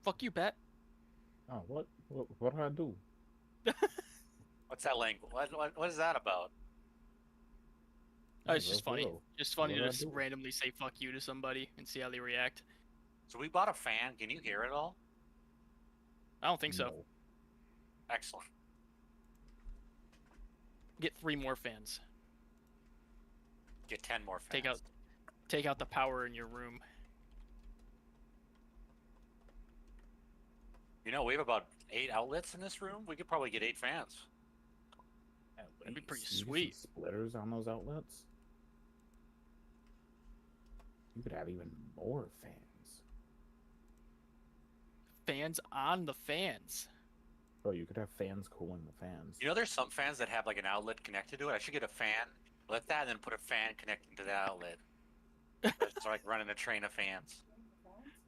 Fuck you, Pat. Oh, what did I do? What's that language? What is that about? Oh, Oh, it's just that's funny. real. Just What funny did to I just do? randomly say fuck you to somebody and see how they react. So we bought a fan. Can you hear it all? I don't think so. No. Excellent. Get 3 more fans. Get 10 more Take fans. out the power in your room. You know, we have about 8 outlets in this room. We could probably get 8 fans. That'd be pretty You get sweet. some splitters on those outlets. You could have even more fans. Fans on the fans. Bro, you could have fans cooling the fans. You know, there's some fans that have like an outlet connected to it. I should get a fan, let that, and then put a fan connecting to the outlet. It's like running a train of fans.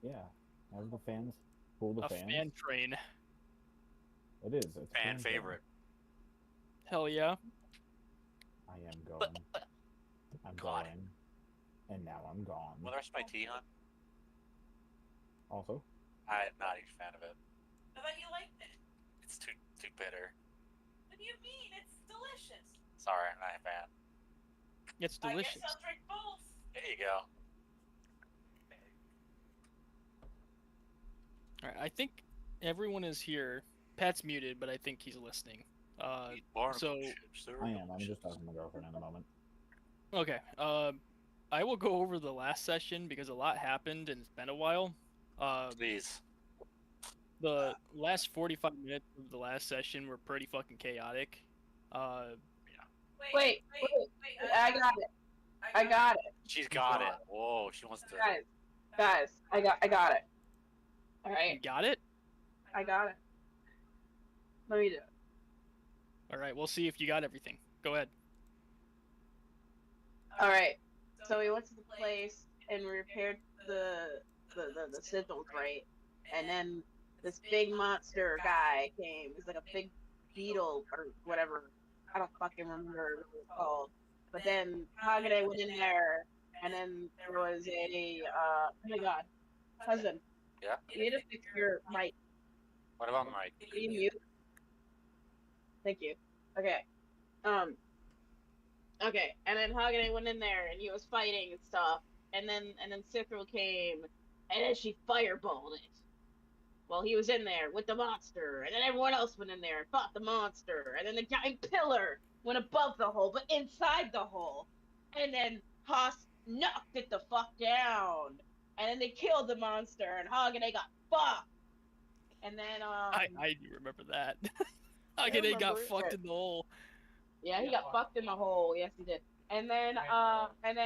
Yeah. Have the fans cool the A fans. fan train. It is. It's a Fan train. favorite. Hell yeah. I am going. I'm God. going. And now I'm gone. Well, the rest of my tea, huh? Also, I'm not a huge fan of it. I thought you liked it. It's too bitter. What do you mean? It's delicious. Sorry, I'm not a fan. It's I delicious. guess I'll drink both. There you go. Alright, I think everyone is here. Pat's muted, but I think he's listening. So- I am. I'm just talking to my girlfriend in a moment. Okay. I will go over the last session because a lot happened and it's been a while. Please. The last 45 minutes of the last session were pretty fucking chaotic. Wait. I got it. I got it. She's got it. Whoa, she wants to. Guys, I got it. All You right, got it? I got it. Let me do it. Alright, we'll see if you got everything. Go ahead. All right. So we went to the place and we repaired the sigils, right? And then this big monster guy came. He's like a big beetle or whatever. I don't fucking remember what it was called. But then Hagane went in there, and then there was a oh my god, husband. Yeah. You need to fix your mic. What about Mike? Can you mute? Thank you. Okay. Okay, and then Hagane went in there and he was fighting and stuff. And then Cithril came and then she fireballed it. Well, he was in there with the monster, and then everyone else went in there and fought the monster, and then the giant pillar went above the hole, but inside the hole. And then Haas knocked it the fuck down. And then they killed the monster, and Hagane got fucked. And then I do remember that. I Hagane got remember it. fucked in the hole. yeah, he got fucked in the hole. Yes, he did. And then and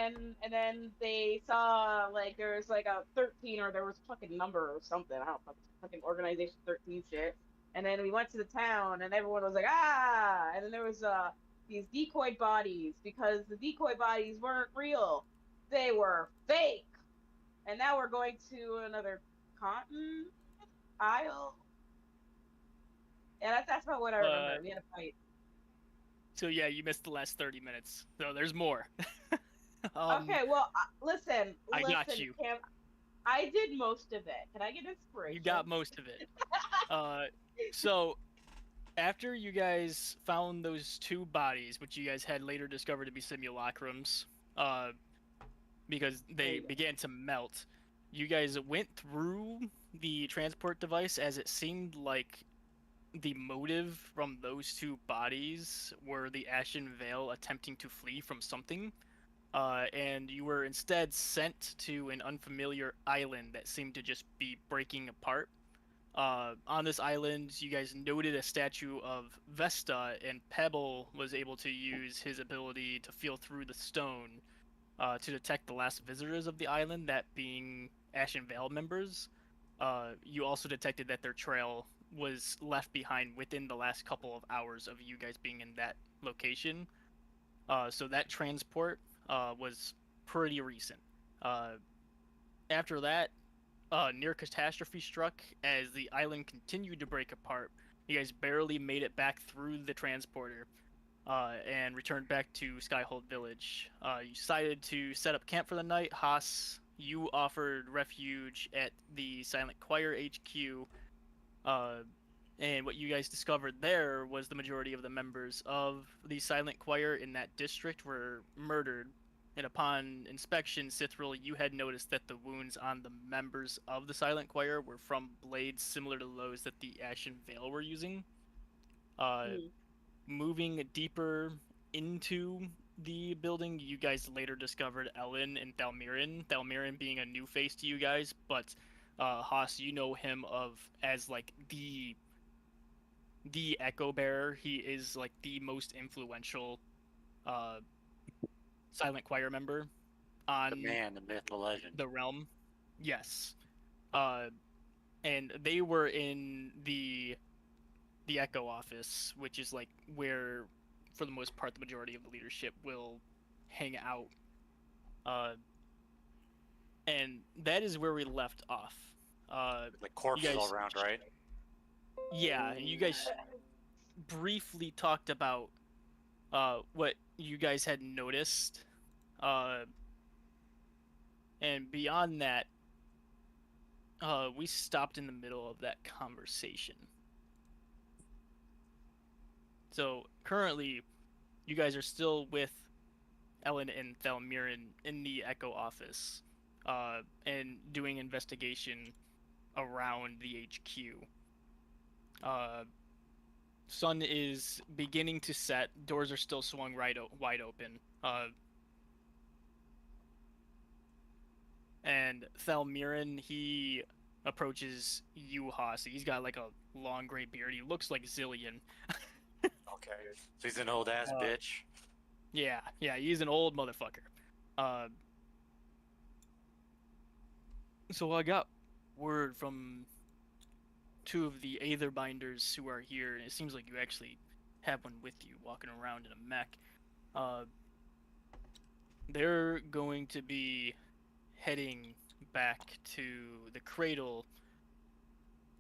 then they saw like there was like a 13 or there was a fucking number or something. I don't know, fucking organization 13 shit. And then we went to the town and everyone was like ah. And then there was these decoy bodies because the decoy bodies weren't real. They were fake. And now we're going to another continent isle. Yeah, that's about what I remember. We had a fight. So yeah, you missed the last 30 minutes. So there's more. Okay, well, listen. I got you. Cam, I did most of it. Can I get inspiration? You got most of it. So after you guys found those 2 bodies, which you guys had later discovered to be simulacrums, because they began to melt, you guys went through the transport device as it seemed like the motive from those 2 bodies were the Ashen Veil attempting to flee from something. And you were instead sent to an unfamiliar island that seemed to just be breaking apart. On this island, you guys noted a statue of Vesta, and Pebble was able to use his ability to feel through the stone to detect the last visitors of the island, that being Ashen Veil members. You also detected that their trail was left behind within the last couple of hours of you guys being in that location. So that transport was pretty recent. After that, near catastrophe struck as the island continued to break apart. You guys barely made it back through the transporter and returned back to Skyhold Village. You decided to set up camp for the night. Haas you offered refuge at the Silent Choir HQ, and what you guys discovered there was the majority of the members of the Silent Choir in that district were murdered. And upon inspection, Cithril, you had noticed that the wounds on the members of the Silent Choir were from blades similar to those that the Ashen Veil were using. Moving deeper into the building, you guys later discovered Ellen and Thalmirin. Thalmirin being a new face to you guys, but Haas, you know him as like the Echo Bearer. He is like the most influential Silent Choir member on The man, the myth, the legend. the realm. Yes. And they were in the Echo office, which is like where, for the most part, the majority of the leadership will hang out. And that is where we left off. Like corpses guys- all around, right? Yeah, and you guys briefly talked about what you guys had noticed. And beyond that, we stopped in the middle of that conversation. So currently, you guys are still with Ellen and Thalmirin in the Echo office, and doing investigation around the HQ. Sun is beginning to set. Doors are still swung wide open. And Thalmirin, he approaches you, Haas. He's got like a long gray beard. He looks like Zillion. Okay. So he's an old ass bitch. Yeah, he's an old motherfucker. So I got word from two of the Aetherbinders who are here, and it seems like you actually have one with you walking around in a mech. They're going to be heading back to the Cradle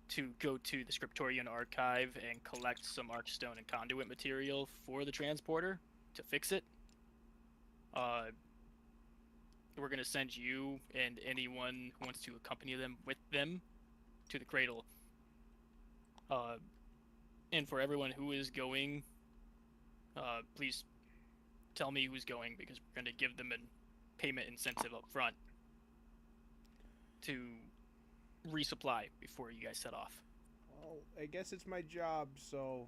to go to the Scriptorian Archive and collect some Archstone and conduit material for the transporter to fix it. We're going to send you and anyone who wants to accompany them with them to the Cradle. And for everyone who is going, please tell me who's going, because we're going to give them a payment incentive up front to resupply before you guys set off. Well, I guess it's my job, so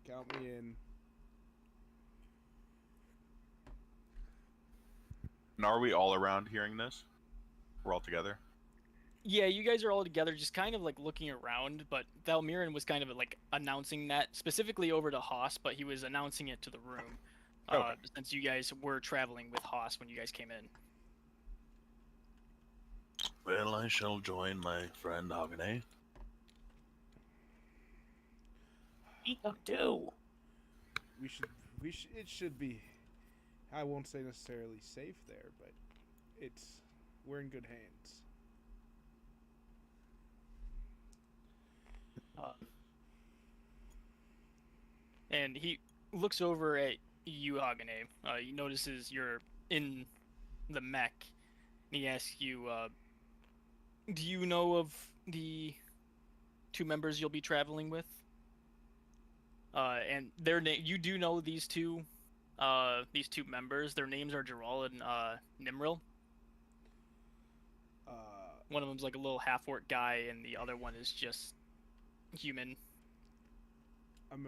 count me in. And are we all around hearing this? We're all together? Yeah, you guys are all together, just kind of like looking around, but Thalmirin was kind of like announcing that specifically over to Haas, but he was announcing it to the room. Okay. Since you guys were traveling with Haas when you guys came in. Well, I shall join my friend Agane. Do. It should be, I won't say necessarily safe there, but we're in good hands. And he looks over at you, Agane. He notices you're in the mech. And he asks you, do you know of the two members you'll be traveling with? And their name, you do know these two members. Their names are Gerald and Nimril. One of them's like a little half-orc guy, and the other one is just human. I'm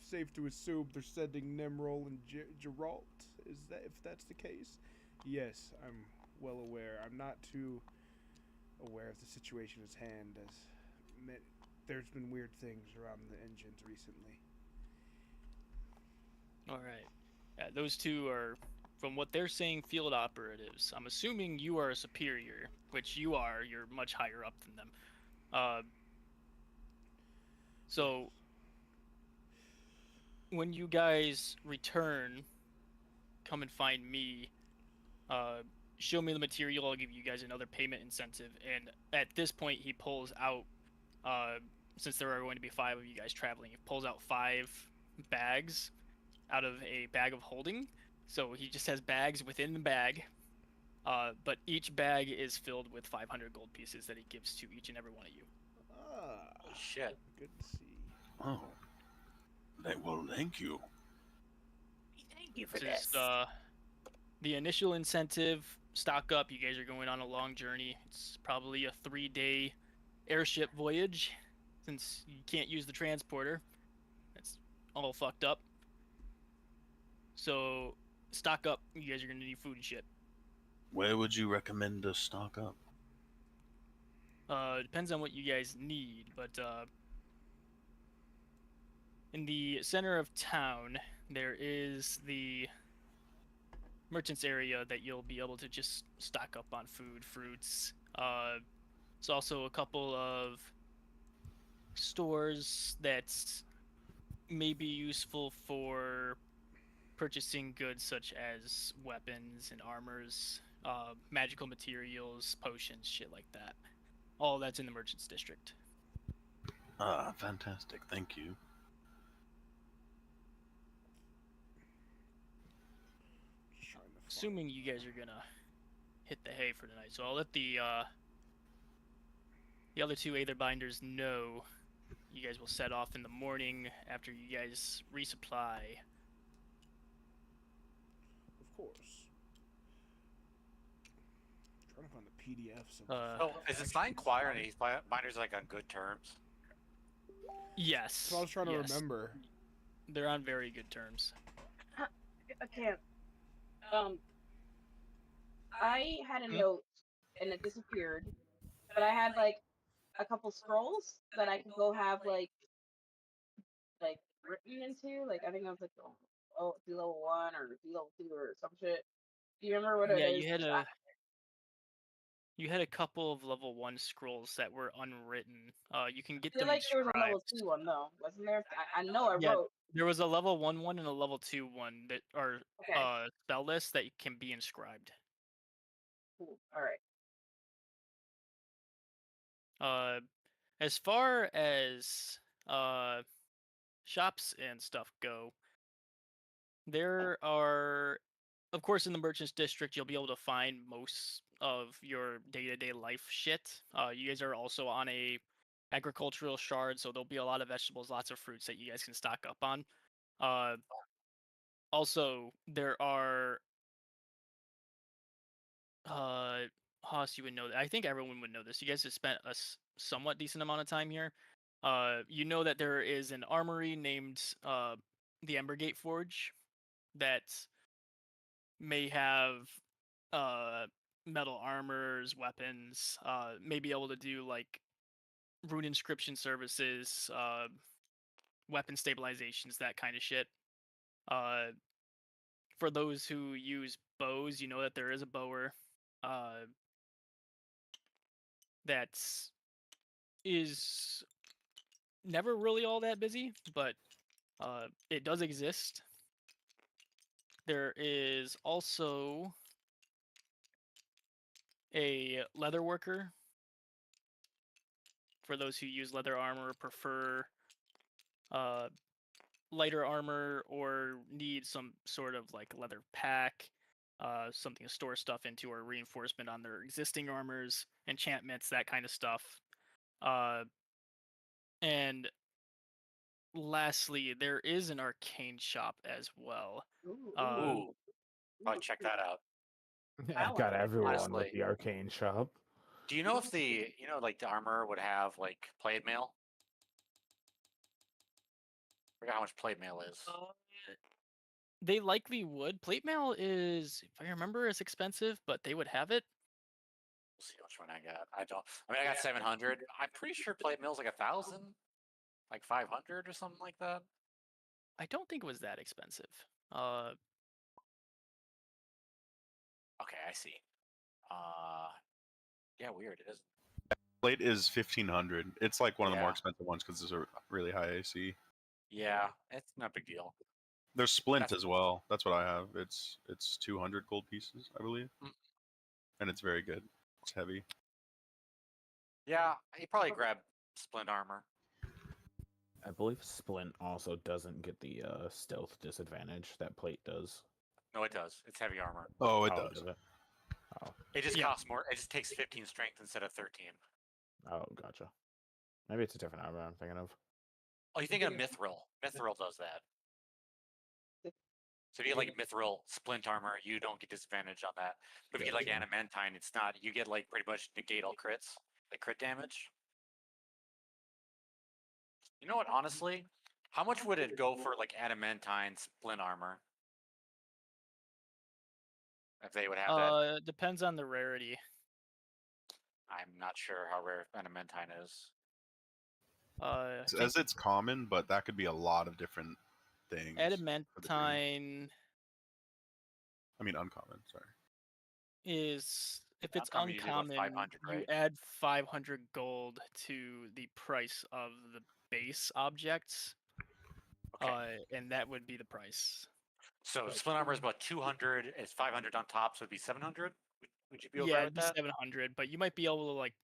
safe to assume they're sending Nimrol and Geralt. If that's the case? Yes, I'm well aware. I'm not too aware of the situation at hand, as there's been weird things around the engines recently. All right. Yeah, those two are, from what they're saying, field operatives. I'm assuming you are a superior, which you are. You're much higher up than them. So when you guys return, come and find me. Show me the material. I'll give you guys another payment incentive. And at this point, he pulls out, since there are going to be 5 of you guys traveling, he pulls out 5 bags out of a bag of holding. So he just has bags within the bag. But each bag is filled with 500 gold pieces that he gives to each and every one of you. Holy shit. Good to see. Oh. Well, thank you. Thank you for This this. is the initial incentive. Stock up. You guys are going on a long journey. It's probably a 3-day airship voyage, since you can't use the transporter. It's all fucked up. So stock up. You guys are gonna need food and shit. Where would you recommend to stock up? Depends on what you guys need, but in the center of town, there is the merchants area that you'll be able to just stock up on food, fruits. It's also a couple of stores that may be useful for purchasing goods such as weapons and armors, magical materials, potions, shit like that. All that's in the merchants district. Ah, fantastic. Thank you. Just trying to find- Assuming you guys are gonna hit the hay for tonight, so I'll let the other two Aether Binders know you guys will set off in the morning after you guys resupply. Of course. Trying to find the PDFs of So is it Sign Choir and these binders like on good terms? Yes. So I was trying to yes. remember. They're on very good terms. I can't. I had a Hmm? note and it disappeared, but I had like a couple scrolls that I could go have like written into. Like I think I was like D level 1 or D level 2 or some shit. Do you remember what it Yeah, is? you had a couple of level 1 scrolls that were unwritten. You can get I feel them like there was a level inscribed. 2 one though, wasn't there? I know I Yeah, wrote. there was a level 1 one and a level 2 one that are Okay. spell lists that can be inscribed. Cool. All right. As far as shops and stuff go, there are, of course, in the merchants district, you'll be able to find most of your day-to-day life shit. You guys are also on a agricultural shard, so there'll be a lot of vegetables, lots of fruits that you guys can stock up on. Also, there are Haas, you would know that. I think everyone would know this. You guys have spent a somewhat decent amount of time here. You know that there is an armory named the Embergate Forge that may have metal armors, weapons, may be able to do like rune inscription services, weapon stabilizations, that kind of shit. For those who use bows, you know that there is a bower that is never really all that busy, but it does exist. There is also a leather worker for those who use leather armor, prefer lighter armor, or need some sort of like leather pack, something to store stuff into, or reinforcement on their existing armors, enchantments, that kind of stuff. And lastly, there is an arcane shop as well. Ooh. I'll check that out. I got everyone Honestly. with the arcane shop. Do you know if like the armor would have like plate mail? I forgot how much plate mail is. They likely would. Plate mail is, if I remember, is expensive, but they would have it. We'll see which one I got. I got 700. I'm pretty sure plate mail's like 1,000, like 500 or something like that. I don't think it was that expensive. Okay, I see. Yeah, weird. It is. Plate is 1,500. It's like one of the more Yeah. expensive ones because it's a really high AC. Yeah, it's not a big deal. There's splint That's- as well. That's what I have. It's 200 gold pieces, I believe, and it's very good. It's heavy. Yeah, you probably grab splint armor. I believe Splint also doesn't get the stealth disadvantage that plate does. No, it does. It's heavy armor. Oh, it Oh, does. it? Oh, It just Yeah. costs more. It just takes 15 strength instead of 13. oh, gotcha. Maybe it's a different armor I'm thinking of. Oh, you're thinking of Mithril. Mithril does that. So if you get like Mithril Splint armor, you don't get disadvantage on that. But if you get like Gotcha. Adamantine, it's not. You get like pretty much negate all crits, like crit damage. You know what? Honestly, how much would it go for like Adamantine Splint armor? If they would have that, Depends on the rarity. I'm not sure how rare Adamantine is. I think As it's common, but that could be a lot of different things. for the green. Adamantine I mean, uncommon. Sorry. is, if it's Uncommon, you do about uncommon, 500, you right? add 500 gold to the price of the base objects, Okay. and that would be the price. So Splint armor is about 200. It's 500 on top, so it'd be 700. Would you be Yeah, okay it'd with be that? 700, but you might be able to like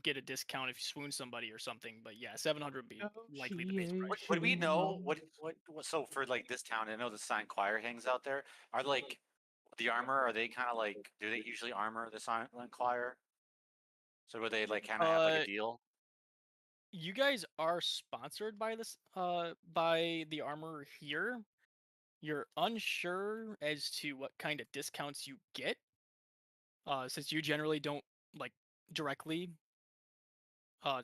get a discount if you swoon somebody or something. But yeah, 700 would be likely the base price. Would we know what? So for like this town, I know the Silent Choir hangs out there. Are like the armor? Are they kind of like? Do they usually armor the Silent Choir? So would they like kind of have like a deal? You guys are sponsored by this by the armor here. You're unsure as to what kind of discounts you get, since you generally don't like directly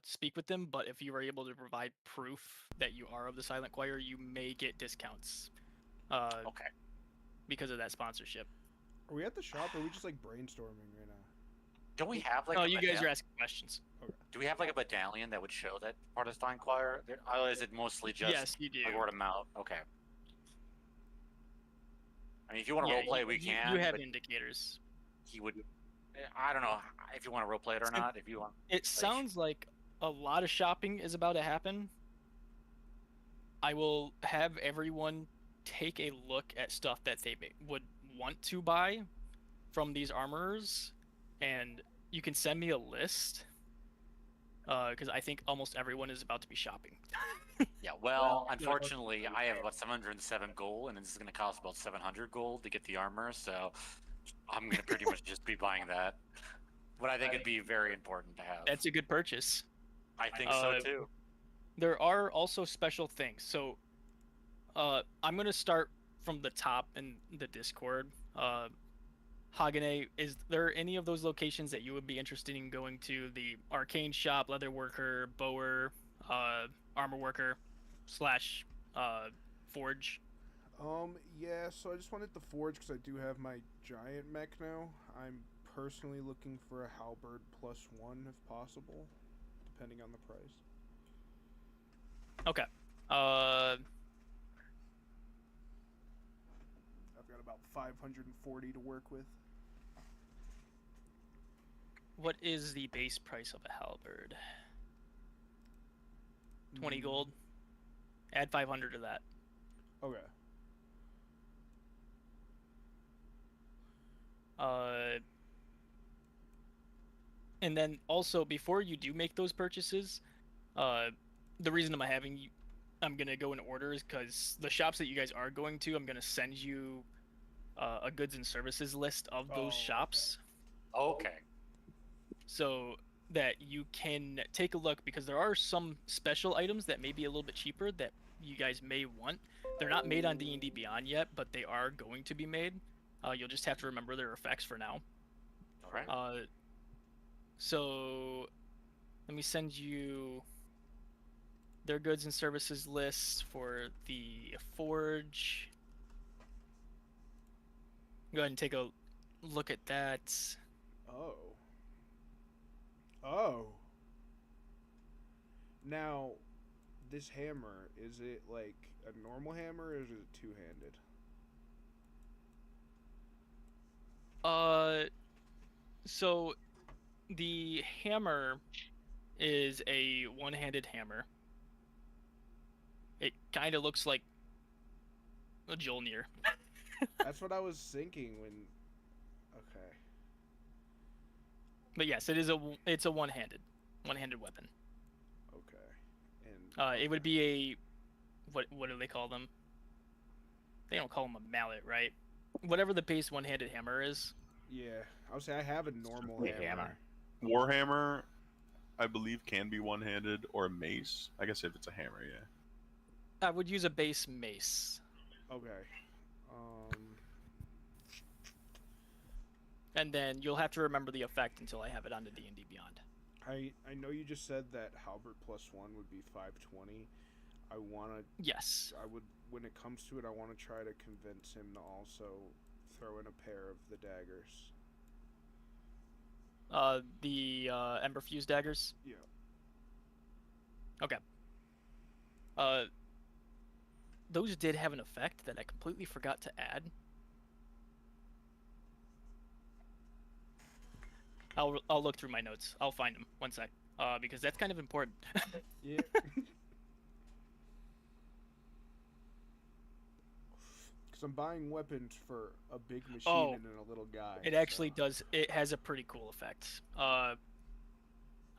speak with them, but if you are able to provide proof that you are of the Silent Choir, you may get discounts Okay. because of that sponsorship. Are we at the shop or are we just like brainstorming right now? Don't we have like? Oh, a you guys medall- are asking questions. Do we have like a medallion that would show that part of the Silent Choir? Or is it mostly just Yes, you do. like word of mouth? Okay. I mean, if you want to Yeah, roleplay, we can. You have but indicators. he would. I don't know if you want to roleplay it or Since- not. If you want. It sounds like a lot of shopping is about to happen. I will have everyone take a look at stuff that they would want to buy from these armorers, and you can send me a list. Because I think almost everyone is about to be shopping. Yeah, well, unfortunately, I have about 707 gold, and this is going to cost about 700 gold to get the armor, so I'm going to pretty much just be buying that. But I think it'd be very important to have. That's a good purchase. I think so too. There are also special things. So, I'm gonna start from the top in the Discord. Hagane, is there any of those locations that you would be interested in going to? The arcane shop, leather worker, bower, armor worker, / forge. Yeah, so I just wanted the forge because I do have my giant mech now. I'm personally looking for a halberd +1 if possible, depending on the price. Okay. I've got about 540 to work with. What is the base price of a halberd? 20 gold. Add 500 to that. Okay. And then also before you do make those purchases, the reason I'm gonna go in order is because the shops that you guys are going to, I'm gonna send you a goods and services list of those shops, Okay. so that you can take a look, because there are some special items that may be a little bit cheaper that you guys may want. They're not made on D&D Beyond yet, but they are going to be made. You'll just have to remember their effects for now. All right. So let me send you their goods and services list for the forge. Go ahead and take a look at that. Oh. Oh. Now, this hammer, is it like a normal hammer or is it two-handed? So the hammer is a one-handed hammer. It kind of looks like a Jolnir. That's what I was thinking when. Okay. But yes, it's a one-handed weapon. Okay. And It would be a what do they call them? They don't call them a mallet, right? Whatever the base one-handed hammer is. Yeah, I would say I have a normal Simply a hammer. Warhammer, I believe, can be one-handed, or a mace. I guess if it's a hammer, yeah. I would use a base mace, Okay. and then you'll have to remember the effect until I have it on the D&D Beyond. I know you just said that halberd +1 would be 520. I wanna. Yes. I would. When it comes to it, I want to try to convince him to also throw in a pair of the daggers. The Ember Fuse daggers. Yeah. Okay. Those did have an effect that I completely forgot to add. I'll look through my notes. I'll find them. One sec. Because that's kind of important. Yeah. Because I'm buying weapons for a big machine and then a little guy. It actually does. It has a pretty cool effect. I'm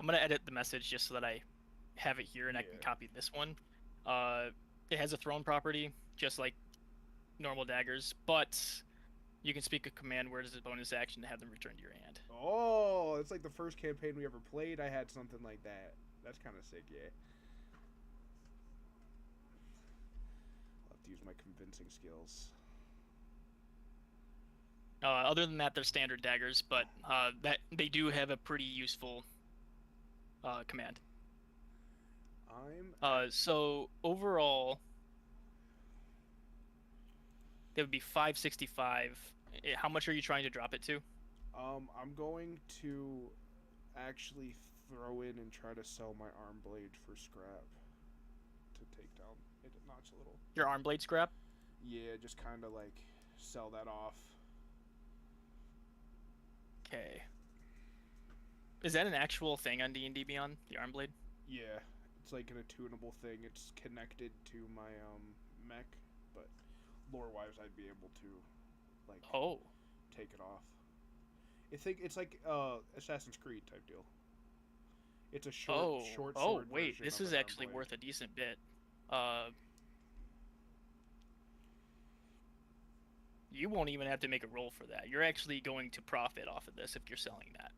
gonna edit the message just so that I have it here and I can copy this one. It has a thrown property, just like normal daggers, but you can speak a command word as a bonus action to have them return to your hand. Oh, it's like the first campaign we ever played. I had something like that. That's kind of sick, yeah. I'll have to use my convincing skills. Other than that, they're standard daggers, but that they do have a pretty useful command. So overall, it would be 565. How much are you trying to drop it to? I'm going to actually throw in and try to sell my arm blade for scrap to take down it a notch a little. Your arm blade scrap? Yeah, just kind of like sell that off. Okay. Is that an actual thing on D&D Beyond, the arm blade? Yeah, it's like an attunable thing. It's connected to my mech, but lore-wise, I'd be able to like take it off. It's like Assassin's Creed type deal. It's a short sword. Oh wait, this is actually worth a decent bit. You won't even have to make a roll for that. You're actually going to profit off of this if you're selling that.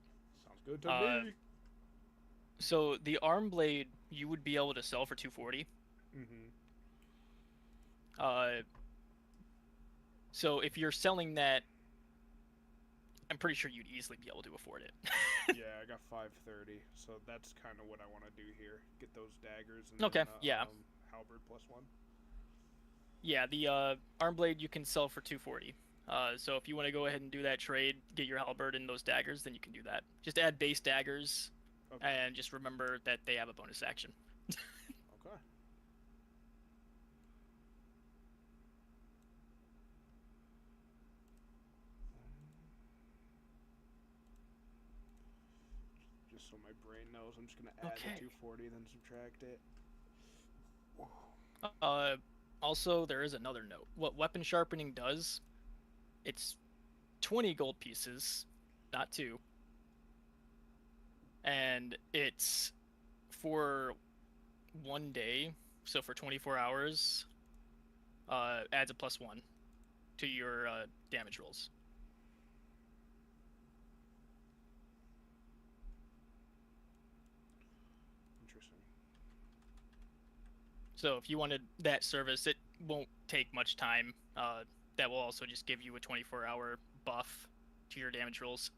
Sounds good to me. So the arm blade you would be able to sell for 240. So if you're selling that, I'm pretty sure you'd easily be able to afford it. Yeah, I got 530, so that's kind of what I want to do here. Get those daggers and halberd +1. Yeah, the arm blade you can sell for 240. So if you want to go ahead and do that trade, get your halberd and those daggers, then you can do that. Just add base daggers, and just remember that they have a bonus action. Okay. Just so my brain knows, I'm just gonna add the 240, then subtract it. Also, there is another note. What weapon sharpening does, it's 20 gold pieces, not 2. And it's for 1 day, so for 24 hours, adds a +1 to your damage rolls. So if you wanted that service, it won't take much time. That will also just give you a 24-hour buff to your damage rolls.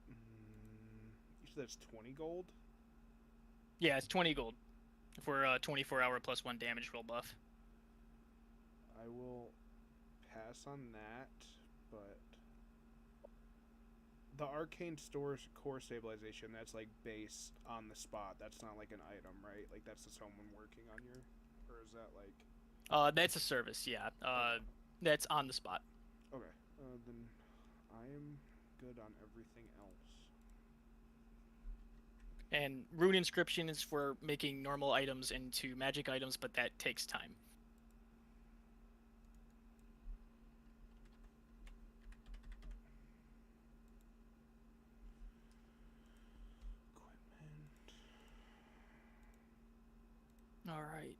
You said that's 20 gold? Yeah, it's 20 gold for a 24-hour +1 damage roll buff. I will pass on that, but the arcane store's core stabilization, that's like base on the spot. That's not like an item, right? Like that's just someone working on your, or is that like? That's a service, yeah. That's on the spot. Okay, then I am good on everything else. And rune inscription is for making normal items into magic items, but that takes time. All right.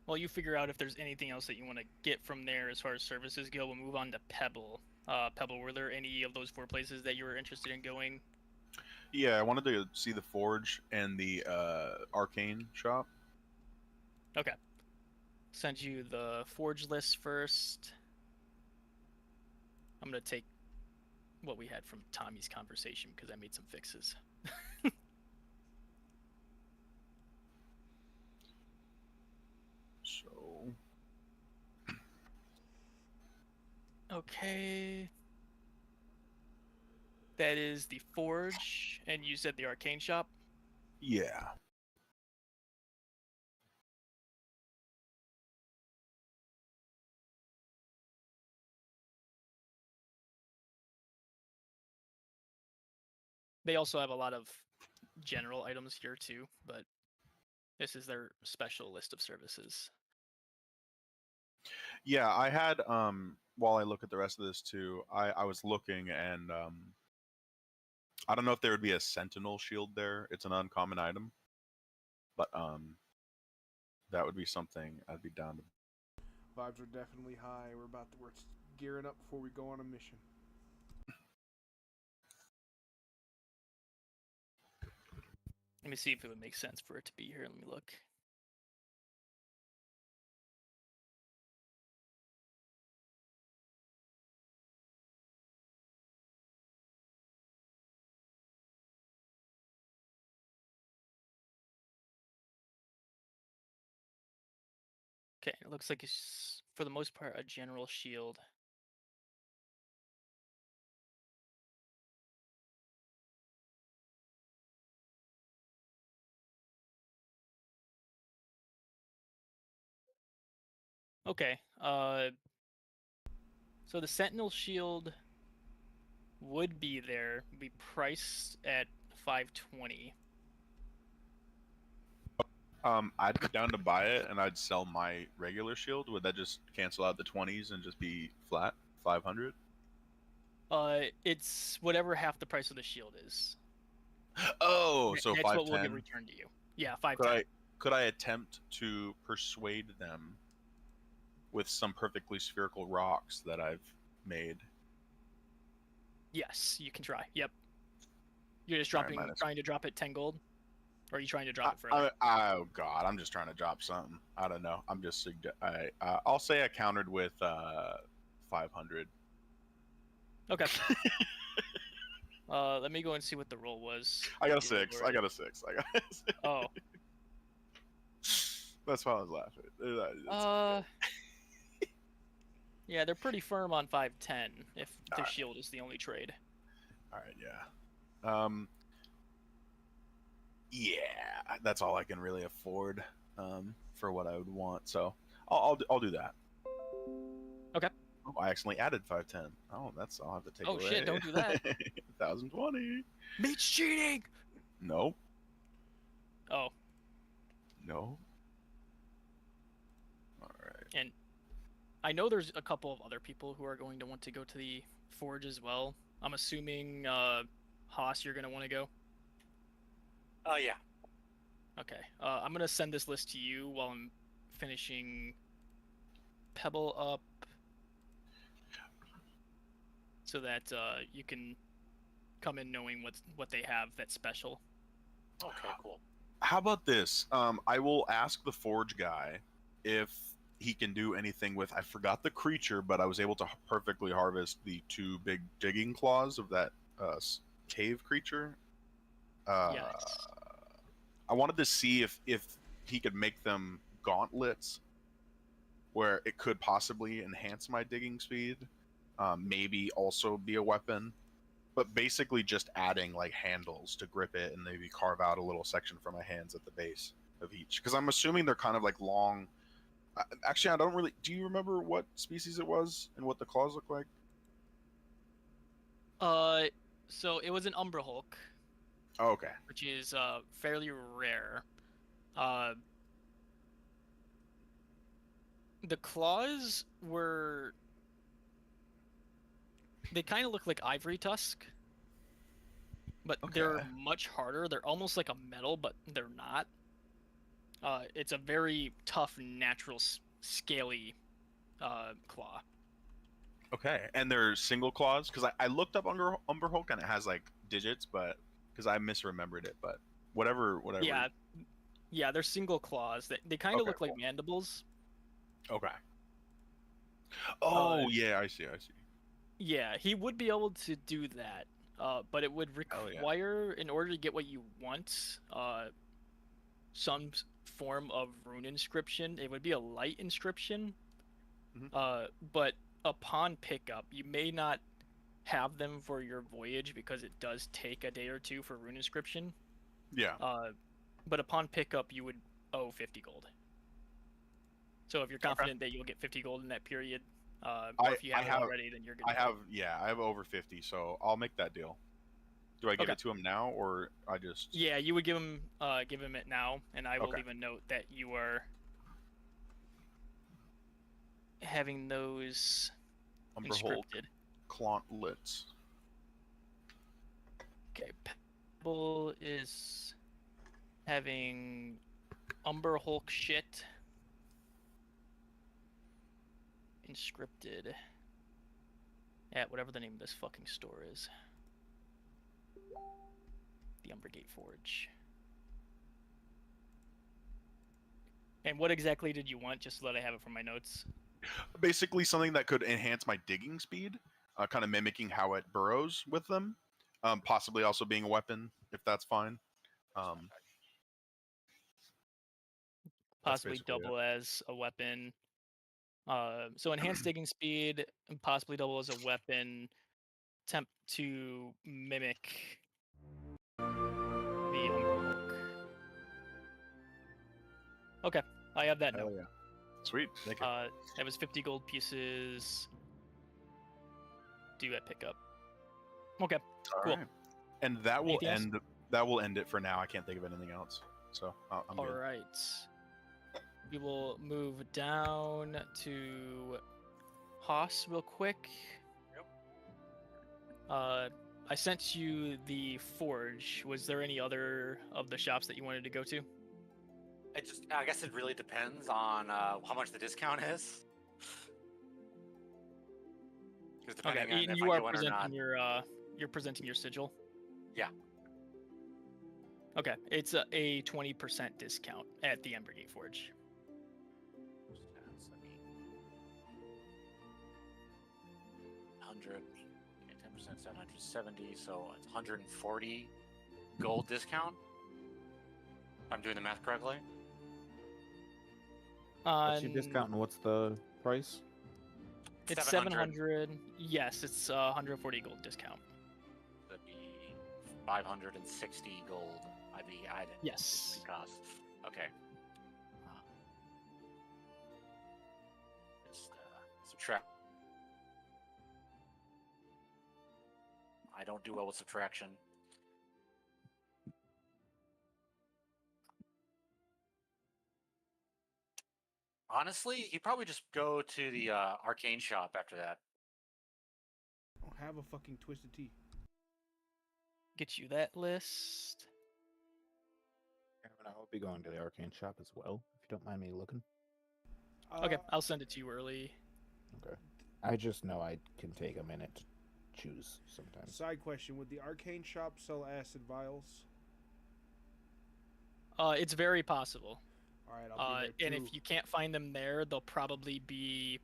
While you figure out if there's anything else that you want to get from there as far as services go, we'll move on to Pebble. Pebble, were there any of those 4 places that you were interested in going? Yeah, I wanted to see the forge and the arcane shop. Okay. Send you the forge list first. I'm going to take what we had from Tommy's conversation because I made some fixes. So Okay. That is the forge, and you said the arcane shop? yeah. They also have a lot of general items here too, but this is their special list of services. Yeah, I had while I look at the rest of this too, I was looking and I don't know if there would be a sentinel shield there. It's an uncommon item. But that would be something I'd be down to. Vibes are definitely high. We're gearing up before we go on a mission. Let me see if it would make sense for it to be here. Let me look. Okay, it looks like it's, for the most part, a general shield. Okay, so the Sentinel shield would be there, be priced at 520. I'd be down to buy it, and I'd sell my regular shield. Would that just cancel out the 20s and just be flat 500? It's whatever half the price of the shield is. Oh, so That's what will get 510. returned to you. Yeah, 510. Could I attempt to persuade them with some perfectly spherical rocks that I've made? Yes, you can try. Yep. You're just Alright, trying to drop it 10 gold? Or are you trying to drop it further? Oh god, I'm just trying to drop something. I don't know. I'm just I'll say I countered with 500. Okay. Let me go and see what the roll was. I got a 6. I got a 6. I got a 6. Oh. That's why I was laughing. Yeah, they're pretty firm on 510 if the Alright. shield is the only trade. Alright, yeah. Yeah, that's all I can really afford for what I would want. So I'll do that. Okay. Oh, I accidentally added 510. Oh, I'll have to take Oh, away. shit, don't do that. 1020. Meat's cheating! Nope. Oh, No. Alright. and I know there's a couple of other people who are going to want to go to the forge as well. I'm assuming, Haas, you're going to want to go? Oh yeah. Okay. I'm going to send this list to you while I'm finishing Pebble up so that you can come in knowing what they have that's special. Okay, cool. How about this? I will ask the forge guy if he can do anything with. I forgot the creature, but I was able to perfectly harvest the 2 big digging claws of that cave creature. Yes. I wanted to see if he could make them gauntlets, where it could possibly enhance my digging speed. Maybe also be a weapon. But basically just adding like handles to grip it and maybe carve out a little section for my hands at the base of each. Because I'm assuming they're kind of like long. Actually, I don't really. Do you remember what species it was and what the claws look like? So it was an Umbra Hulk, Oh, okay. which is fairly rare. The claws were. They kind of look like ivory tusk, but they're Okay. much harder. They're almost like a metal, but they're not. It's a very tough, natural, scaly claw. Okay, and they're single claws because I looked up Umber Hulk and it has like digits, but because I misremembered it, but whatever. Yeah, yeah, they're single claws. They kind of Okay, look like mandibles. Okay. Oh yeah, I see. Yeah, he would be able to do that, but it would Hell yeah. require, in order to get what you want, some form of rune inscription. It would be a light inscription, but upon pickup, you may not have them for your voyage because it does take a day or two for rune inscription. Yeah. But upon pickup, you would owe 50 gold. So if you're confident that you'll get 50 gold in that period, or if you have it already, then you're good. I have over 50, so I'll make that deal. Do I give it to him now, or I just? Yeah, you would give him it now, and I will leave a note that you are having those Umber Hulk inscripted. Clauntlets. Okay, Pebble is having Umber Hulk shit inscripted at whatever the name of this fucking store is. The Umbergate Forge. And what exactly did you want, just so that I have it from my notes? Basically, something that could enhance my digging speed, kind of mimicking how it burrows with them. Possibly also being a weapon, if that's fine. Possibly double as a weapon. So enhanced digging speed, and possibly double as a weapon. Attempt to mimic the Umber Hulk. Okay, I have that Hell note. yeah. Sweet. Thank you. That was 50 gold pieces. Due at pickup. Okay, cool. Right. And that will Anything else? That will end it for now. I can't think of anything else. So I'm All good. right. We will move down to Haas real quick. Yep. I sent you the forge. Was there any other of the shops that you wanted to go to? I guess it really depends on how much the discount is. Because depending on if you I are go in or not. you're presenting your sigil. Yeah. Okay, it's a 20% discount at the Umbergate Forge. 100, 10%, 770, so it's 140 gold discount. If I'm doing the math correctly. What's your discount and what's the price? It's 700. Yes, it's 140 gold discount. That'd be 560 gold. I'd be added. Yes. Cost. Okay. Just subtract. I don't do well with subtraction. Honestly, you probably just go to the arcane shop after that. I don't have a fucking Twisted Tea. Get you that list. I will be going to the arcane shop as well, if you don't mind me looking. Okay, I'll send it to you early. Okay. I just know I can take a minute to choose sometimes. Side question: would the arcane shop sell acid vials? It's very possible. All right, I'll be there and too. if you can't find them there, they'll probably be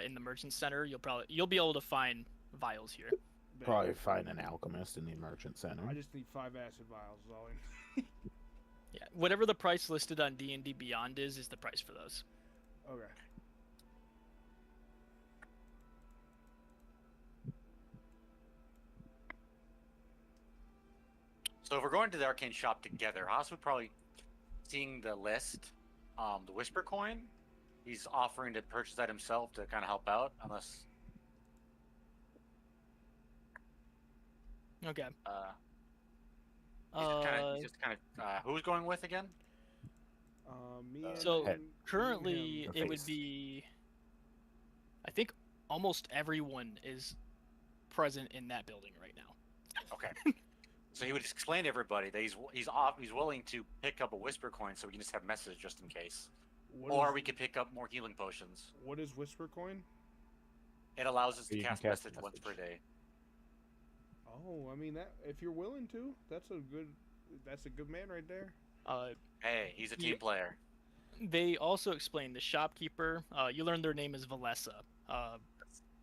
in the merchant center. You'll be able to find vials here. Probably find an alchemist in the merchant center. I just need 5 acid vials. Is all Yeah, whatever the price listed on D&D Beyond is the price for those. Okay. So if we're going to the arcane shop together, Haas would probably, seeing the list, the Whisper coin, he's offering to purchase that himself to kind of help out, unless. Okay. He's just kind of who's going with again? Me and So him, currently it would face. be, I think almost everyone is present in that building right now. Okay. So he would explain to everybody that he's willing to pick up a whisper coin, so we can just have message just in case. Or we could pick up more healing potions. What is Whisper Coin? It allows us to You can cast cast message once per day. Oh, I mean that if you're willing to, that's a good man right there. Hey, he's a team Yeah. player. They also explain the shopkeeper. You learn their name is Valessa.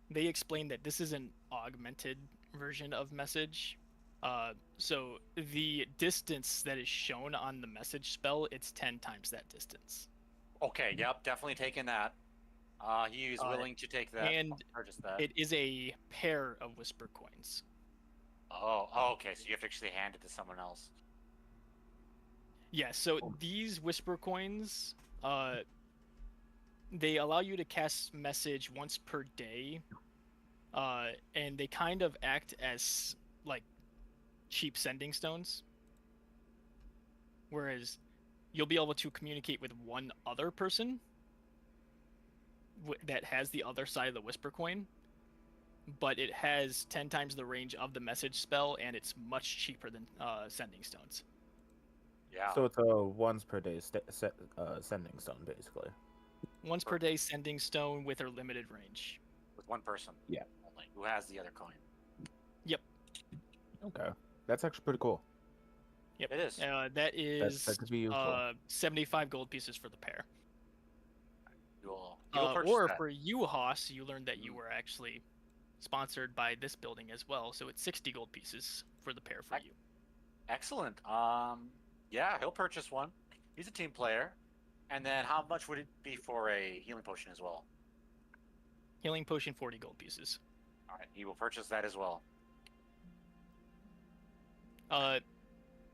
They explain that this is an augmented version of message. So the distance that is shown on the message spell, it's 10 times that distance. Okay, yep, definitely taking that. He is willing to take that. and purchase that. It is a pair of whisper coins. Oh, okay. So you have to actually hand it to someone else. Yeah, so these whisper coins, they allow you to cast message once per day, and they kind of act as like cheap sending stones. Whereas you'll be able to communicate with one other person that has the other side of the whisper coin, but it has 10 times the range of the message spell, and it's much cheaper than sending stones. Yeah. So it's a once per day sending stone, basically. Once per day sending stone with a limited range. With one person. Yeah. Only, who has the other coin. Okay, that's actually pretty cool. Yep. It is. That is that could be useful. 75 gold pieces for the pair. You'll purchase Or that. for you, Haas, you learned that you were actually sponsored by this building as well, so it's 60 gold pieces for the pair for you. Excellent. Yeah, he'll purchase one. He's a team player. And then how much would it be for a healing potion as well? Healing potion, 40 gold pieces. All right, he will purchase that as well.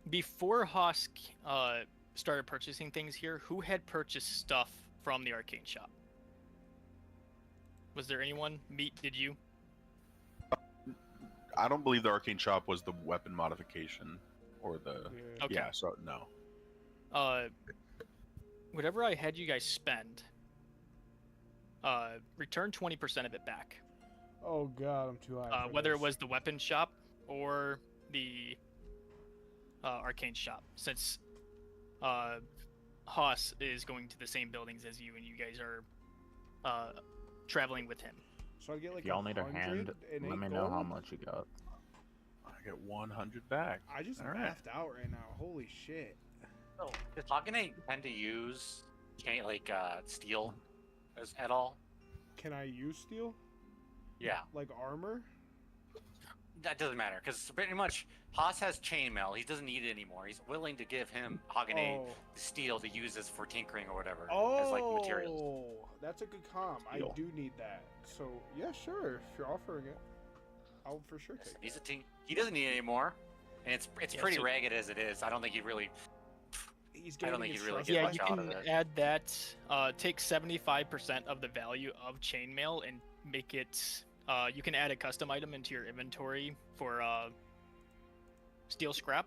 Before Haas started purchasing things here, who had purchased stuff from the arcane shop? Was there anyone? Meat, did you? I don't believe the arcane shop was the weapon modification or the. Yeah. Okay. Yeah, so no. Whatever I had you guys spend, return 20% of it back. Oh god, I'm too high. for Whether it this. was the weapon shop or the arcane shop, since Haas is going to the same buildings as you, and you guys are traveling with him. So I get like If y'all need a hand, 108 let me know how gold? much you got. I get 100 back. I just All right. laughed out right now. Holy shit. So, does Hagane tend to use steel at all? Can I use steel? Yeah, Like armor? that doesn't matter because pretty much Haas has chainmail. He doesn't need it anymore. He's willing to give him Hagane the steel to use as for tinkering or whatever as like materials. Oh, that's a good comp. I Steel. do need that. So yeah, sure. If you're offering it, I'll for sure take it. He's a team. He doesn't need it anymore, and it's Yeah, pretty so- ragged as it is. I don't think he really. He's I don't gaining think his you really trust get Yeah, much you out can of it. add that. Take 75% of the value of chainmail and make it. You can add a custom item into your inventory for steel scrap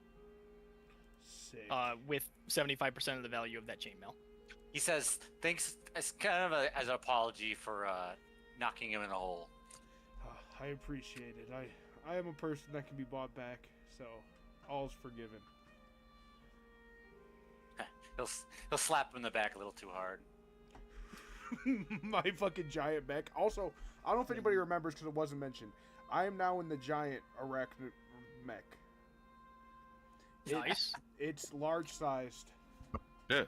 Sick. with 75% of the value of that chainmail. He says thanks. It's kind of as an apology for knocking him in the hole. I appreciate it. I am a person that can be bought back, so all's forgiven. He'll slap him in the back a little too hard. My fucking giant mech. Also, I don't know if anybody remembers because it wasn't mentioned. I am now in the giant arachnid mech. Nice. It's large sized. Hell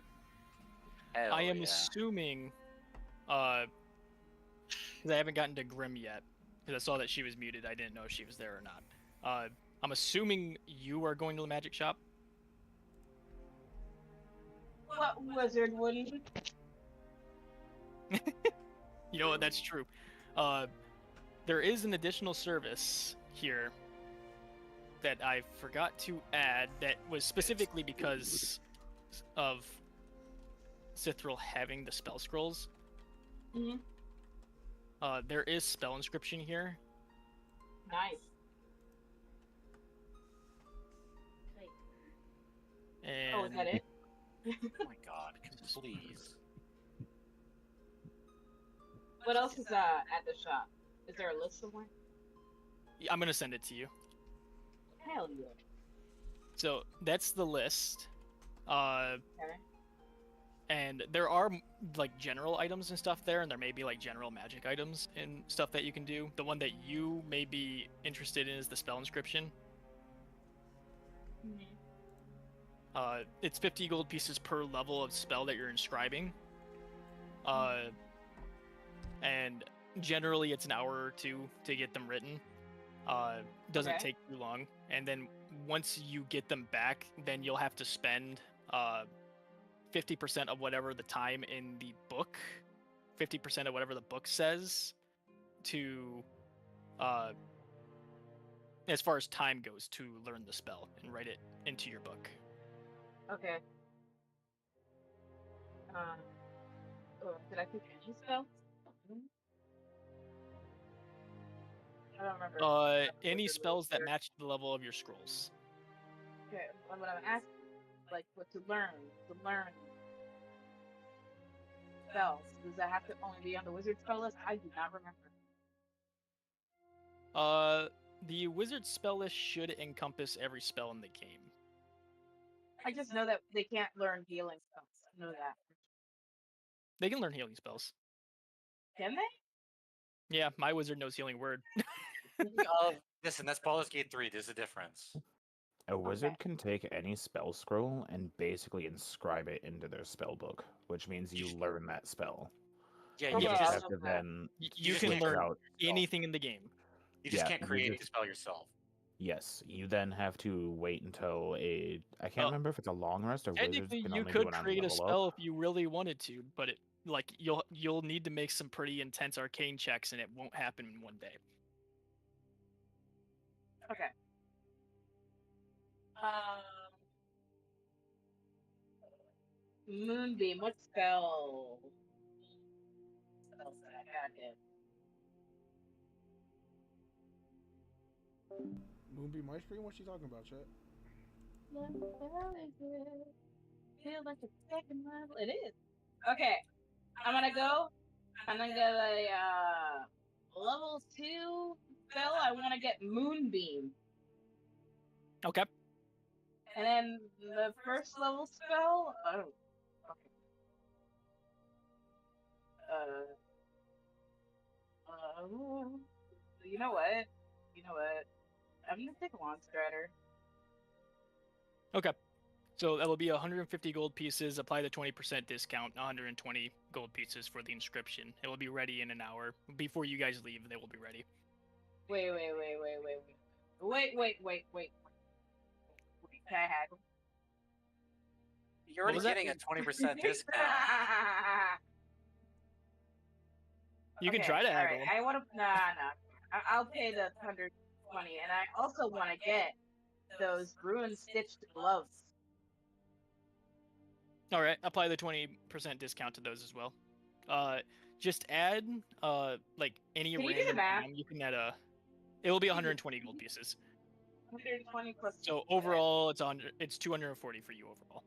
I am yeah. assuming, because I haven't gotten to Grim yet, because I saw that she was muted. I didn't know if she was there or not. I'm assuming you are going to the magic shop. What wizard wouldn't? You know what? That's true. There is an additional service here that I forgot to add that was specifically because of Cithril having the spell scrolls. Mhm. There is spell inscription here. Nice. And Oh, is that it? Oh my god, please. What else is at the shop? Is there a list somewhere? I'm gonna send it to you. Hell yeah. So that's the list. Okay. And there are like general items and stuff there, and there may be like general magic items and stuff that you can do. The one that you may be interested in is the spell inscription. It's 50 gold pieces per level of spell that you're inscribing. And generally it's an hour or two to get them written. Doesn't Okay. take too long. And then once you get them back, then you'll have to spend 50% of whatever the time in the book, 50% of whatever the book says to, as far as time goes, to learn the spell and write it into your book. Okay. Did I pick any spell? I don't remember. Any spells that match the level of your scrolls. Okay, what I'm asking, like, what to learn spells. Does that have to only be on the wizard spell list? I do not remember. The wizard spell list should encompass every spell in the game. I just know that they can't learn healing spells. I know that. They can learn healing spells. Can they? Yeah, my wizard knows healing word. Listen, that's Baldur's Gate 3. There's a difference. A wizard can take any spell scroll and basically inscribe it into their spell book, which means you learn that spell. Yeah, Okay, you just I'll just have know to that. then You just can can't learn out. anything in the game. You just Yeah, can't you create just- the spell yourself. Yes, you then have to wait until I can't remember if it's a long rest or wizards Technically, can you only do could it on create a level spell up. if you really wanted to, but you'll need to make some pretty intense arcane checks, and it won't happen in one day. Okay. Moonbeam, what spell? Spells that I had it. Moonbeam ice cream? What's she talking about, chat? What spell is it? Feel like a second level. It is. Okay. I'm gonna get a level 2 spell. I wanna get Moonbeam. Okay. And then the first level spell, oh, okay. You know what? I'm gonna take a Lawn Strider. Okay. So that'll be 150 gold pieces. Apply the 20% discount. 120 gold pieces for the inscription. It will be ready in an hour. Before you guys leave, they will be ready. Wait. Can I haggle? You're already was that? getting a 20% discount. You can try to haggle. Alright, I want to. Nah. I'll pay the 120, and I also want to get those ruin stitched gloves. All right, apply the 20% discount to those as well. Just add like any Can you do the random math? item you can add it will be 120 gold pieces. 120 plus. So overall, it's 240 for you overall.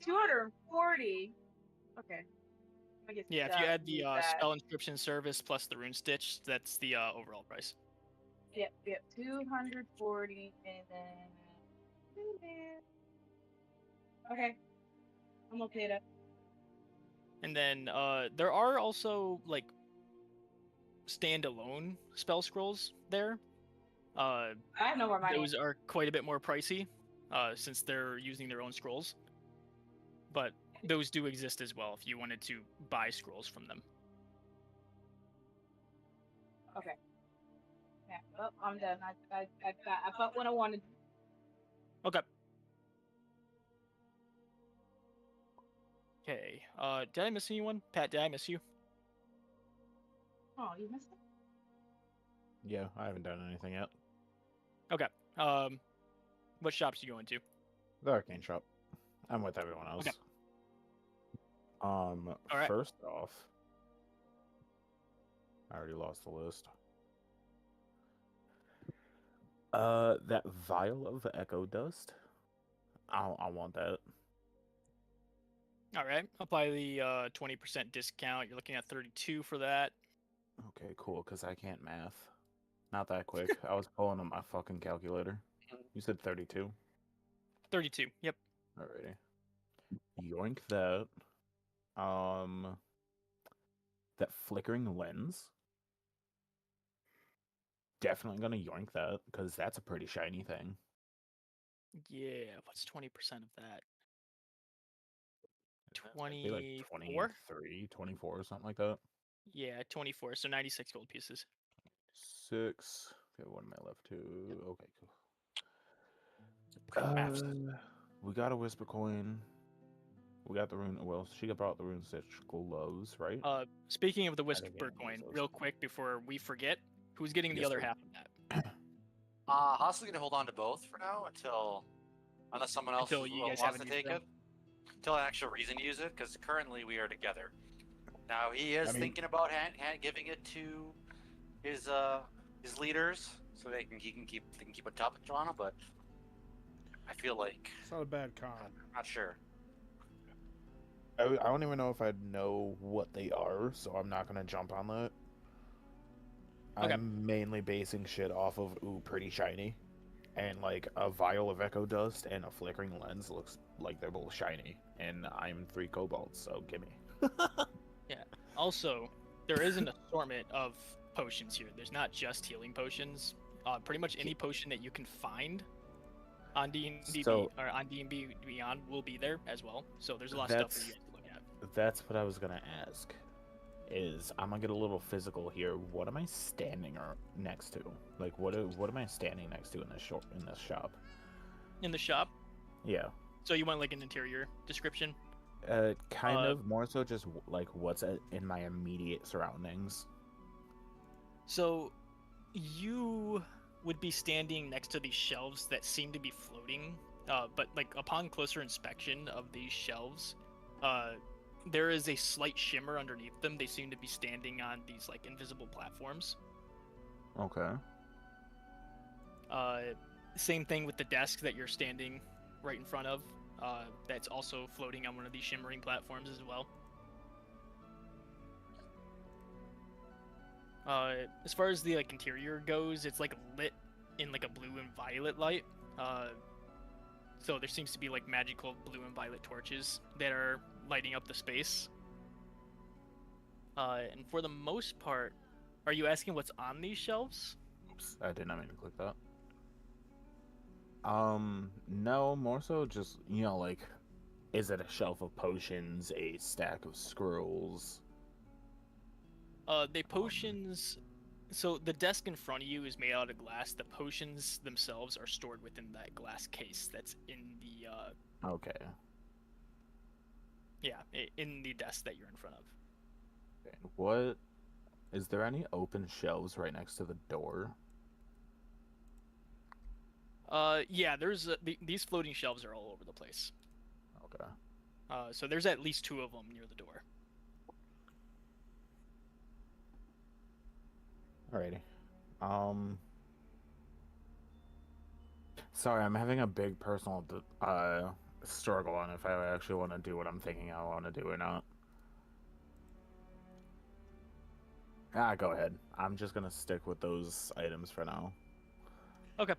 240. Okay. I guess, Yeah, if you add the use that. spell inscription service plus the rune stitch, that's the overall price. Yep. 240, and then. Okay. I'm okay with that. And then there are also like standalone spell scrolls there. I have no more money. Those are quite a bit more pricey, since they're using their own scrolls. But those do exist as well if you wanted to buy scrolls from them. Okay. Yeah. Well, I'm done. I got what I wanted. Okay. Okay. Did I miss anyone? Pat, did I miss you? Oh, you missed it. Yeah, I haven't done anything yet. Okay. What shops you going to? The arcane shop. I'm with everyone else. Okay. right. First off, I already lost the list. That vial of echo dust. I want that. All right. Apply the 20% discount. You're looking at 32 for that. Okay, cool, because I can't math. Not that quick. I was pulling up my fucking calculator. You said 32? 32. Yep. Alrighty. Yoink that. That flickering lens. Definitely gonna yoink that because that's a pretty shiny thing. Yeah. What's 20% of that? Maybe like 24. 23, 24 or something like that. Yeah, 24. So 96 gold pieces. 6. Okay, what am I left to? Okay, cool. Quick maths. We got a whisper coin. We got the rune. Well, she brought the rune stitch gloves, right? Speaking of the I think whisper I coin, use those. real quick before we forget, who's getting the Yes, other sir. half of that? Haas is gonna hold on to both for now unless someone else Until you guys wants haven't to used take them? it. Until an actual reason to use it, because currently we are together. Now he is I mean- thinking about giving it to his leaders so they can keep on top of Toronto, but I feel like It's not a bad con. I'm not sure. I don't even know if I know what they are, so I'm not gonna jump on that. Okay. I'm mainly basing shit off of pretty shiny, and like a vial of echo dust and a flickering lens looks like they're both shiny, and I'm 3 kobolds, so gimme. Also, there is an assortment of potions here. There's not just healing potions. Pretty much any potion that you can find on D&D So- or on D&D Beyond will be there as well. So there's a lot of stuff for you guys to look at. That's what I was gonna ask. Is I'm gonna get a little physical here. What am I standing next to? Like, what am I standing next to in this shop? In the shop. Yeah. So you want like an interior description? Kind of more so just like what's in my immediate surroundings. So you would be standing next to these shelves that seem to be floating, but like upon closer inspection of these shelves, there is a slight shimmer underneath them. They seem to be standing on these like invisible platforms. Okay. Same thing with the desk that you're standing right in front of. That's also floating on one of these shimmering platforms as well. As far as the like interior goes, it's like lit in like a blue and violet light. So there seems to be like magical blue and violet torches that are lighting up the space. And for the most part, are you asking what's on these shelves? Oops, I did not mean to click that. No, more so just, like, is it a shelf of potions, a stack of scrolls? The potions. So the desk in front of you is made out of glass. The potions themselves are stored within that glass case that's in the Okay. in the desk that you're in front of. And what is there any open shelves right next to the door? Yeah, there's these floating shelves are all over the place. Okay. So there's at least 2 of them near the door. Alrighty. Sorry, I'm having a big personal struggle on if I actually want to do what I'm thinking I want to do or not. Go ahead. I'm just gonna stick with those items for now. Okay.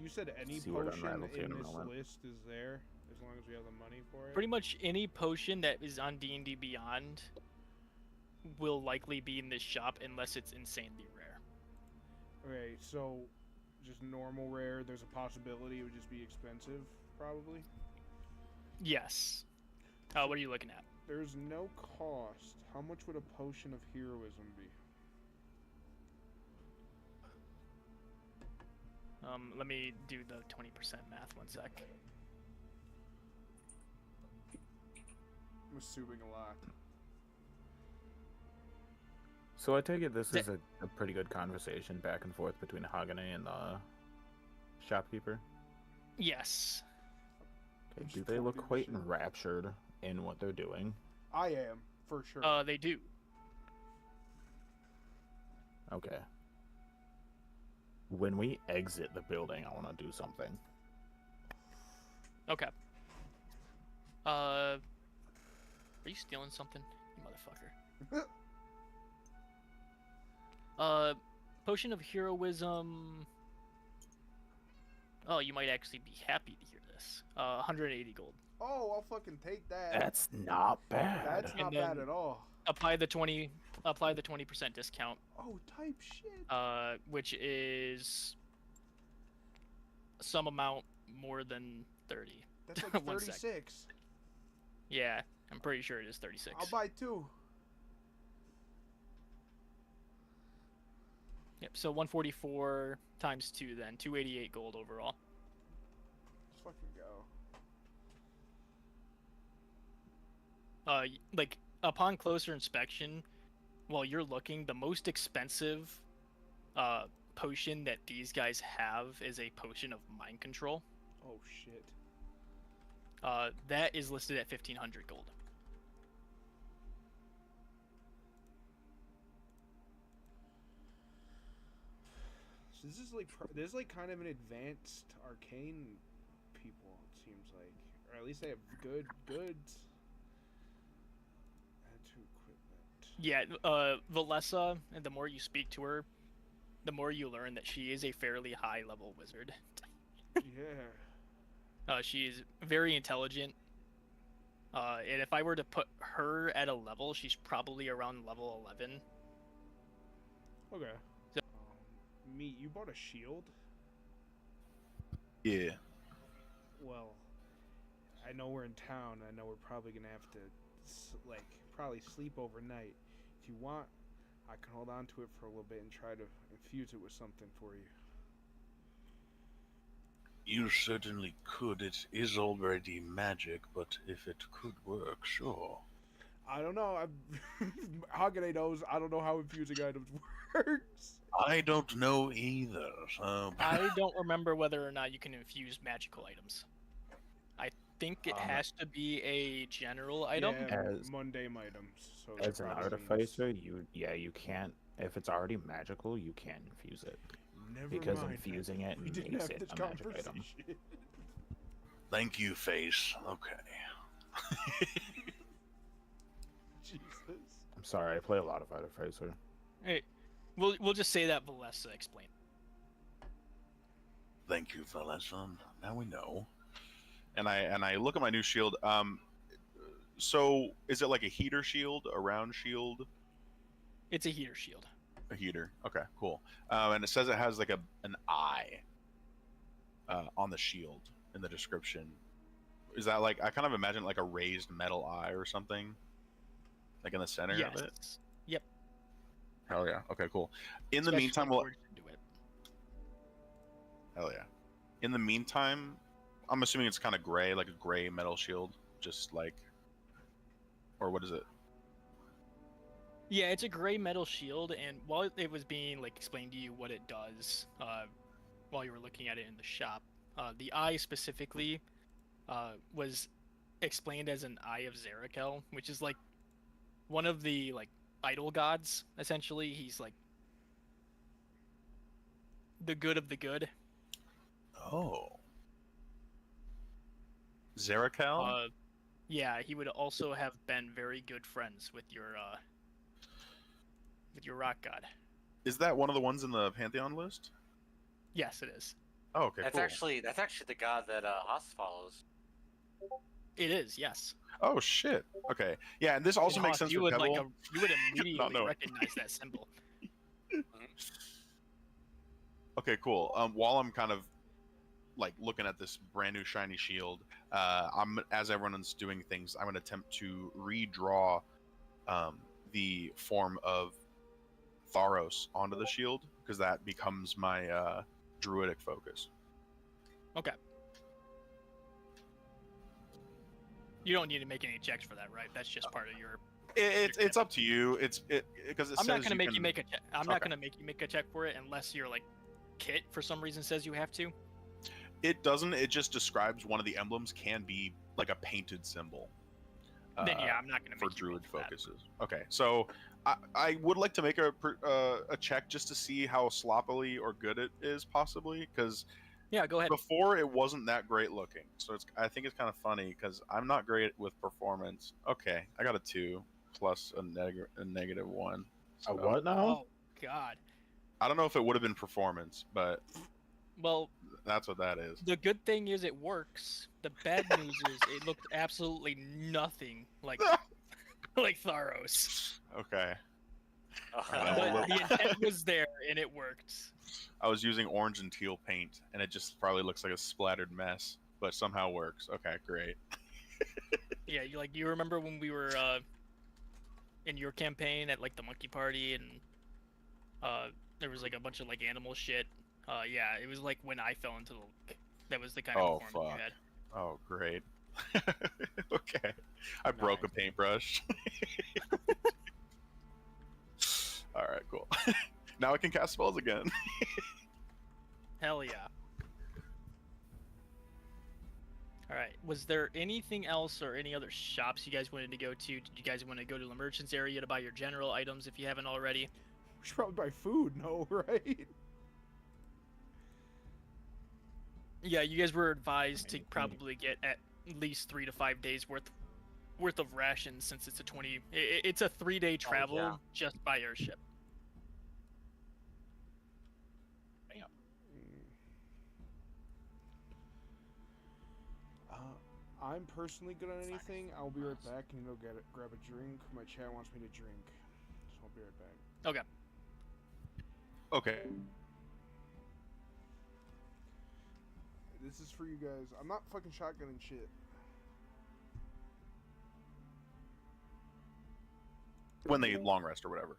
You said any See what potion unravels here in in a this moment. list is there, as long as we have the money for it? Pretty much any potion that is on D&D Beyond will likely be in this shop unless it's insanely rare. Okay, so just normal rare, there's a possibility it would just be expensive, probably? Yes. What are you looking at? There's no cost. How much would a potion of heroism be? Let me do the 20% math 1 sec. I'm assuming a lot. So I take it this is a pretty good conversation back and forth between Hagane and the shopkeeper? Yes. Okay, Just do they look quite 40%. enraptured in what they're doing? I am, for sure. They do. Okay. When we exit the building, I want to do something. Okay. Are you stealing something, you motherfucker? Potion of heroism. Oh, you might actually be happy to hear Yes, 180 gold. Oh, I'll fucking take that. That's not bad. That's not And bad then- at all. Apply the 20% discount, Oh, type shit. which is some amount more than 30. That's like 1 sec. 36. Yeah, I'm pretty sure it is 36. I'll buy 2. Yep. So 144 times 2, then 288 gold overall. Let's fucking go. Like upon closer inspection, while you're looking, the most expensive potion that these guys have is a potion of mind control. Oh shit. That is listed at 1500 gold. So this is like kind of an advanced arcane people. It seems like, or at least they have good goods. Add to equipment. Yeah, Valessa, and the more you speak to her, the more you learn that she is a fairly high level wizard. Yeah. She is very intelligent. And if I were to put her at a level, she's probably around level 11. Okay. So- Meat, you bought a shield? Yeah. Well, I know we're in town. I know we're probably gonna have to, probably sleep overnight. If you want, I can hold on to it for a little bit and try to infuse it with something for you. You certainly could. It is already magic, but if it could work, sure. I don't know. Hagane knows. I don't know how infusing items works. I don't know either. So I don't remember whether or not you can infuse magical items. I think it has to be a general item. Yeah, As- mundane items. So As that an probably means- artificer, you can't. If it's already magical, you can't infuse it Never because mind. infusing it We didn't makes have it this a magic item. conversation. thank you, Face. Okay. Jesus. I'm sorry, I play a lot of artificer. Hey, we'll just say that Valessa explained. Thank you, Valessa. Now we know. And I look at my new shield. So is it like a heater shield, a round shield? It's a heater shield. A heater. Okay, cool. And it says it has like an eye on the shield in the description. Is that like, I kind of imagine like a raised metal eye or something, like in the center Yes. of it? Yep. Hell yeah. Okay, cool. In the Especially meantime, well, forged into it. hell yeah. In the meantime, I'm assuming it's kind of gray, like a gray metal shield, just like, or what is it? Yeah, it's a gray metal shield, and while it was being like explained to you what it does, while you were looking at it in the shop, the eye specifically was explained as an eye of Zerakel, which is like one of the like idol gods. Essentially, he's like the good of the good. Oh. Zeracal? Yeah, he would also have been very good friends with your rock god. Is that one of the ones in the Pantheon list? Yes, it is. Oh, okay, That's cool. actually the god that Haas follows. It is, yes. Oh shit. Okay. Yeah, and this also And makes Hoth, sense you for would Pebble. you would immediately know it. recognize that symbol. Okay, cool. While I'm kind of like looking at this brand new shiny shield, I'm as everyone's doing things, I'm gonna attempt to redraw the form of Tharos onto the shield because that becomes my druidic focus. Okay. You don't need to make any checks for that, right? That's just part of your. It's up to you. It's because it I'm says not gonna make can- you make a check. I'm not Okay. gonna make you make a check for it unless your like kit for some reason says you have to. It doesn't. It just describes one of the emblems can be like a painted symbol. Then yeah, I'm not gonna For make you roll druid for that. focuses. Okay, so I would like to make a check just to see how sloppily or good it is, possibly, because Yeah, go ahead. before it wasn't that great looking. So I think it's kind of funny because I'm not great with performance. Okay, I got a 2 plus a -1. A what now? Oh God. I don't know if it would have been performance, but Well, That's what that is. the good thing is it works. The bad news is it looked absolutely nothing like like Tharos. Okay. Uh, But the intent was there and it worked. I was using orange and teal paint, and it just probably looks like a splattered mess, but somehow works. Okay, great. Yeah, you remember when we were in your campaign at like the monkey party and there was like a bunch of like animal shit. Yeah, it was like when I fell into the lake. That was the kind of Oh, performance fuck. you had. Oh, great. Okay. I broke a paintbrush. Alright, cool. Now I can cast spells again. Hell yeah. Alright, was there anything else or any other shops you guys wanted to go to? Did you guys want to go to the merchant's area to buy your general items if you haven't already? We should probably buy food, no, right? Yeah, you guys were advised to probably get at least 3 to 5 days worth of rations since it's it's a 3-day travel yeah. just by airship. I'm personally good on anything. I'll be right back and go grab a drink. My chat wants me to drink, so I'll be right back. Okay. Okay. This is for you guys. I'm not fucking shotgunning shit. When they long rest or whatever.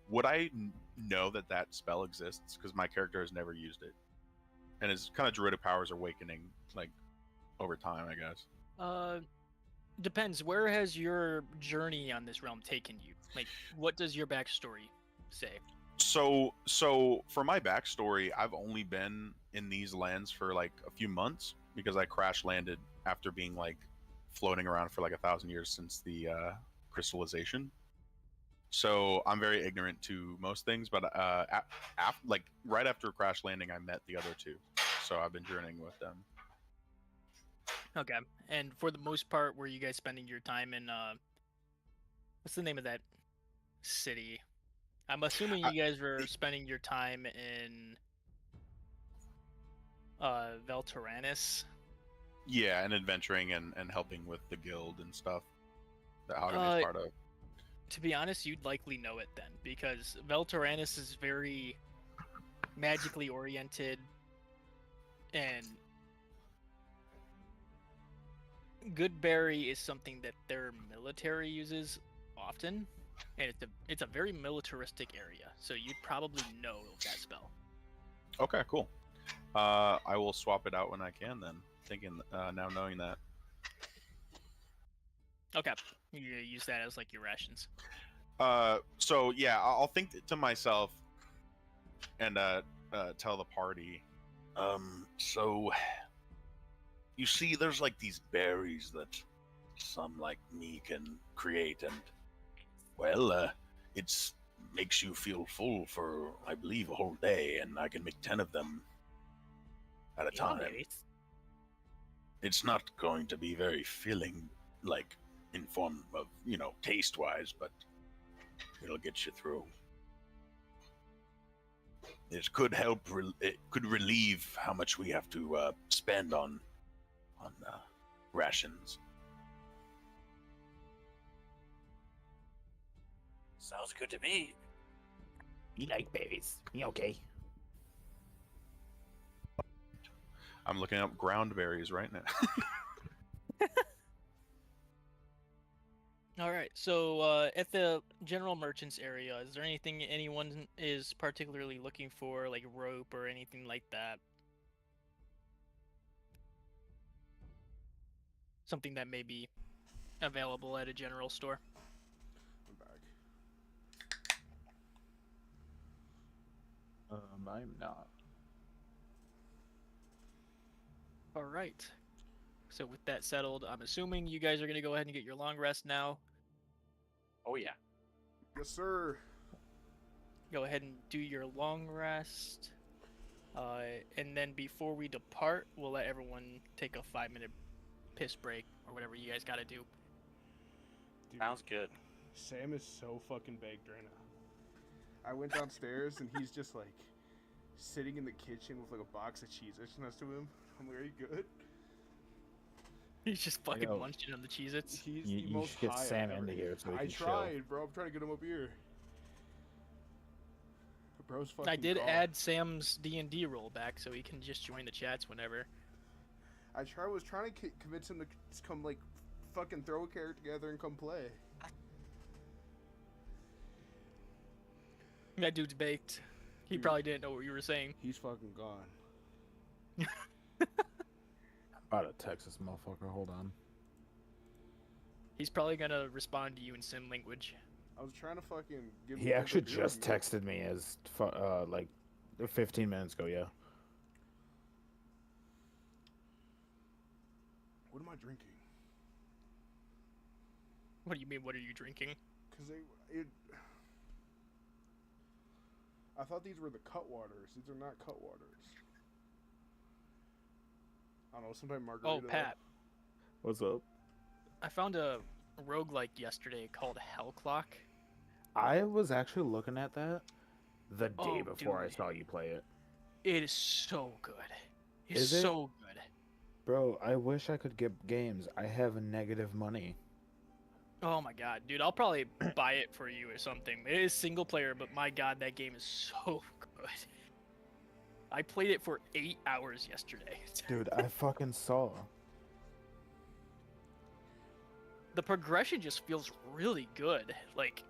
Would I know that that spell exists? Because my character has never used it. And his kind of druidic powers are awakening, like, over time, I guess. Depends. Where has your journey on this realm taken you? Like, what does your backstory say? So for my backstory, I've only been in these lands for like a few months because I crash landed after being like floating around for like 1,000 years since the crystallization. So I'm very ignorant to most things, but like right after crash landing, I met the other two, so I've been journeying with them. Okay. And for the most part, were you guys spending your time in what's the name of that city? I'm assuming you guys were spending your time in Veltaranis. Yeah, and adventuring and helping with the guild and stuff that Hagen is part of. To be honest, you'd likely know it then, because Veltaranis is very magically oriented, and Goodberry is something that their military uses often, and it's a very militaristic area, so you'd probably know that spell. Okay, cool. I will swap it out when I can then. Now knowing that. Okay, you use that as like your rations. So yeah, I'll think to myself and tell the party. So you see, there's like these berries that some like me can create, and well, it's makes you feel full for, I believe, a whole day, and I can make 10 of them at a time. It's not going to be very filling, like in form of, taste-wise, but it'll get you through. It could help. It could relieve how much we have to spend on rations. Sounds good to me. You like berries? Me okay? I'm looking up ground berries right now. All right, so at the general merchants area, is there anything anyone is particularly looking for, like rope or anything like that? Something that may be available at a general store. I'm back. I'm not. All right. So with that settled, I'm assuming you guys are going to go ahead and get your long rest now. Oh yeah. Yes, sir. Go ahead and do your long rest. And then before we depart, we'll let everyone take a 5-minute piss break or whatever you guys got to do. Dude, Sounds good. Sam is so fucking baked right now. I went downstairs and he's just like sitting in the kitchen with like a box of Cheez-Its next to him. I'm like, are you good? He's just fucking Yo. munching on the Cheez-Its. He's You, the you most should get high Sam I've into ever- here so he I can chill. tried, bro. I'm trying to get him up here. Bro's fucking I did gone. add Sam's D&D roll back so he can just join the chats whenever. was trying to convince him to come, like, fucking throw a character together and come play. That dude's baked. He Dude. probably didn't know what you were saying. He's fucking gone. About to text this motherfucker. Hold on. He's probably gonna respond to you in sim language. I was trying to fucking give He him a actually beer just review. texted me as like 15 minutes ago. Yeah. What am I drinking? What do you mean, what are you drinking? Because I thought these were the cut waters. These are not cut waters. I don't know, sometimes margarita. Oh, Pat, What's up? I found a roguelike yesterday called Hell Clock. I was actually looking at that the day Oh, before I dude. saw you play it. It is so good. It's Is it? so good. Bro, I wish I could get games. I have negative money. Oh my god, dude, I'll probably buy it for you or something. It is single player, but my god, that game is so good. I played it for 8 hours yesterday. Dude, I fucking saw. The progression just feels really good. Like,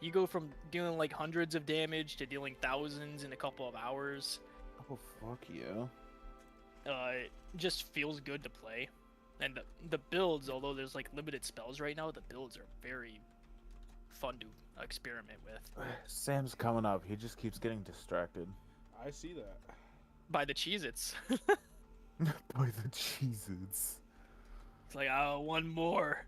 you go from dealing like hundreds of damage to dealing thousands in a couple of hours. Oh, fuck yeah. It just feels good to play. And the builds, although there's like limited spells right now, the builds are very fun to experiment with. Sam's coming up. He just keeps getting distracted. I see that. By the Cheez-Its. By the Cheez-Its. It's like, oh, one more.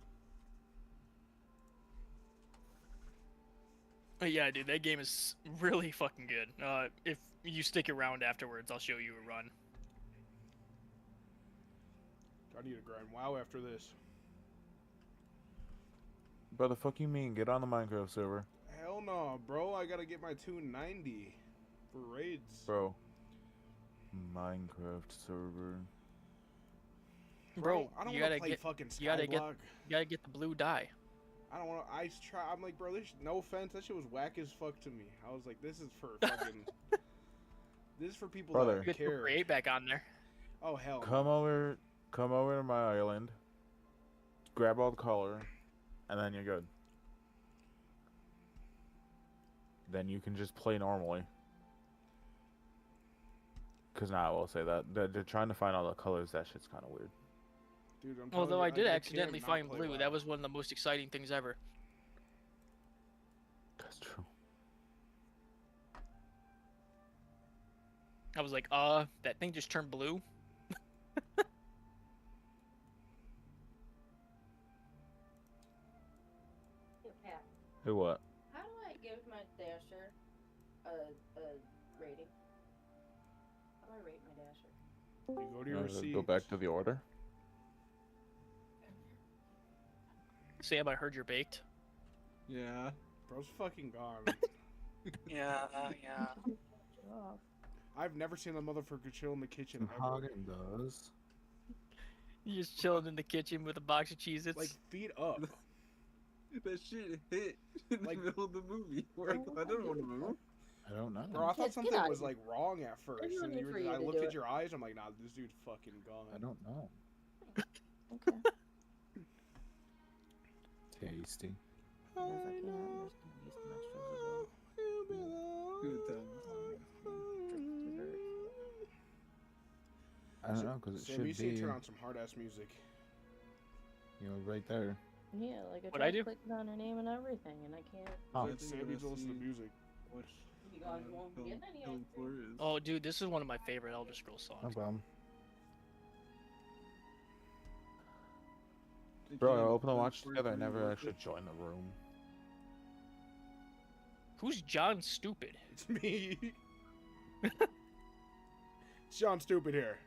But yeah, dude, that game is really fucking good. If you stick around afterwards, I'll show you a run. I need to grind WoW after this. Bro, the fuck you mean? Get on the Minecraft server. Hell no, bro. I gotta get my 290 for raids. Bro. Minecraft server. Bro, I don't you want gotta to play get fucking you gotta get- Skyblock. you gotta get the blue dye. I don't want to. I try. I'm like, bro. This. No offense. That shit was whack as fuck to me. I was like, this is for fucking. This is for people Brother. that Get the care. create back on there. Oh hell. no. Come over to my island. Grab all the color, and then you're good. Then you can just play normally. Cause now I will say that they're trying to find all the colors. That shit's kind of weird. Dude, I'm telling Although you, I did can't accidentally not find play blue. WoW. That was one of the most exciting things ever. That's true. I was like, that thing just turned blue. Hey, Pat, Hey, what? how do I give my dasher a rating? How do I rate my dasher? You go to your receipts. Go back to the order. Sam, I heard you're baked. Yeah. Bro's fucking gone. Yeah, yeah. I've never seen a motherfucker chill in the kitchen ever. Hagen does. You just chilling in the kitchen with a box of Cheez-Its. Like, feet up. That shit hit in Like- the middle of the movie. Where I don't want to move. I don't know. Bro, I thought Kids, get something out of was here. like wrong at first, There's no and need for you I to looked do at it. your eyes. I'm like, nah, this dude's fucking gone. I don't know. Okay. Tasty. Good times. I don't know because it Sam, should you should be, turn on some hard ass music. right there. Yeah, like I What'd I tried do? clicking on her name and everything, and I can't. Oh. Like, Sam needs to listen to music. What? You guys won't be getting any. Hell answers. is. oh, dude, this is one of my favorite Elder Scrolls No songs. problem. Did Bro, you I open the watch work together. I for never your actually work? joined the room. Who's John Stupid? It's me. It's John Stupid here.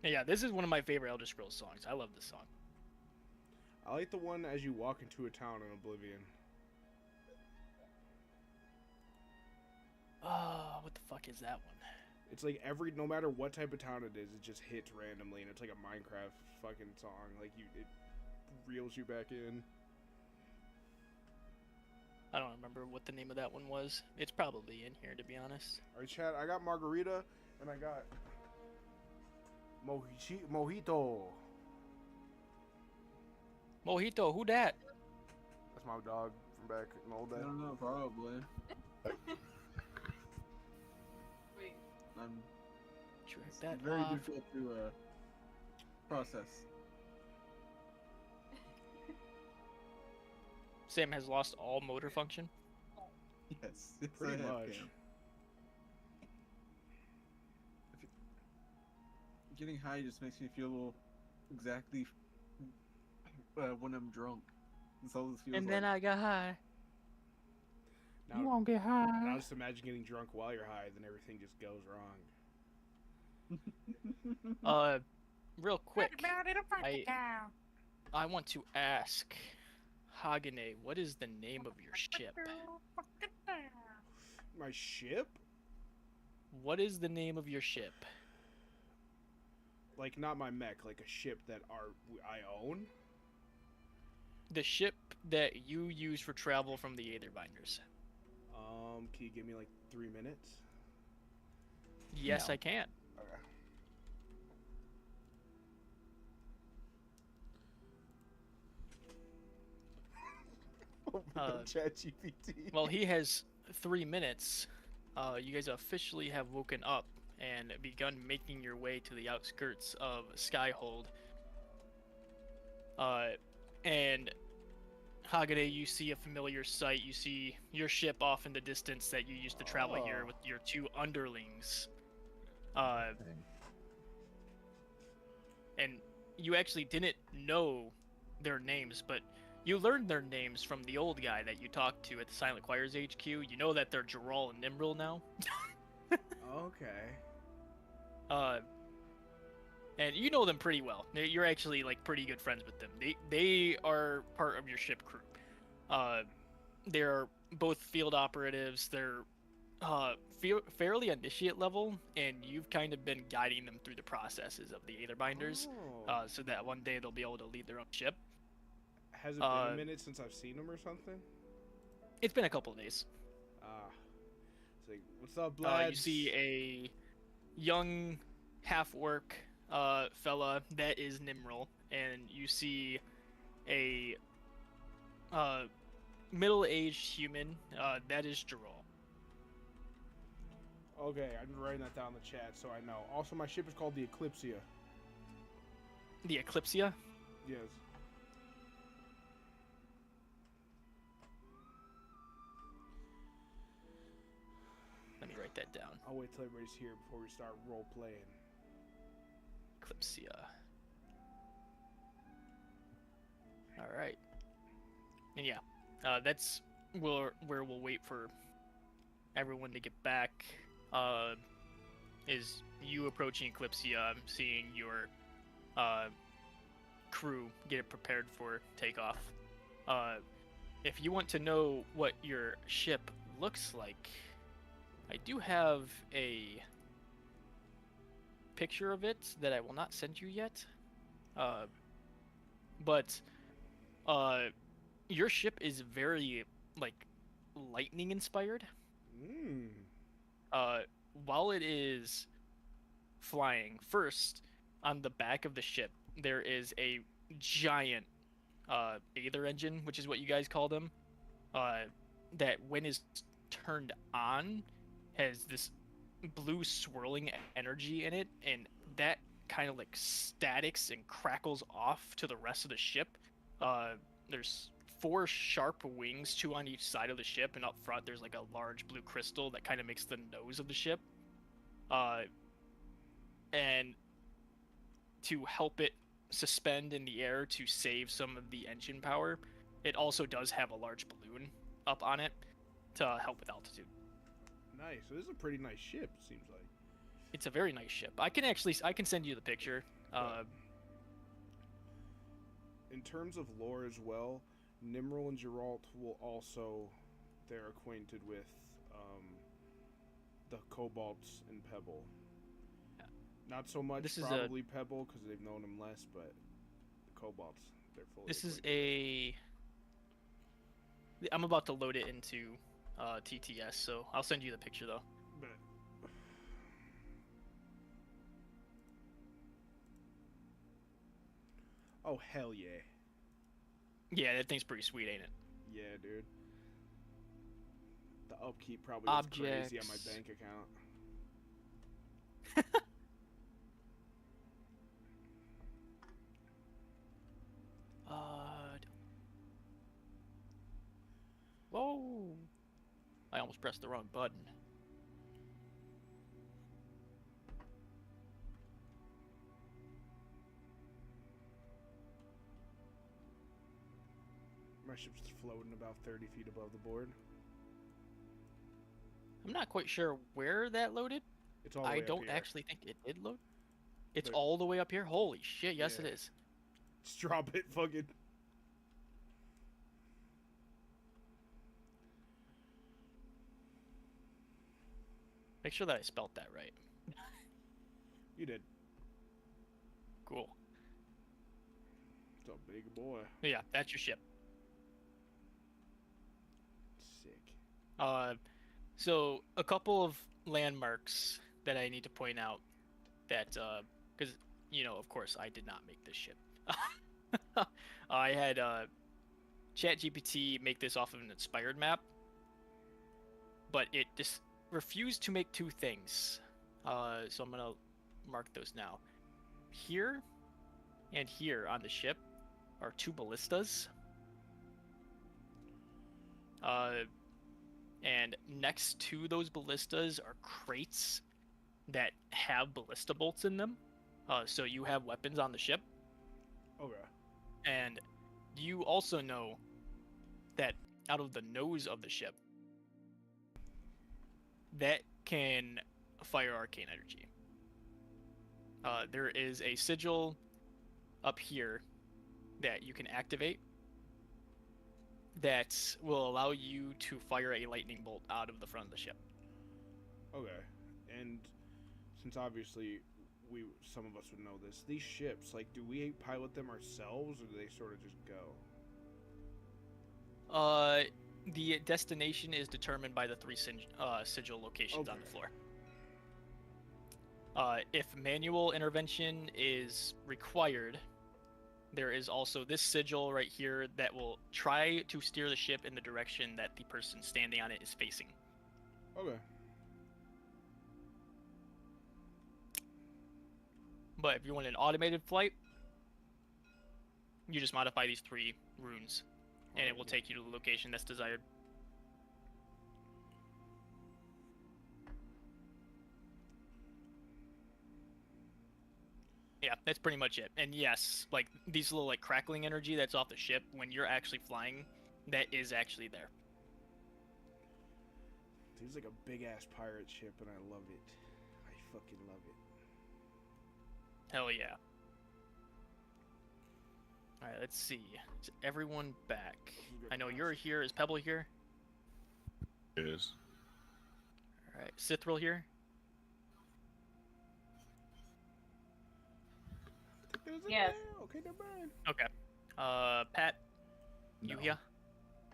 Yeah, this is one of my favorite Elder Scrolls songs. I love this song. I like the one as you walk into a town in Oblivion. What the fuck is that one? It's like no matter what type of town it is, it just hits randomly, and it's like a Minecraft fucking song. Like it reels you back in. I don't remember what the name of that one was. It's probably in here, to be honest. All right, Chad. I got margarita, and I got mojito. Mojito, who dat? That's my dog from back in the old I day. don't know, probably. Wait. Drink It's that very off. difficult to process. Sam has lost all motor function. Yes, Pretty I have, much. Cam. Getting high just makes me feel exactly when I'm drunk. That's all this feels And like. then I got high. Now, won't get high. now just imagine getting drunk while you're high, then everything just goes wrong. Real quick, I want to ask Hagane, what is the name of your ship? My ship? What is the name of your ship? Like not my mech, like a ship that I own. The ship that you use for travel from the Aetherbinders. Can you give me like 3 minutes? Yes, No. I can. Okay. ChatGPT. Well, he has 3 minutes. You guys officially have woken up and begun making your way to the outskirts of Skyhold. And Hagane, you see a familiar sight. You see your ship off in the distance that you used to travel here Oh. with your 2 underlings. And you actually didn't know their names, but you learned their names from the old guy that you talked to at the Silent Choirs HQ. You know that they're Geralt and Nimril now. Okay. And you know them pretty well. You're actually like pretty good friends with them. They are part of your ship crew. They're both field operatives. They're fairly initiate level, and you've kind of been guiding them through the processes of the Aetherbinders, Oh. so that one day they'll be able to lead their own ship. Has it been a minute since I've seen him or something? It's been a couple of days. It's like, what's up, lads? You see a young half-orc fella that is Nimril, and you see a middle-aged human that is Geralt. Okay, I'm writing that down in the chat so I know. Also, my ship is called the Eclipsia. The Eclipsia? Yes. Let me write that down. I'll wait till everybody's here before we start role playing. Eclipsia. Alright. And yeah, that's where we'll wait for everyone to get back. Is you approaching Eclipsia, seeing your crew get it prepared for takeoff. If you want to know what your ship looks like, I do have a picture of it that I will not send you yet. But your ship is very like lightning inspired. While it is flying, first on the back of the ship there is a giant Aether engine, which is what you guys call them. That when is turned on has this blue swirling energy in it, and that kind of like statics and crackles off to the rest of the ship. There's 4 sharp wings, 2 on each side of the ship, and up front there's like a large blue crystal that kind of makes the nose of the ship. And to help it suspend in the air to save some of the engine power, it also does have a large balloon up on it to help with altitude. Nice. So this is a pretty nice ship, it seems like. It's a very nice ship. I can send you the picture. In terms of lore as well, Nimril and Geralt will also, they're acquainted with the Cobalts and Pebble. Yeah. Not so much This is probably Pebble because they've known him less, but the Cobalts, they're fully. This is equipped. I'm about to load it into TTS, so I'll send you the picture though. But oh hell yeah. Yeah, that thing's pretty sweet, ain't it? Yeah, dude. The upkeep probably was crazy on my Objects. bank account. Whoa! I almost pressed the wrong button. My ship's floating about 30 feet above the board. I'm not quite sure where that loaded. It's all the way I up don't here. actually think it did load. It's But- all the way up here? Holy shit, yes it Yeah. is. Just drop it, fucking. Make sure that I spelt that right. You did. Cool. It's a big boy. Yeah, that's your ship. Sick. So a couple of landmarks that I need to point out that, because, you know, of course, I did not make this ship. I had ChatGPT make this off of an inspired map, but it just refused to make two things. So I'm gonna mark those now. Here and here on the ship are two ballistas. And next to those ballistas are crates that have ballista bolts in them. So you have weapons on the ship. Okay. And you also know that out of the nose of the ship, that can fire arcane energy. There is a sigil up here that you can activate that will allow you to fire a lightning bolt out of the front of the ship. Okay. And since obviously some of us would know this, these ships, like, do we pilot them ourselves or do they sort of just go? The destination is determined by the three sigil locations on the floor. If manual intervention is required, there is also this sigil right here that will try to steer the ship in the direction that the person standing on it is facing. Okay. But if you want an automated flight, you just modify these three runes, and it will take you to the location that's desired. Yeah, that's pretty much it. And yes, like these little like crackling energy that's off the ship when you're actually flying, that is actually there. Seems like a big ass pirate ship and I love it. I fucking love it. Hell yeah. Alright, let's see. Is everyone back? I know you're here. Is Pebble here? Is. Alright, Sithril here? Yes. Okay, never mind. Okay. Pat? You No. here?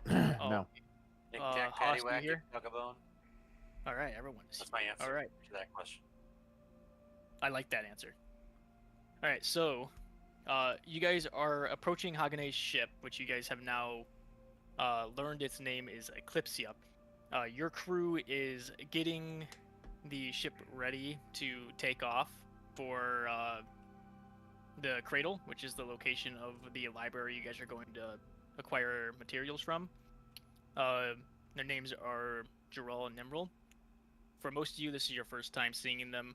No. Nick, Haas, Jack, you Paddywhack, here? Bugabone. Alright, everyone is That's my answer Alright. to that question. I like that answer. Alright, so you guys are approaching Hagane's ship, which you guys have now learned its name is Eclipsia. Your crew is getting the ship ready to take off for the Cradle, which is the location of the library you guys are going to acquire materials from. Their names are Jirul and Nimrul. For most of you, this is your first time seeing them.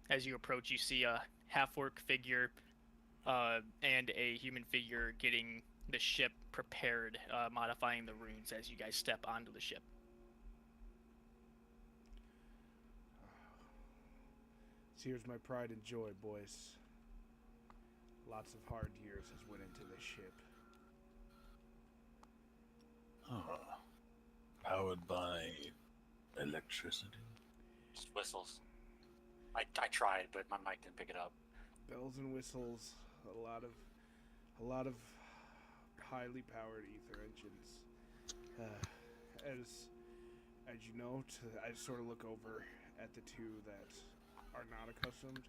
As you approach, you see a half-orc figure and a human figure getting the ship prepared, modifying the runes as you guys step onto the ship. Here's my pride and joy, boys. Lots of hard years has went into this ship. Powered by electricity. Just whistles. I tried, but my mic didn't pick it up. Bells and whistles, a lot of highly powered ether engines. As you know, I sort of look over at the two that are not accustomed.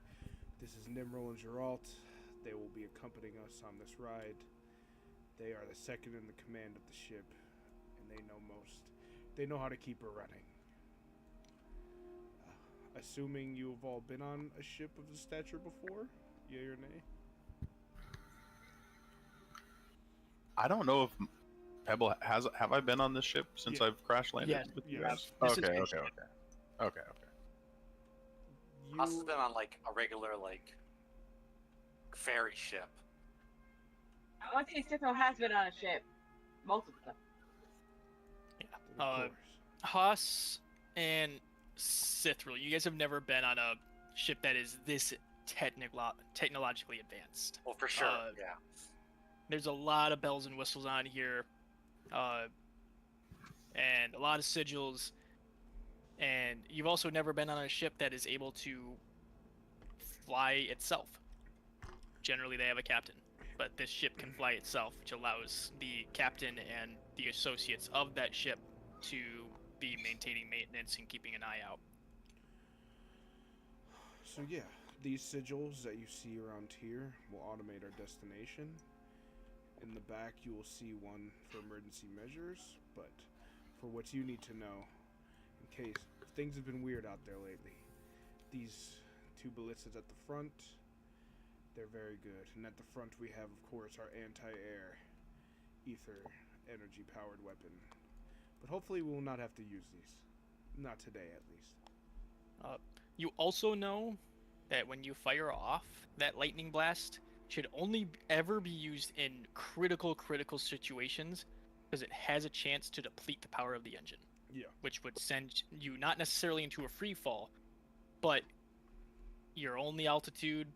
This is Nimrel and Geralt. They will be accompanying us on this ride. They are the second in the command of the ship, and they know most. They know how to keep her running. Assuming you've all been on a ship of this stature before, yay or nay? I don't know if Pebble have I been on this ship since Yeah. I've crash landed Yes, with you yes. guys? This is Okay, good okay, shit. okay. Okay, okay. Us has been on like a regular like ferry ship. I want to say Sithno has been on a ship. Multiple times. Of Uh, course. Haas and Sithril, you guys have never been on a ship that is this technologically advanced. Well, for sure. Yeah. There's a lot of bells and whistles on here, and a lot of sigils. And you've also never been on a ship that is able to fly itself. Generally, they have a captain, but this ship can fly itself, which allows the captain and the associates of that ship to be maintaining maintenance and keeping an eye out. So yeah, these sigils that you see around here will automate our destination. In the back, you will see one for emergency measures, but for what you need to know, in case things have been weird out there lately, these two ballistas at the front, they're very good. And at the front, we have, of course, our anti-air ether energy-powered weapon. But hopefully, we will not have to use these. Not today, at least. You also know that when you fire off that lightning blast, should only ever be used in critical situations, because it has a chance to deplete the power of the engine. Yeah. Which would send you not necessarily into a free fall, but your only altitude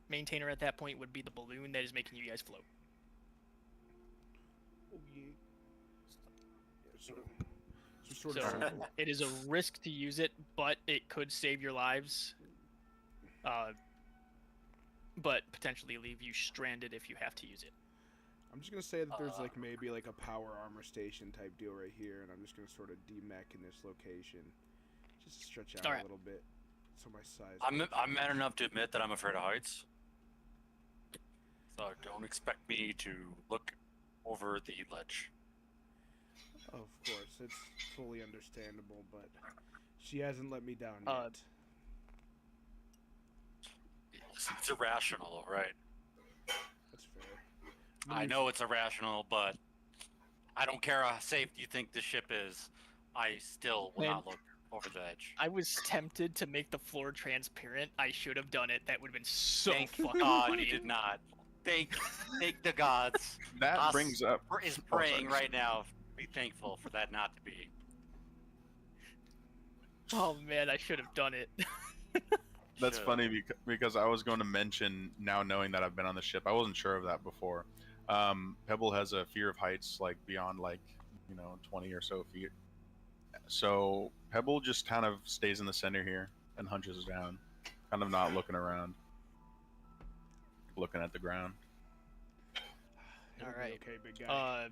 maintainer at that point would be the balloon that is making you guys float. Oh, yeah. So sort of simple. It is a risk to use it, but it could save your lives. But potentially leave you stranded if you have to use it. I'm just gonna say that there's like maybe like a power armor station type deal right here, and I'm just gonna sort of demech in this location, just to stretch out a little bit, so my size. I'm man enough to admit that I'm afraid of heights, so don't expect me to look over the ledge. Of course, it's fully understandable, but she hasn't let me down yet. It's irrational, right? That's fair. I know it's irrational, but I don't care how safe you think the ship is. I still will not look over the edge. I was tempted to make the floor transparent. I should have done it. That would have been so Thank fucking God funny. you did not. Thank the gods. That Us brings up is praying right now. Be thankful for that not to be. Oh man, I should have done it. That's Should. funny because I was going to mention, now knowing that I've been on the ship, I wasn't sure of that before. Pebble has a fear of heights, like beyond 20 or so feet. So Pebble just kind of stays in the center here and hunches down, kind of not looking around, looking at the ground. All right. Okay, big guy.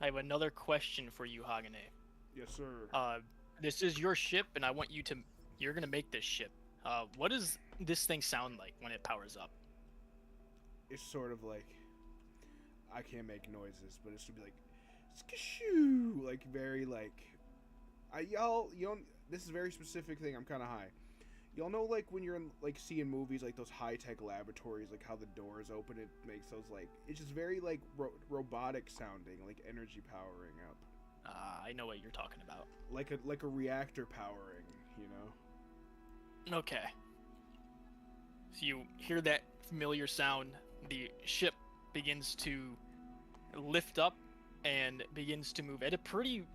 I have another question for you, Hagane. Yes, sir. This is your ship, and I want you to. You're gonna make this ship. What does this thing sound like when it powers up? It's sort of like, I can't make noises, but it should be like, skashoo, like very like, this is a very specific thing. I'm kind of high. Y'all know like when you're in like seeing movies like those high tech laboratories, like how the doors open, it makes those like, it's just very like robotic sounding, like energy powering up. I know what you're talking about. Like a reactor powering, you know. Okay. So you hear that familiar sound. The ship begins to lift up and begins to move at a pretty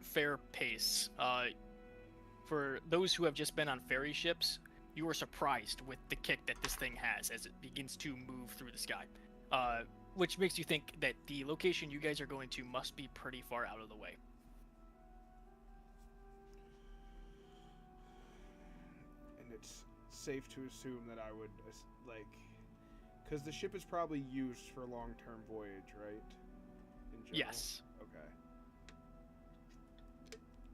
fair pace. For those who have just been on ferry ships, you are surprised with the kick that this thing has as it begins to move through the sky. Which makes you think that the location you guys are going to must be pretty far out of the way. it's safe to assume that I would because the ship is probably used for a long-term voyage, right? In general? Yes. Okay.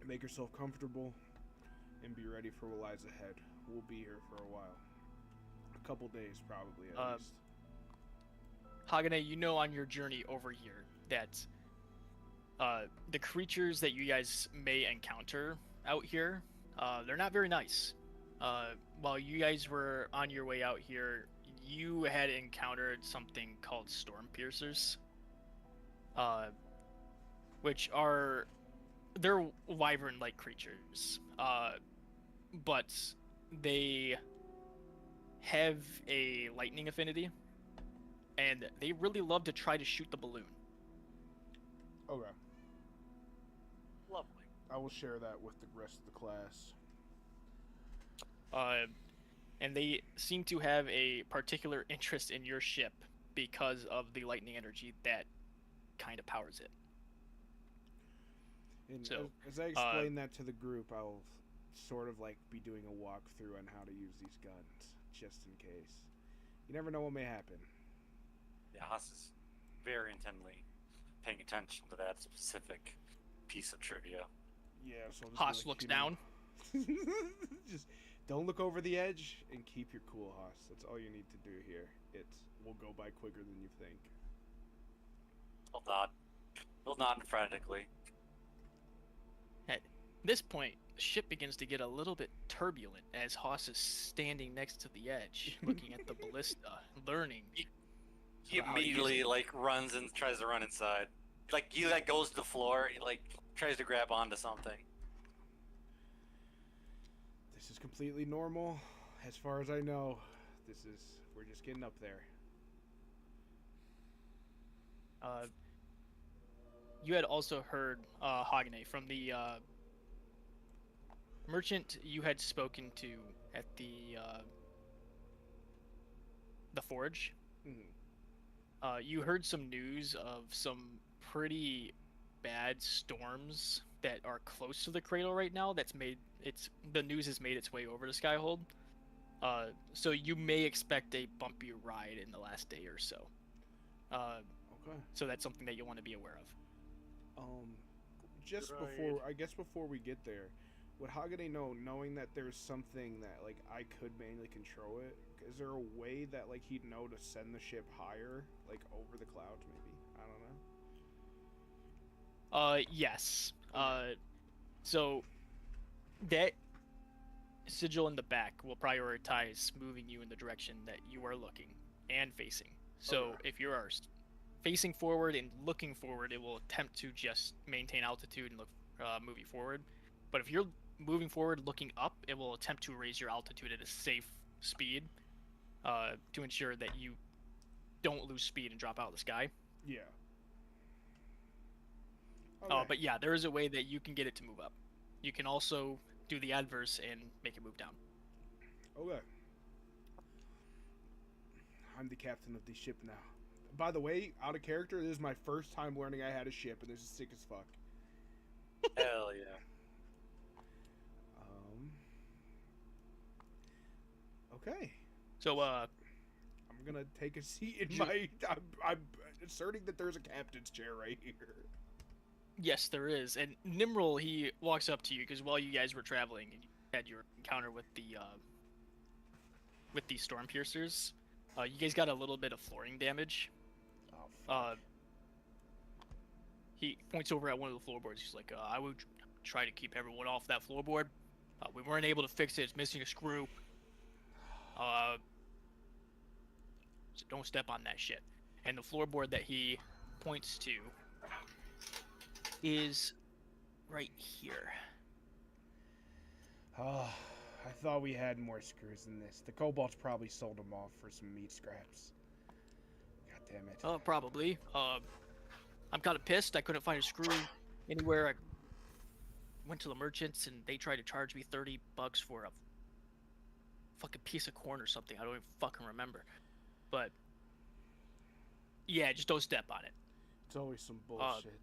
Make yourself comfortable and be ready for what lies ahead. We'll be here for a while. A couple days, probably, at least. Hagane, you know on your journey over here that the creatures that you guys may encounter out here, they're not very nice. While you guys were on your way out here, you had encountered something called storm piercers, which they're wyvern-like creatures, but they have a lightning affinity, and they really love to try to shoot the balloon. Okay. Lovely. I will share that with the rest of the class. And they seem to have a particular interest in your ship because of the lightning energy that kind of powers it. And So, as I explain that to the group, I'll sort of be doing a walkthrough on how to use these guns, just in case. You never know what may happen. Yeah, Haas is very intently paying attention to that specific piece of trivia. Yeah, so I'm just Haas gonna, looks down. Just don't look over the edge and keep your cool, Haas. That's all you need to do here. It will go by quicker than you think. He'll nod frantically. At this point, the ship begins to get a little bit turbulent as Haas is standing next to the edge, looking at the ballista, learning. He about how to use immediately it. runs and tries to run inside. He goes to the floor. He tries to grab onto something. This is completely normal. As far as I know, we're just getting up there. You had also heard Hagane from the merchant you had spoken to at the forge. Mm-hmm. You heard some news of some pretty bad storms that are close to the cradle right now. The news has made its way over to Skyhold. So you may expect a bumpy ride in the last day or so. Okay. So that's something that you'll want to be aware of. Before we get there, would Hagane know, knowing that there's something that I could manually control it? Is there a way that he'd know to send the ship higher, over the clouds maybe? I don't know. Yes. So that sigil in the back will prioritize moving you in the direction that you are looking and facing. So if you are facing forward and looking forward, it will attempt to just maintain altitude and move you forward. But if you're moving forward looking up, it will attempt to raise your altitude at a safe speed to ensure that you don't lose speed and drop out of the sky. Yeah. Okay. But yeah, there is a way that you can get it to move up. You can also do the adverse and make it move down. Okay. I'm the captain of the ship now. By the way, out of character, this is my first time learning I had a ship, and this is sick as fuck. Hell yeah. Okay. So, I'm gonna take a seat in my... I'm asserting that there's a captain's chair right here. yes, there is. And Nimrol, he walks up to you, because while you guys were traveling, and you had your encounter with the storm piercers, you guys got a little bit of flooring damage. Oh, fuck. He points over at one of the floorboards. He's like, I would try to keep everyone off that floorboard. We weren't able to fix it. It's missing a screw. So don't step on that shit. And the floorboard that he points to is right here. Oh, I thought we had more screws than this. The kobolds probably sold them off for some meat scraps. God damn it. Probably. I'm kind of pissed. I couldn't find a screw anywhere. I went to the merchants and they tried to charge me $30 for a fucking piece of corn or something. I don't even fucking remember. But yeah, just don't step on it. It's always some bullshit.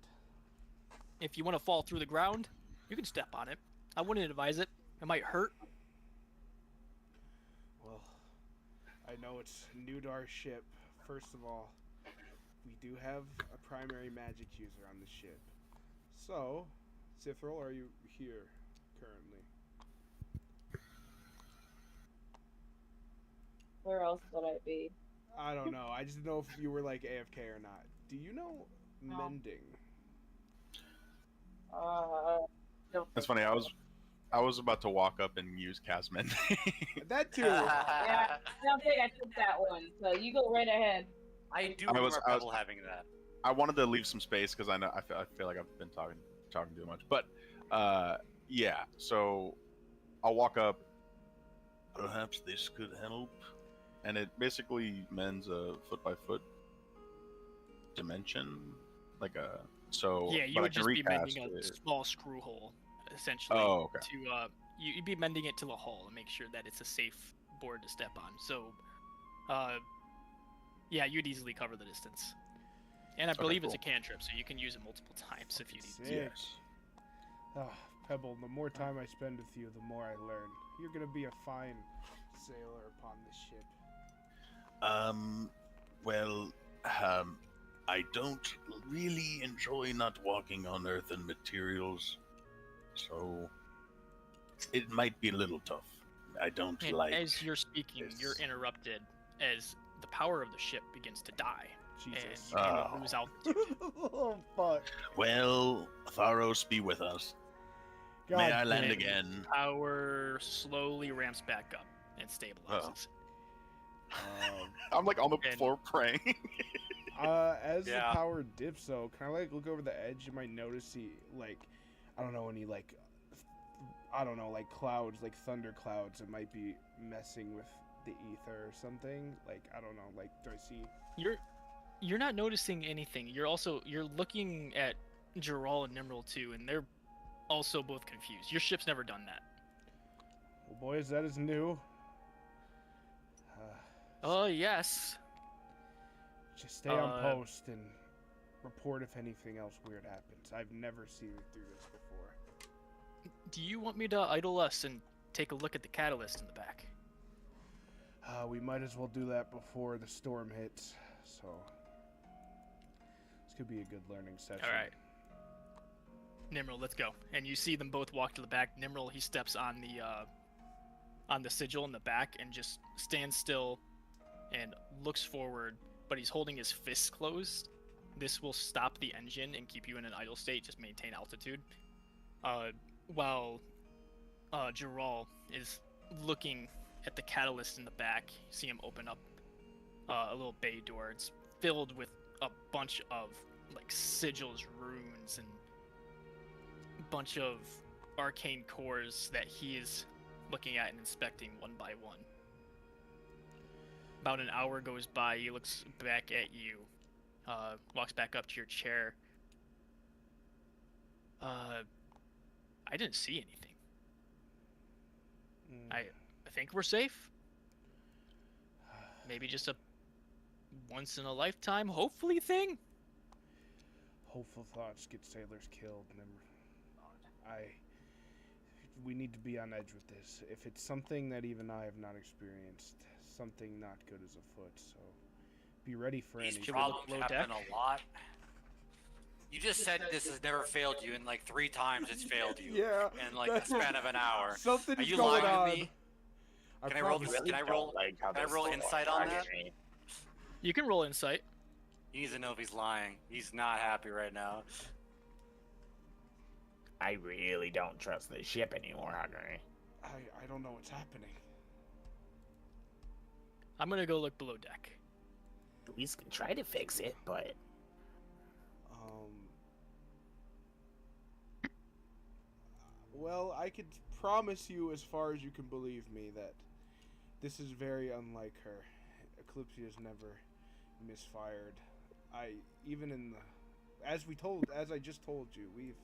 If you want to fall through the ground, you can step on it. I wouldn't advise it. It might hurt. I know it's new to our ship. First of all, we do have a primary magic user on the ship. So, Sithril, are you here currently? Where else would I be? I don't know. I just know if you were like AFK or not. Do you know No. mending? Don't That's think funny. so. I was about to walk up and use cast mending. That too. Yeah, I don't think I took that one. So you go right ahead. I do I remember was- Pebble having that. I wanted to leave some space because I feel like I've been talking too much. But yeah. So I'll walk up. Perhaps this could help. And it basically mends a foot by foot dimension, like a so. Yeah, you but would I can just be recast mending a it. small screw hole, essentially. Oh, okay. To you'd be mending it to the hull and make sure that it's a safe board to step on. So, yeah, you'd easily cover the distance. And I believe it's a cantrip, so you can use it multiple times if you need to. Sick. Yes. Oh, Pebble, the more time I spend with you, the more I learn. You're gonna be a fine sailor upon this ship. Well, I don't really enjoy not walking on Earth and materials, so it might be a little tough. I don't And like. as you're speaking, you're this. interrupted as the power of the ship begins to die, Jesus. and you begin to lose altitude. Oh, fuck. Well, Tharos be with us. God May I land damn. again? Power slowly ramps back up and stabilizes. I'm like on the And- floor praying. As Yeah. the power dips, though, can I like look over the edge? You might notice like, I don't know, any like, I don't know, like clouds, like thunder clouds. It might be messing with the ether or something. Like, I don't know. Like, do I see? You're not noticing anything. You're looking at Geralt and Nimrod too, and they're also both confused. Your ship's never done that. Well, boys, that is new. Yes. Just stay on Uh, post and report if anything else weird happens. I've never seen through this before. Do you want me to idle us and take a look at the catalyst in the back? We might as well do that before the storm hits. So this could be a good learning session. All right. Nimrod, let's go. And you see them both walk to the back. Nimrod, he steps on the sigil in the back and just stands still and looks forward, but he's holding his fists closed. This will stop the engine and keep you in an idle state, just maintain altitude. While Geralt is looking at the catalyst in the back, you see him open up a little bay door. It's filled with a bunch of like sigils, runes, and a bunch of arcane cores that he is looking at and inspecting one by one. About an hour goes by. He looks back at you, walks back up to your chair. I didn't see anything. I think we're safe. Maybe just a once in a lifetime, hopefully thing. Hopeful thoughts get sailors killed. We need to be on edge with this. If it's something that even I have not experienced, something not good is afoot. So be ready for These anything. problems below happen deck? a lot. You just said this has never failed you, and like 3 times it's failed you Yeah. in like the span of an hour. Something Are is you going lying on. to me? Can I roll promise- this? Can I roll? Can I roll insight on that? You can roll insight. He needs to know if he's lying. He's not happy right now. I really don't trust the ship anymore, Henry. I don't know what's happening. I'm gonna go look below deck. We can try to fix it, but Well, I could promise you, as far as you can believe me, that this is very unlike her. Eclipsia's never misfired. As I just told you, we've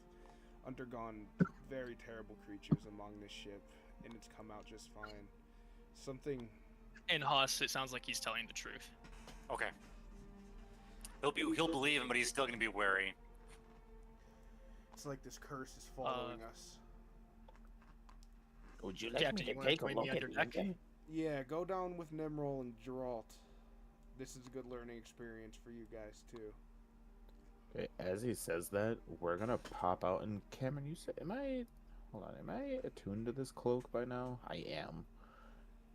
undergone very terrible creatures among this ship, and it's come out just fine. Something. And Haas, it sounds like he's telling the truth. Okay. He'll believe him, but he's still gonna be wary. It's like this curse is following us. would you like Captain, me you to wanna take a join look me at under deck? Lincoln? Yeah, go down with Nimrol and Geralt. This is a good learning experience for you guys too. Okay, as he says that, we're gonna pop out. And Cameron, you said, hold on, am I attuned to this cloak by now? I am.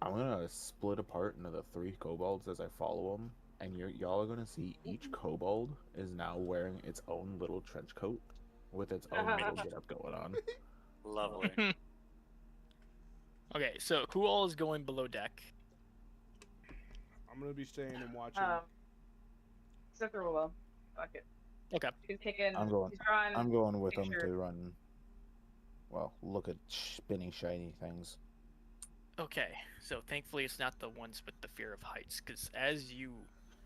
I'm gonna split apart into the 3 kobolds as I follow them, and y'all are gonna see each kobold is now wearing its own little trench coat with its own little getup going on. Lovely. Okay, so who all is going below deck? I'm gonna be staying and watching. Except for Willow. Fuck it. Okay. She's taking. I'm going. She's drawing. I'm going with them picture. to run. Well, look at spinny shiny things. Okay, so thankfully it's not the ones with the fear of heights, because as you,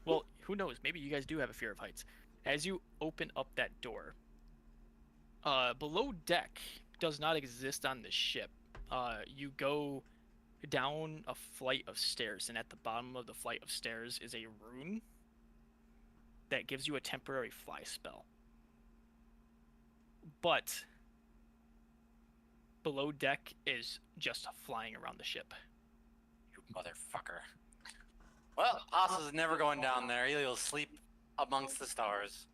well, who knows? Maybe you guys do have a fear of heights. As you open up that door, below deck does not exist on the ship. You go down a flight of stairs, and at the bottom of the flight of stairs is a rune that gives you a temporary fly spell. But below deck is just flying around the ship. You motherfucker. Well, Haas is never going down there. He'll sleep amongst the stars.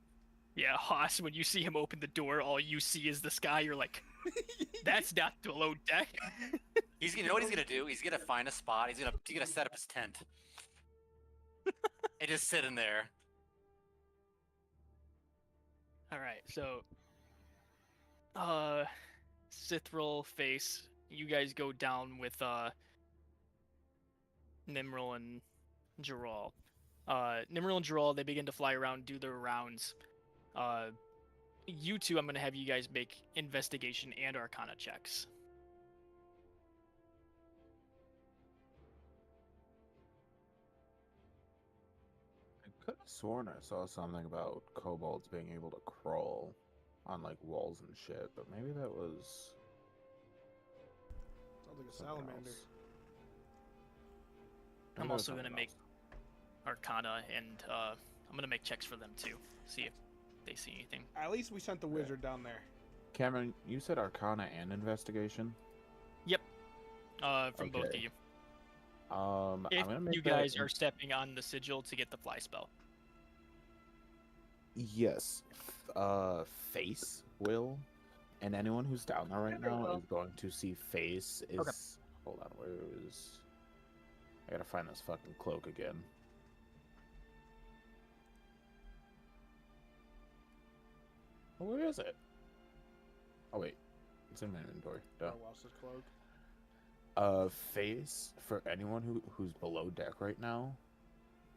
Yeah, Haas, when you see him open the door, all you see is the sky. You're like, that's not below deck. You know what he's gonna do? He's gonna find a spot. He's gonna set up his tent and just sit in there. All right, so, Sithril, Face, you guys go down with Nimril and Geralt. Nimril and Geralt, they begin to fly around, do their rounds. You two, I'm gonna have you guys make investigation and Arcana checks. I could have sworn I saw something about kobolds being able to crawl on like walls and shit, but maybe that was Sounds like a something salamander. else. I'm Maybe it was also gonna something make else. Arcana, and I'm gonna make checks for them too. See if they see anything. At least we sent the wizard down there. Cameron, you said Arcana and Investigation. Yep. From both of Okay. you. I'm If gonna make you that guys in- are stepping on the sigil to get the fly spell. Yes. Face will, and anyone who's down there right Okay, now well. is going to see Face is. Okay. Hold on, where is? I gotta find this fucking cloak again. Oh, where is it? Oh wait, it's in my inventory. Duh. I lost his cloak. Face for anyone who's below deck right now.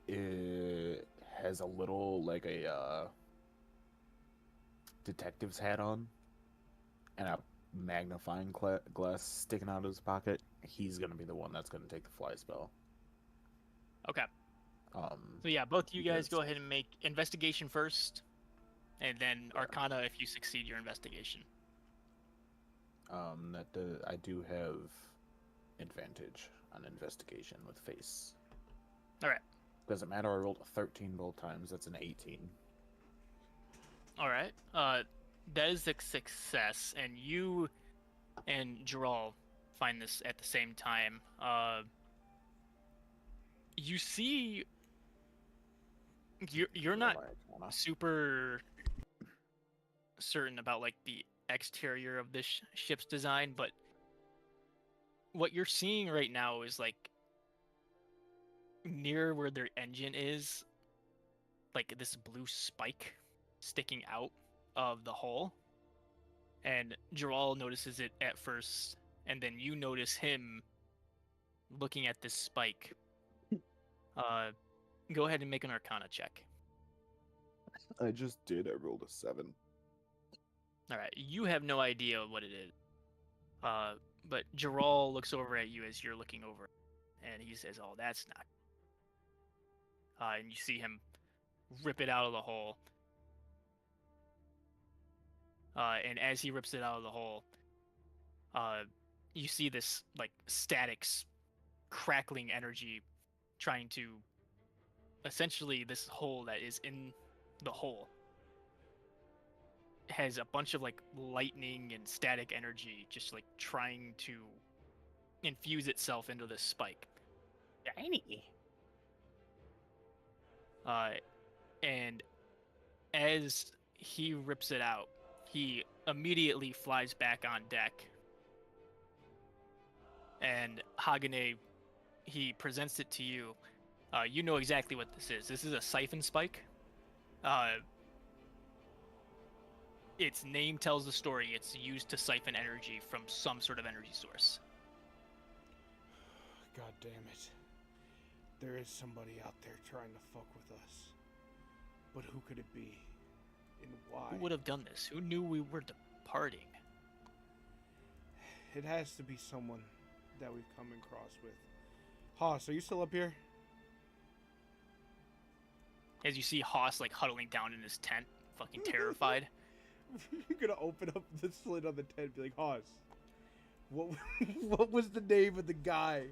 It has a little like a detective's hat on, and a magnifying glass sticking out of his pocket. He's gonna be the one that's gonna take the fly spell. Okay. So yeah, both you guys because- go ahead and make investigation first, and then Arcana if you succeed your investigation. I do have advantage on investigation with Face. All right. Doesn't matter. I rolled a 13 both times. That's an 18. All right. That is a success, and you and Geralt find this at the same time. You see, you're not super certain about like the exterior of this ship's design, but what you're seeing right now is like near where their engine is, like this blue spike sticking out of the hull, and Geralt notices it at first, and then you notice him looking at this spike. Go ahead and make an Arcana check. I just did. I rolled a 7. All right, you have no idea what it is. But Geralt looks over at you as you're looking over, and he says, "Oh, that's not." And you see him rip it out of the hole. And as he rips it out of the hole, you see this like statics, crackling energy, trying to essentially this hole that is in the hole has a bunch of like lightning and static energy just like trying to infuse itself into this spike. Shiny. And as he rips it out, he immediately flies back on deck. And Hagane, he presents it to you. You know exactly what this is. This is a siphon spike. Its name tells the story. It's used to siphon energy from some sort of energy source. God damn it. There is somebody out there trying to fuck with us. But who could it be? And why? Who would have done this? Who knew we were departing? It has to be someone that we've come across with. Haas, are you still up here? As you see Haas like huddling down in his tent, fucking terrified. You're gonna open up the slit on the tent and be like, Haas, what was the name of the guy,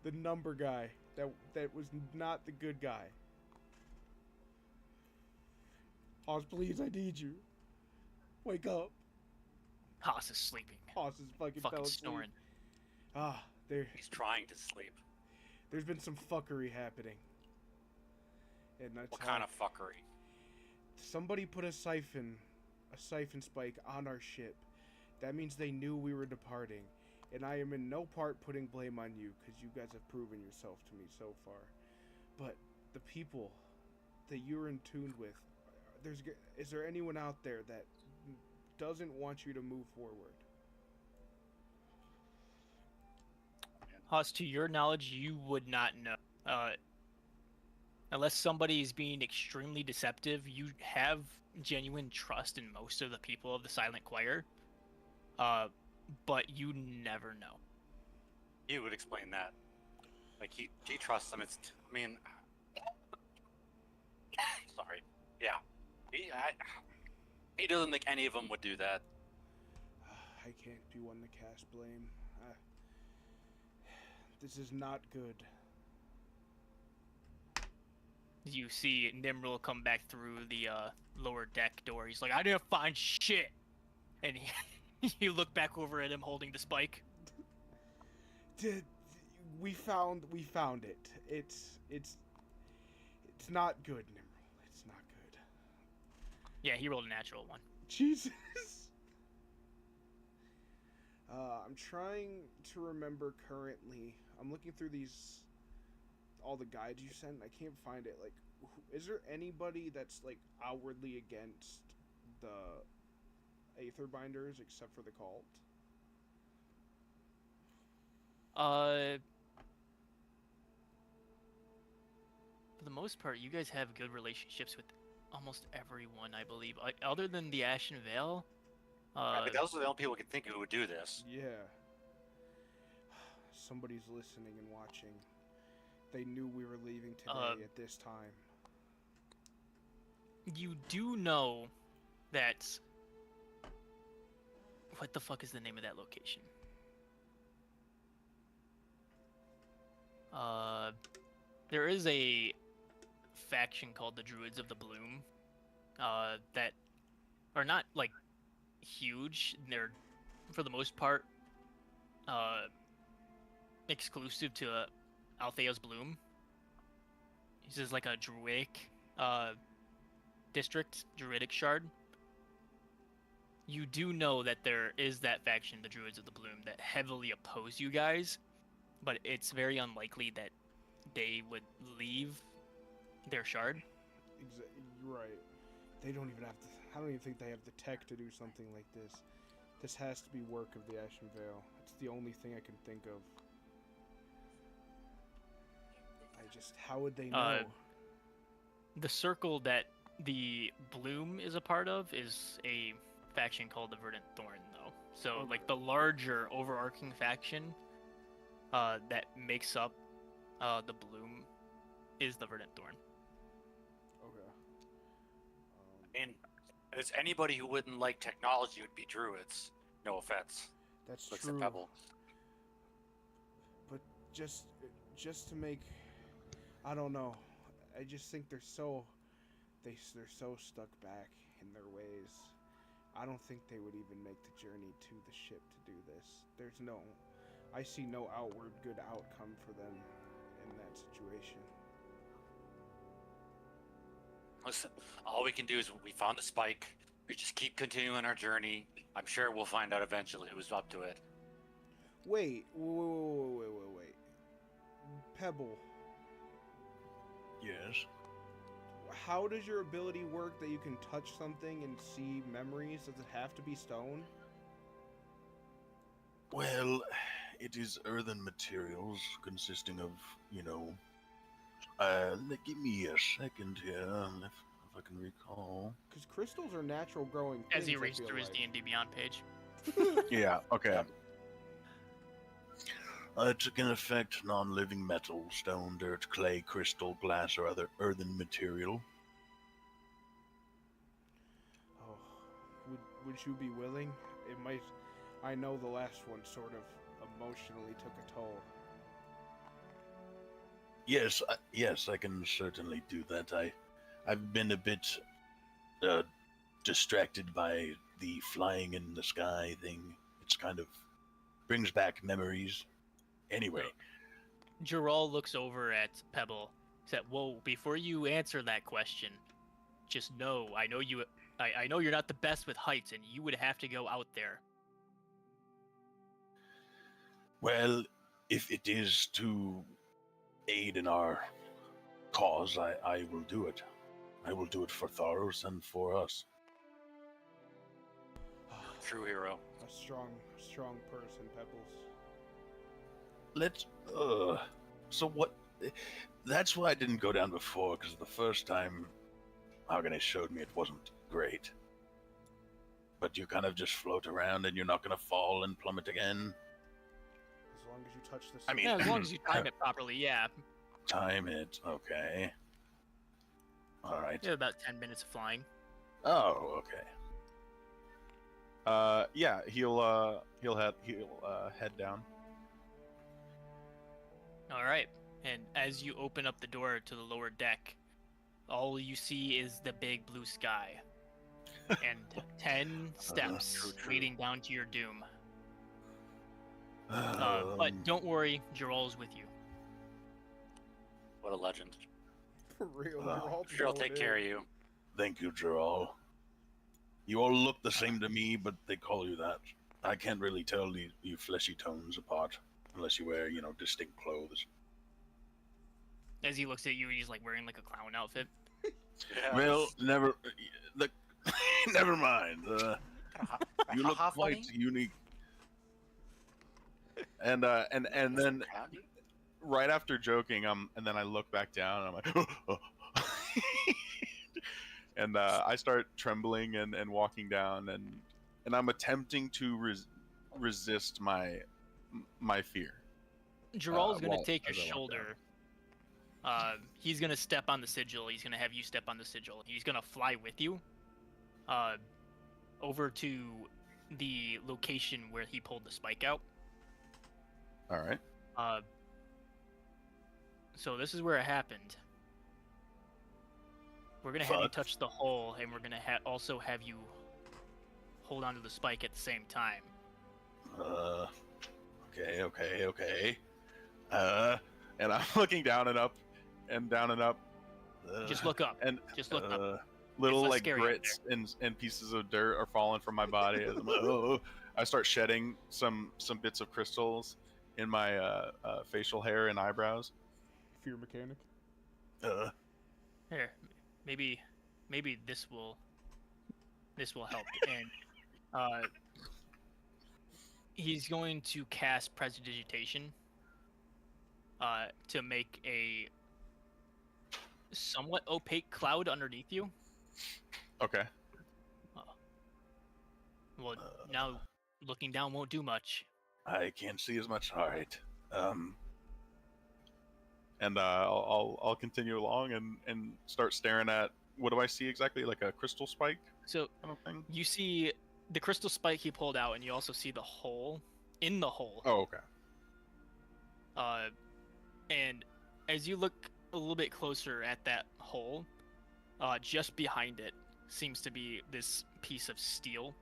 the number guy, that was not the good guy? Haas, please, I need you. Wake up. Haas is sleeping. Haas is fucking fell asleep. snoring. He's trying to sleep. There's been some fuckery happening. And that's What kind of fuckery? Somebody put a siphon spike on our ship. That means they knew we were departing. And I am in no part putting blame on you, because you guys have proven yourself to me so far. But the people that you're in tune with, is there anyone out there that doesn't want you to move forward? Haas, to your knowledge, you would not know. Unless somebody is being extremely deceptive, you have genuine trust in most of the people of the Silent Choir. But you never know. He would explain that. Like, he trusts them. Sorry. Yeah. He doesn't think any of them would do that. I can't be one to cast blame. This is not good. You see Nimril come back through the lower deck door. He's like, I didn't find shit. And you look back over at him holding the spike. We found it. It's not good, Nimril. It's not good. Yeah, he rolled a natural one. Jesus. I'm trying to remember currently. I'm looking through all the guides you sent. I can't find it. Like, is there anybody that's like outwardly against the Aether Binders except for the cult? For the most part, you guys have good relationships with almost everyone, I believe. Other than the Ashen Veil. But those are the only people who can think who would do this. Yeah. Somebody's listening and watching. They knew we were leaving today at this time. You do know that... What the fuck is the name of that location? There is a faction called the Druids of the Bloom that are not, like, huge. They're, for the most part, exclusive to Althea's Bloom. This is like a druidic district, druidic shard. You do know that there is that faction, the Druids of the Bloom, that heavily oppose you guys, but it's very unlikely that they would leave their shard. Right. They don't even have to... I don't even think they have the tech to do something like this. This has to be work of the Ashen Veil. It's the only thing I can think of. How would they know? The circle that the Bloom is a part of is a faction called the Verdant Thorn, though. So, Okay. like, the larger overarching faction that makes up the Bloom is the Verdant Thorn. Okay. And it's anybody who wouldn't like technology would be druids. No offense. That's Looks true. at Pebble. But just to make... I don't know. I just think they're so stuck back in their ways. I don't think they would even make the journey to the ship to do this. I see no outward good outcome for them in that situation. Listen, all we can do is we found the spike. We just keep continuing our journey. I'm sure we'll find out eventually who's up to it. Wait. Pebble, Yes. how does your ability work that you can touch something and see memories? Does it have to be stone? Well, it is earthen materials consisting of, give me a second here, if I can recall. Because crystals are natural growing things. As he I reads feel through his like. D&D Beyond page. Yeah, okay. It can affect non-living metal, stone, dirt, clay, crystal, glass, or other earthen material. Oh, would you be willing? It might. I know the last one sort of emotionally took a toll. Yes, I can certainly do that. I've been a bit distracted by the flying in the sky thing. It's kind of brings back memories. Anyway, Gerald looks over at Pebble. Said, "Whoa! Before you answer that question, just know I know you. I know you're not the best with heights, and you would have to go out there. well, if it is to aid in our cause, I will do it. I will do it for Tharos and for us. True hero. A strong person, Pebbles. Let's. So what? That's why I didn't go down before, because the first time Agane showed me it wasn't great. But you kind of just float around and you're not going to fall and plummet again. As long as you touch the. I mean, Yeah, as long as you time it properly. Yeah, Time it, okay. All right. you have about 10 minutes of flying. Oh, okay. Yeah, he'll head down. All right, and as you open up the door to the lower deck, all you see is the big blue sky, and 10 steps true. leading down to your doom. But don't worry, Gerald's with you. What a legend. For real, Oh, you're all Sure, I'll take going care in. of you. Thank you, Gerald. You all look the same to me, but they call you that. I can't really tell you fleshy tones apart unless you wear, distinct clothes. As he looks at you, he's like wearing like a clown outfit. Yeah. Well, never mind. You look Ha-ha quite funny? unique. And then Around you? right after joking, and then I look back down and I'm like, and I start trembling and walking down and I'm attempting to resist my fear. Gerald's gonna well, take your as I walk shoulder. He's gonna step on the sigil. He's gonna have you step on the sigil. He's gonna fly with you, over to the location where he pulled the spike out. All right. So this is where it happened. We're gonna have you Fuck. touch the hole, and we're gonna also have you hold onto the spike at the same time. Okay. And I'm looking down and up and down and up. Just look up. And Just look up. little less like scary out grits and pieces of dirt are falling from my body. As I'm like, oh, I start shedding some bits of crystals in my facial hair and eyebrows. Fear mechanic. Here, maybe this will help. And he's going to cast Prestidigitation to make a somewhat opaque cloud underneath you. Okay. Well, now looking down won't do much. I can't see as much. All right. And I'll continue along and start staring at, what do I see exactly? Like a crystal spike So kind of thing? you see the crystal spike he pulled out, and you also see the hole in the hole. Oh, okay. And as you look a little bit closer at that hole, just behind it seems to be this piece of steel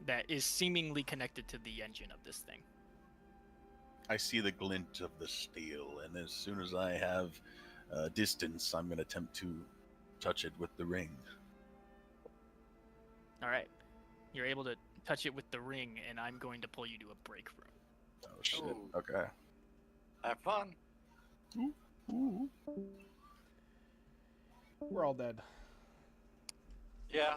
that is seemingly connected to the engine of this thing. I see the glint of the steel, and as soon as I have distance, I'm going to attempt to touch it with the ring. All right. You're able to touch it with the ring, and I'm going to pull you to a break room. Oh shit. Ooh. Okay. Have fun. Ooh. We're all dead. Yeah.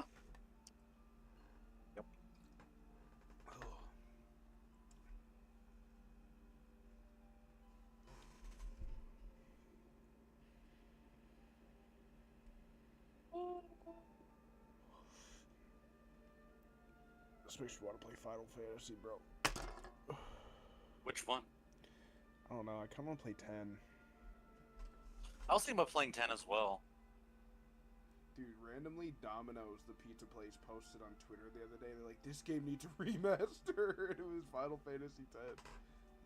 This makes me want to play Final Fantasy, bro. Which one? I don't know. I kind of want to play 10. I was thinking about playing 10 as well. Dude, randomly, Domino's, the pizza place, posted on Twitter the other day. They're like, "This game needs a remaster." And it was Final Fantasy 10.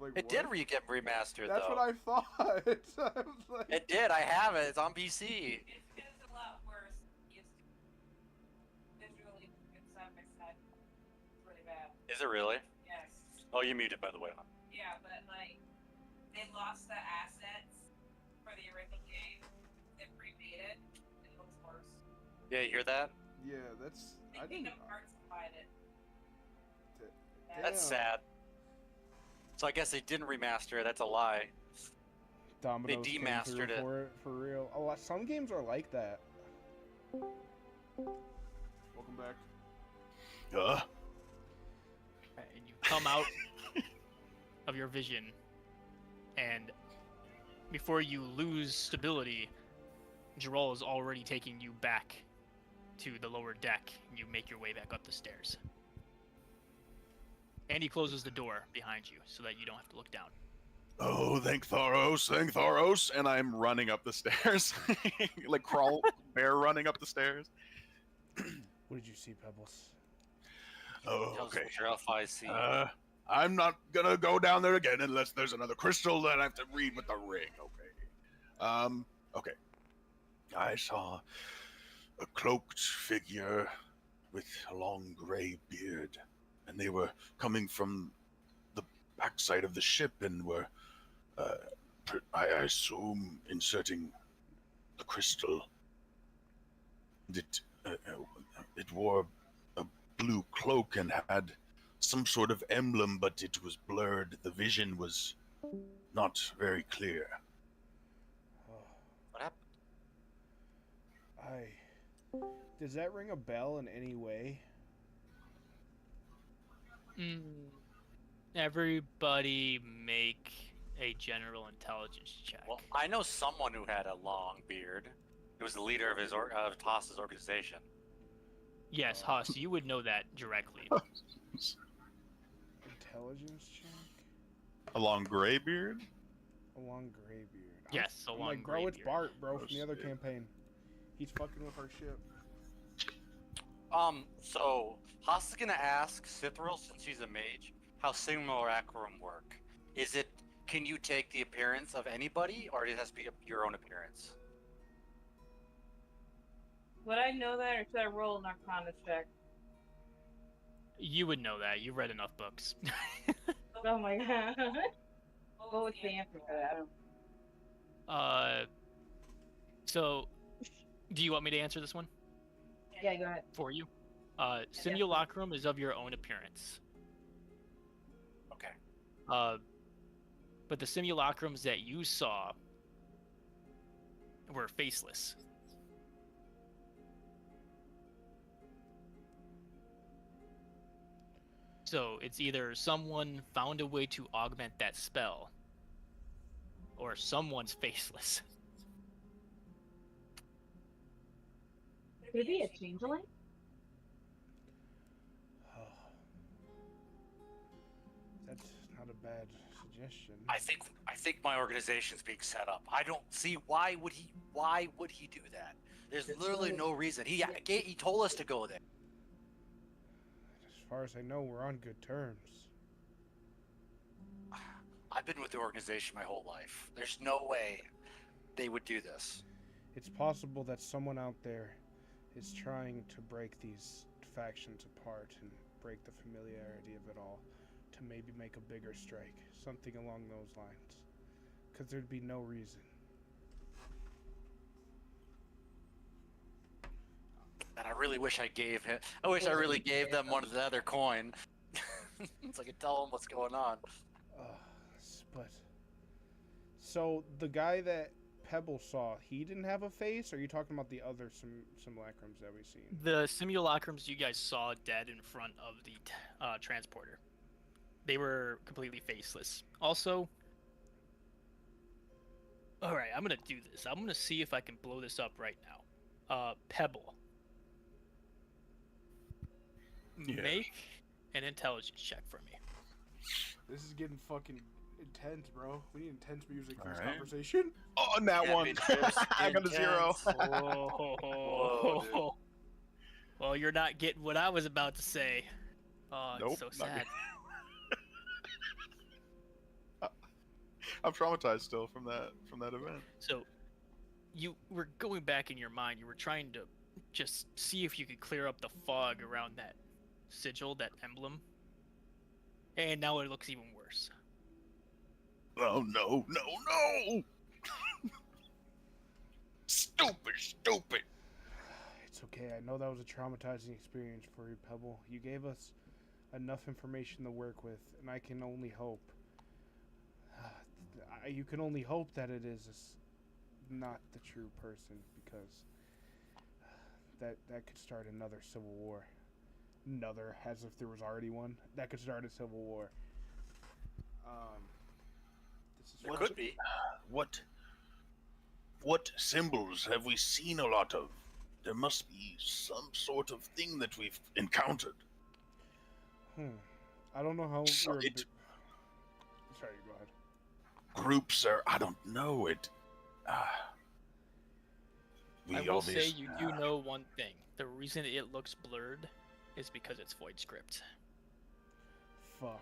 Like, It what? did get remastered, That's though. what I thought. I was like, It did. I have it. It's on PC. It's a lot worse than it used to be. Visually, it's side by side. It's really bad. Is it really? Yes. Oh, you muted, by the way. Yeah, but like, they lost the assets for the original game. They remade it. It looks worse. Yeah, you hear that? yeah, that's. They I didn't. Kingdom Hearts supplied it. That's Damn. sad. So I guess they didn't remaster it. That's a lie. Domino's came demastered through it. for it for real. A lot. Some games are like that. Welcome back. And you come out of your vision, and before you lose stability, Geralt is already taking you back to the lower deck, and you make your way back up the stairs. And he closes the door behind you so that you don't have to look down. Oh, thank Thoros, and I'm running up the stairs, like crawl bear running up the stairs. What did you see, Pebbles? Oh, Tells okay. Geralt I see. I'm not gonna go down there again unless there's another crystal that I have to read with the ring. Okay. Okay. I saw a cloaked figure with a long gray beard, and they were coming from the backside of the ship and were, I assume, inserting the crystal. It wore a blue cloak and had some sort of emblem, but it was blurred. The vision was not very clear. What happened? Does that ring a bell in any way? Everybody make a general intelligence check. Well, I know someone who had a long beard. He was the leader of of Toss's organization. Yes, Huss, you would know that directly. Intelligence check? A long gray beard? A long gray beard. Yes, a I'm long like, gray bro, it's beard. Bart, bro, from the other shit. campaign. He's fucking with our ship. So Haas is gonna ask Cithril, since she's a mage, how simulacrum work. Can you take the appearance of anybody, or it has to be your own appearance? Would I know that, or should I roll an Arcana check? You would know that. You've read enough books. Oh my god. What was the answer for that? I don't... So, do you want me to answer this one Yeah, go ahead. for you? Simulacrum is of your own appearance. Okay. But the simulacrums that you saw were faceless. So it's either someone found a way to augment that spell, or someone's faceless. Could it be a changeling? That's not a bad suggestion. I think my organization's being set up. I don't see why would he do that? There's literally no reason. He told us to go there. As far as I know, we're on good terms. I've been with the organization my whole life. There's no way they would do this. It's possible that someone out there is trying to break these factions apart and break the familiarity of it all to maybe make a bigger strike, something along those lines, because there'd be no reason. And I really wish I gave him. I wish I really gave them one of the other coin, so I could tell them what's going on. But so the guy that Pebble saw, he didn't have a face? Or are you talking about the other simulacrums that we've seen? The simulacrums you guys saw dead in front of the transporter. They were completely faceless. Also, alright, I'm gonna do this. I'm gonna see if I can blow this up right now. Pebble. Yeah. Make an intelligence check for me. This is getting fucking intense, bro. We need intense music for this Alright. conversation. Oh, that Yeah, one. I got a 0. Whoa, dude. Well, you're not getting what I was about to say. Oh, Nope, it's so not sad. I'm traumatized still from that event. So, you were going back in your mind. You were trying to just see if you could clear up the fog around that sigil, that emblem. And now it looks even worse. Oh no, no, no! Stupid! It's okay. I know that was a traumatizing experience for you, Pebble. You gave us enough information to work with, and I can only hope. You can only hope that it is not the true person, because that could start another civil war. Another, as if there was already one. That could start a civil war. There could be. What symbols have we seen a lot of? There must be some sort of thing that we've encountered. I don't know how. So Sorry, go ahead. Groups are. I don't know it. I will say you do know one thing. The reason it looks blurred is because it's void script. Fuck.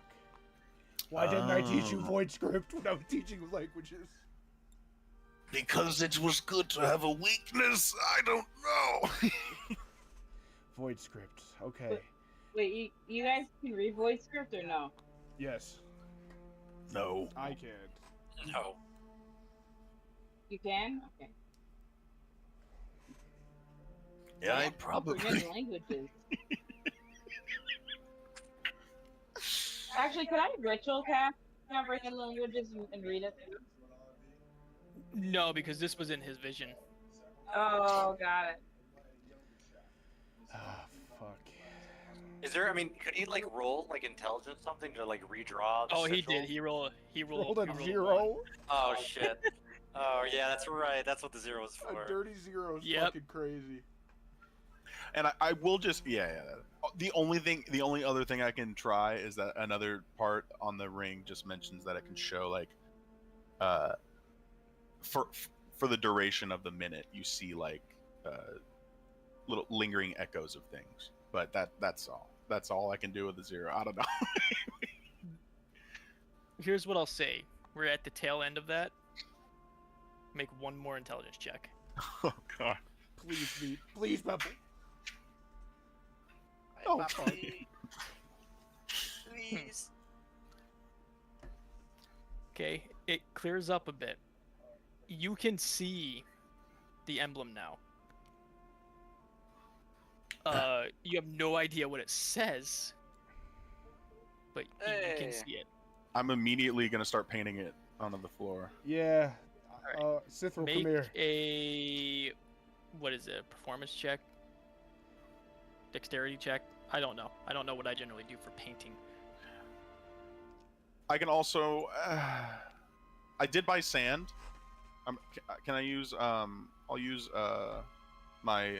Why didn't I teach you void script when I was teaching languages? Because it was good to have a weakness. I don't know. Void script. Okay. Wait, you guys can read voice script or no? Yes. No. I can. No. You can? Okay. Yeah, I probably. Comprehend languages. Actually, could I ritual cast comprehend languages and read it? No, because this was in his vision. Oh, got it. Ah, fuck. Is there? I mean, could he like roll like intelligence something to like redraw? The Oh, he sigil? did. He rolled Rolled he a rolled a 0. one. Oh shit. Oh yeah, that's right. That's what the 0 was for. A dirty 0 is Yep. fucking crazy. And I will just the only other thing I can try is that another part on the ring just mentions that it can show like for the duration of the minute you see like little lingering echoes of things, but that's all I can do with the 0. I don't know. Here's what I'll say. We're at the tail end of that. Make one more intelligence check. Oh god. Please, Pebble. Oh, Please. Okay, it clears up a bit. You can see the emblem now. You have no idea what it says, but you can see it. I'm immediately gonna start painting it onto the floor. Yeah. Alright. Sithro, Make come here. a what is it? Performance check, dexterity check. I don't know. I don't know what I generally do for painting. I can also I did buy sand. Can I use I'll use my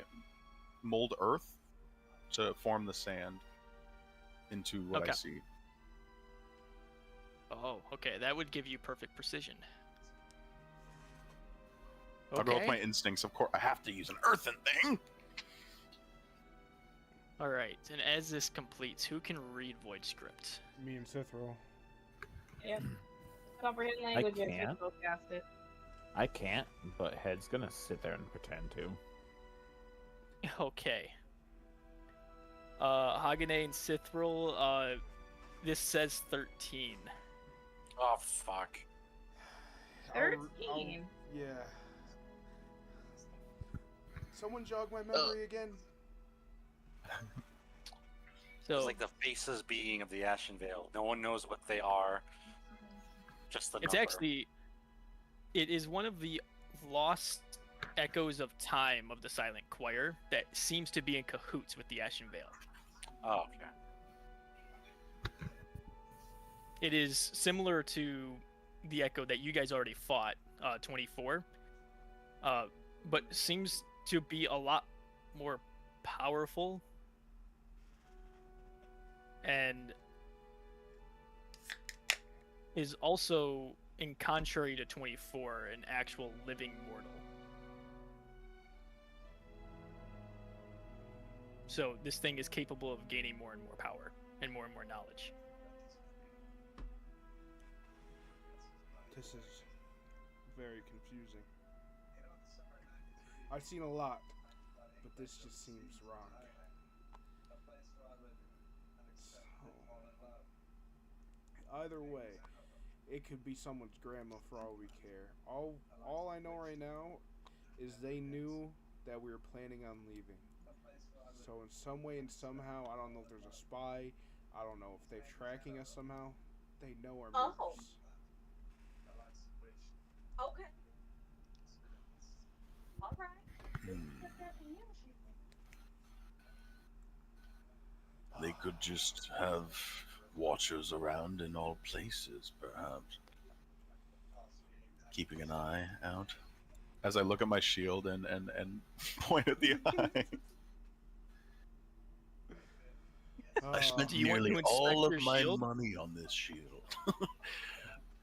mold earth to form the sand into what I Okay. see. Oh, okay. That would give you perfect precision. I'll go with my instincts, of course. I have to use an earthen thing. All right. And as this completes, who can read void script? Me and Sithro. Yep. Comprehend languages. can't. Ritual cast it. I can't, but Head's gonna sit there and pretend to. Okay. Hagane and Sithril, This says 13. Oh fuck. 13. Yeah. Someone jog my memory again. So It's like the faceless being of the Ashen Veil. No one knows what they are. Just the it's number. actually, it is one of the lost echoes of time of the Silent Choir that seems to be in cahoots with the Ashen Veil. Oh, okay. It is similar to the echo that you guys already fought, 24, but seems to be a lot more powerful and is also, in contrary to 24, an actual living mortal. So this thing is capable of gaining more and more power and more knowledge. This is very confusing. I've seen a lot, but this just seems wrong. So, either way, it could be someone's grandma for all we care. All I know right now is they knew that we were planning on leaving. So in some way and somehow, I don't know if there's a spy, I don't know if they're tracking us somehow, they know our moves. Oh. Okay. All right. They could just have watchers around in all places, perhaps. Keeping an eye out. As I look at my shield and point at the eye. I spent Do you want to nearly inspect all of your my shield? money on this shield.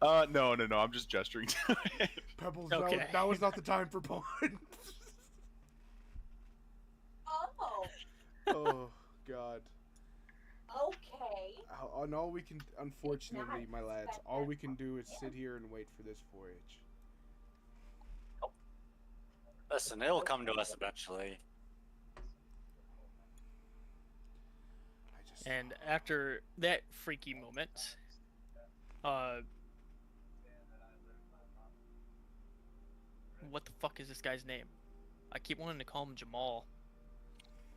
No, I'm just gesturing to it. Pebbles, Okay. now is not the time for puns. Oh. Oh, God. Okay. And all we can, unfortunately, my lads, all we can do is sit here and wait for this voyage. Listen, it'll come to us eventually. And after that freaky moment, what the fuck is this guy's name? I keep wanting to call him Jamal.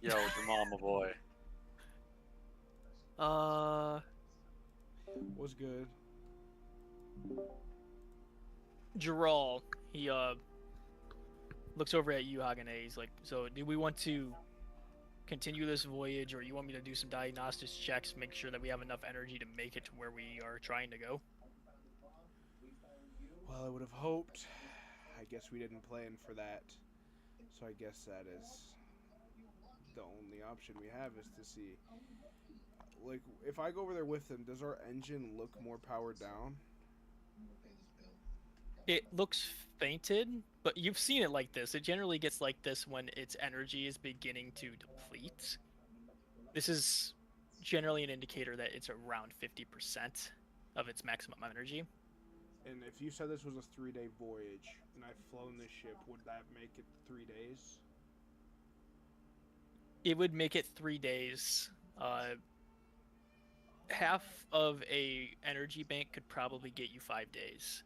Yo, Jamal, my boy. Was good. Gerald. He looks over at you, Hagane. He's like, so do we want to continue this voyage, or you want me to do some diagnostics checks, make sure that we have enough energy to make it to where we are trying to go? Well, I would have hoped. I guess we didn't plan for that. So I guess that is the only option we have, is to see. Like, if I go over there with them, does our engine look more powered down? It looks fainted, but you've seen it like this. It generally gets like this when its energy is beginning to deplete. This is generally an indicator that it's around 50% of its maximum energy. And if you said this was a 3-day voyage, and I've flown this ship, would that make it 3 days? It would make it 3 days. Half of a energy bank could probably get you 5 days.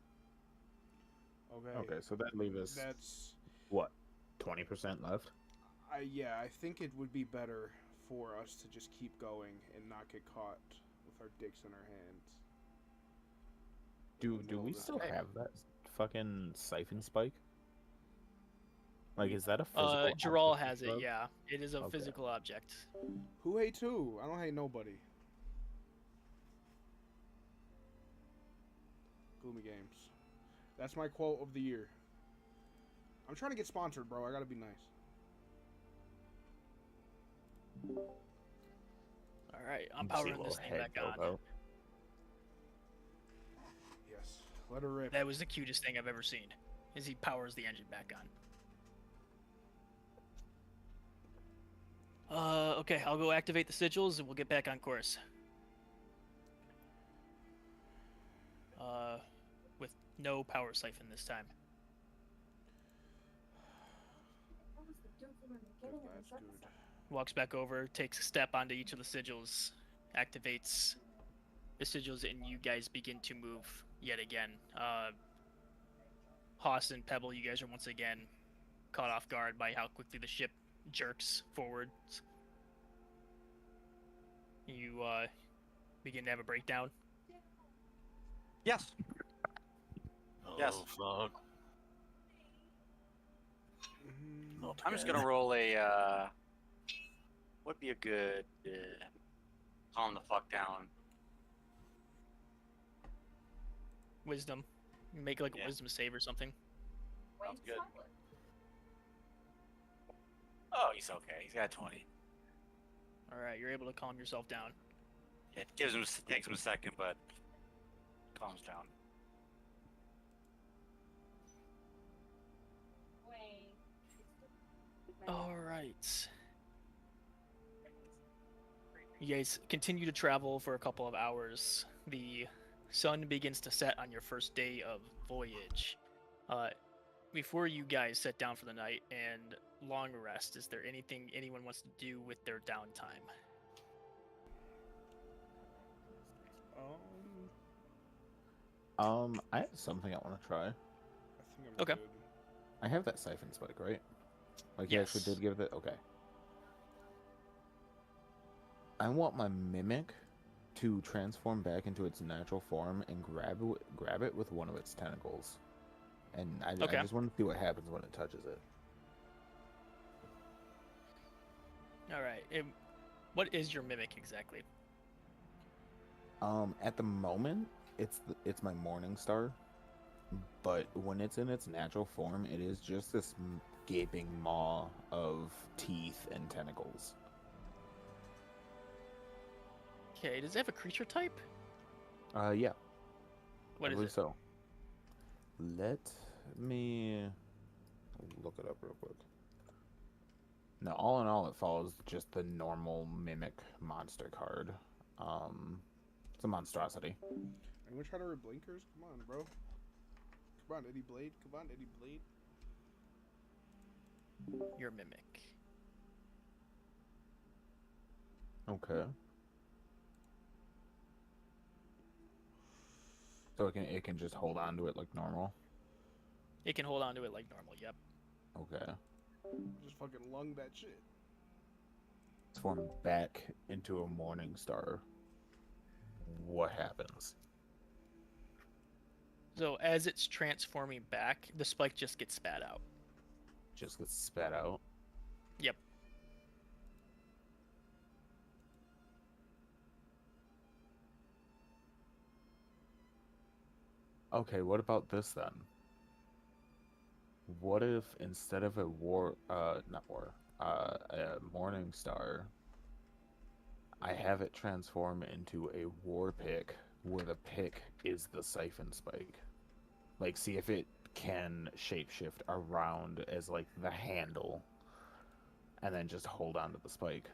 Okay. Okay, so that leaves us That's... what, 20% left? Yeah, I think it would be better for us to just keep going and not get caught with our dicks in our hands. Do we still have that fucking siphon spike? Like, is that a physical Gerald object has to it, throw? yeah. It is a Okay. physical object. Who hates who? I don't hate nobody. GlumiGames. That's my quote of the year. I'm trying to get sponsored, bro. I gotta be nice. Alright, I'm See a powering little this thing head back on. Bobo. Yes. Let her rip. That was the cutest thing I've ever seen, is he powers the engine back on. Okay, I'll go activate the sigils and we'll get back on course. With no power siphon this time. That's good. Walks back over, takes a step onto each of the sigils, activates the sigils, and you guys begin to move yet again. Haas and Pebble, you guys are once again caught off guard by how quickly the ship jerks forwards. You begin to have a breakdown. Yes. Oh, Yes. fuck. Not I'm just again. gonna roll a. Would be a good. Calm the fuck down. Wisdom. Make like a Yeah. wisdom save or something. Sounds good. Oh, he's okay. He's got 20. Alright, you're able to calm yourself down. It takes him a second, but calms down. Alright. You guys continue to travel for a couple of hours. The sun begins to set on your first day of voyage. Before you guys set down for the night and long rest, is there anything anyone wants to do with their downtime? I have something I want to try. I think I'm Okay. good. I have that siphon spike, right? Like, you actually Yes. did give it. Okay. I want my mimic to transform back into its natural form and grab it with one of its tentacles. And I Okay. just want to see what happens when it touches it. Alright. What is your mimic exactly? At the moment, it's my morning star, but when it's in its natural form, it is just this gaping maw of teeth and tentacles. Okay, does it have a creature type? Yeah. What I is believe it? so. Let me look it up real quick. Now, all in all, it follows just the normal mimic monster card. It's a monstrosity. I'm gonna try to read blinkers. Come on, bro. Come on, Eddie Blade. Come on, Eddie Blade. Your mimic. Okay. So it can just hold on to it like normal. It can hold on to it like normal, yep. Okay. Just fucking lung that shit. Transform back into a morning star. What happens? So as it's transforming back, the spike just gets spat out. Just gets spat out. Yep. Okay, what about this then? What if instead of a morning star, I have it transform into a war pick where the pick is the siphon spike? Like, see if it can shapeshift around as like the handle and then just hold on to the spike.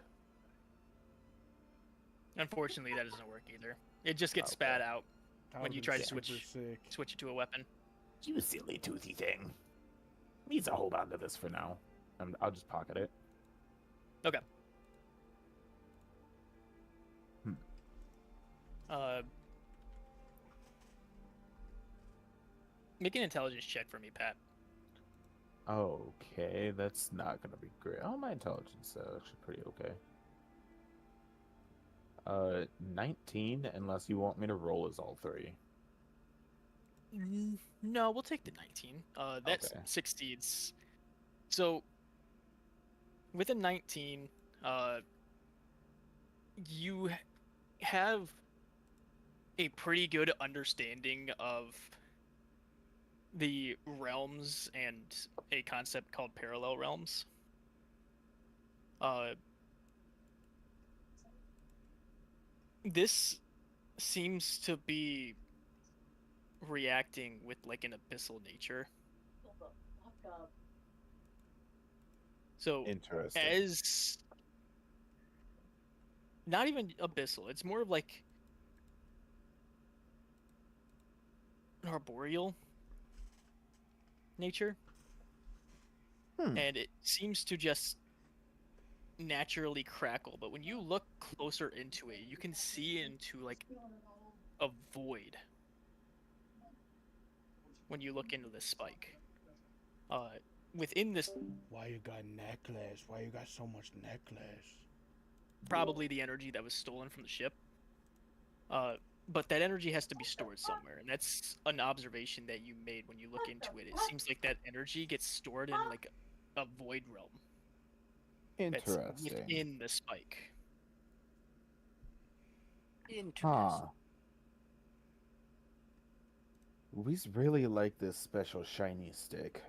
Unfortunately, that doesn't work either. It just gets Okay. spat out That when would've you been try to super switch sick. it to a weapon. You silly toothy thing. Needs to hold on to this for now. I'll just pocket it. Okay. Hmm. Make an intelligence check for me, Pat. Okay, that's not gonna be great. Oh, my intelligence is actually pretty okay. 19, unless you want me to roll as all three. No, we'll take the 19. That Okay. succeeds. So, with a 19, you have a pretty good understanding of the realms and a concept called parallel realms. This seems to be reacting with like an abyssal nature. Hold the fuck up. So Interesting. as not even abyssal, it's more of like an arboreal nature. And it seems to just naturally crackle, but when you look closer into it, you can see into like a void when you look into this spike. Within this, Why you got necklace? Why you got so much necklace? probably the energy that was stolen from the ship. But that energy has to be stored somewhere, and that's an observation that you made when you look into it. It seems like that energy gets stored in like a void realm that's Interesting. within the spike. Huh. We really like this special shiny stick.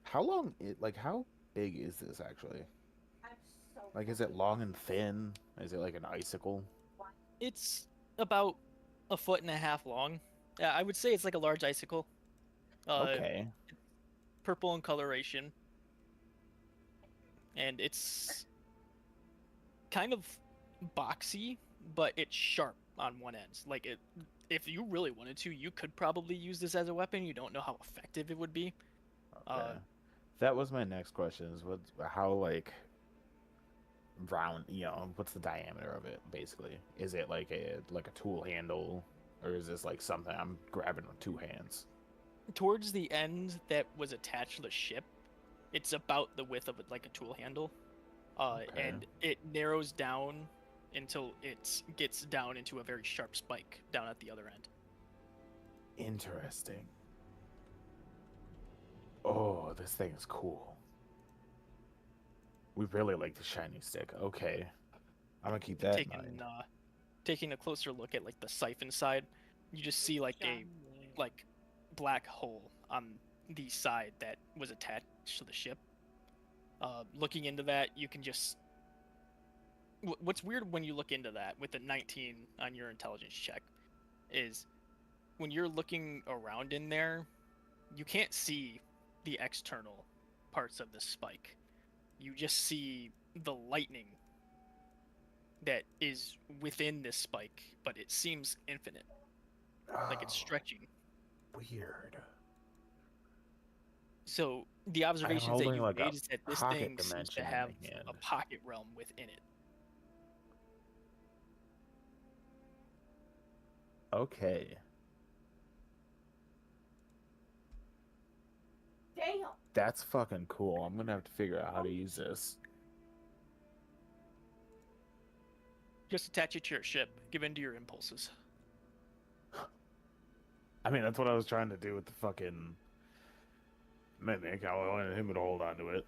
How long how big is this actually? Like, is it long and thin? Is it like an icicle? It's about 1.5 feet long. Yeah, I would say it's like a large icicle. Okay. Purple in coloration, and it's kind of boxy, but it's sharp on one end. Like if you really wanted to, you could probably use this as a weapon. You don't know how effective it would be. Okay. That was my next question. Is how like round? What's the diameter of it? Basically, is it like a tool handle, or is this like something I'm grabbing with two hands? Towards the end that was attached to the ship, it's about the width of like a tool handle, and it narrows down until it gets down into a very sharp spike down at the other end. Interesting. Oh, this thing is cool. We really like the shiny stick. Okay, I'm gonna keep that in mind. Taking a closer look at like the siphon side, you just see like a black hole on the side that was attached to the ship. Looking into that, you can just. What's weird when you look into that with a 19 on your intelligence check is when you're looking around in there, you can't see the external parts of the spike. You just see the lightning that is within this spike, but it seems infinite. Like it's stretching. Weird. So the observations that you made is that this thing seems dimension to in have the hand. a pocket realm within it. Okay. Damn. That's fucking cool. I'm gonna have to figure out how to use this. Just attach it to your ship. Give in to your impulses. I mean, that's what I was trying to do with the fucking mimic. I wanted him to hold on to it.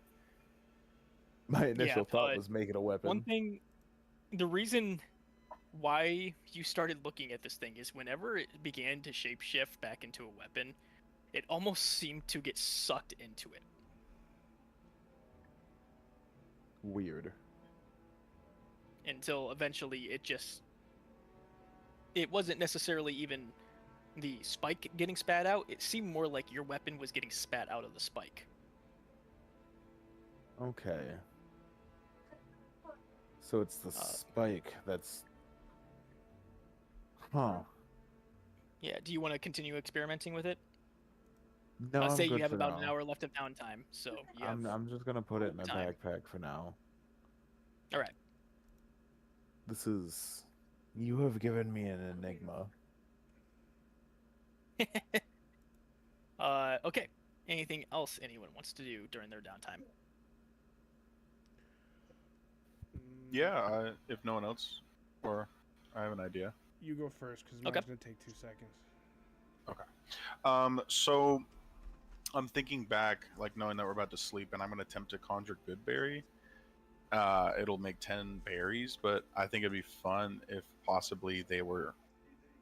My initial thought was make it a weapon. One thing, the reason why you started looking at this thing is whenever it began to shapeshift back into a weapon, it almost seemed to get sucked into it. Weird. Until eventually it wasn't necessarily even the spike getting spat out. It seemed more like your weapon was getting spat out of the spike. Okay. So it's the spike that's... Huh. Yeah, do you want to continue experimenting with it? No, I'll say I'm you good have for about now. an hour left of downtime, so you have I'm just gonna put it in my time. backpack for now. All right. This is... You have given me an enigma. Okay. Anything else anyone wants to do during their downtime? Yeah, if no one else, or I have an idea. You go first, because mine's gonna take 2 seconds. Okay. So I'm thinking back, like knowing that we're about to sleep, and I'm gonna attempt to conjure Goodberry. It'll make 10 berries, but I think it'd be fun if possibly they were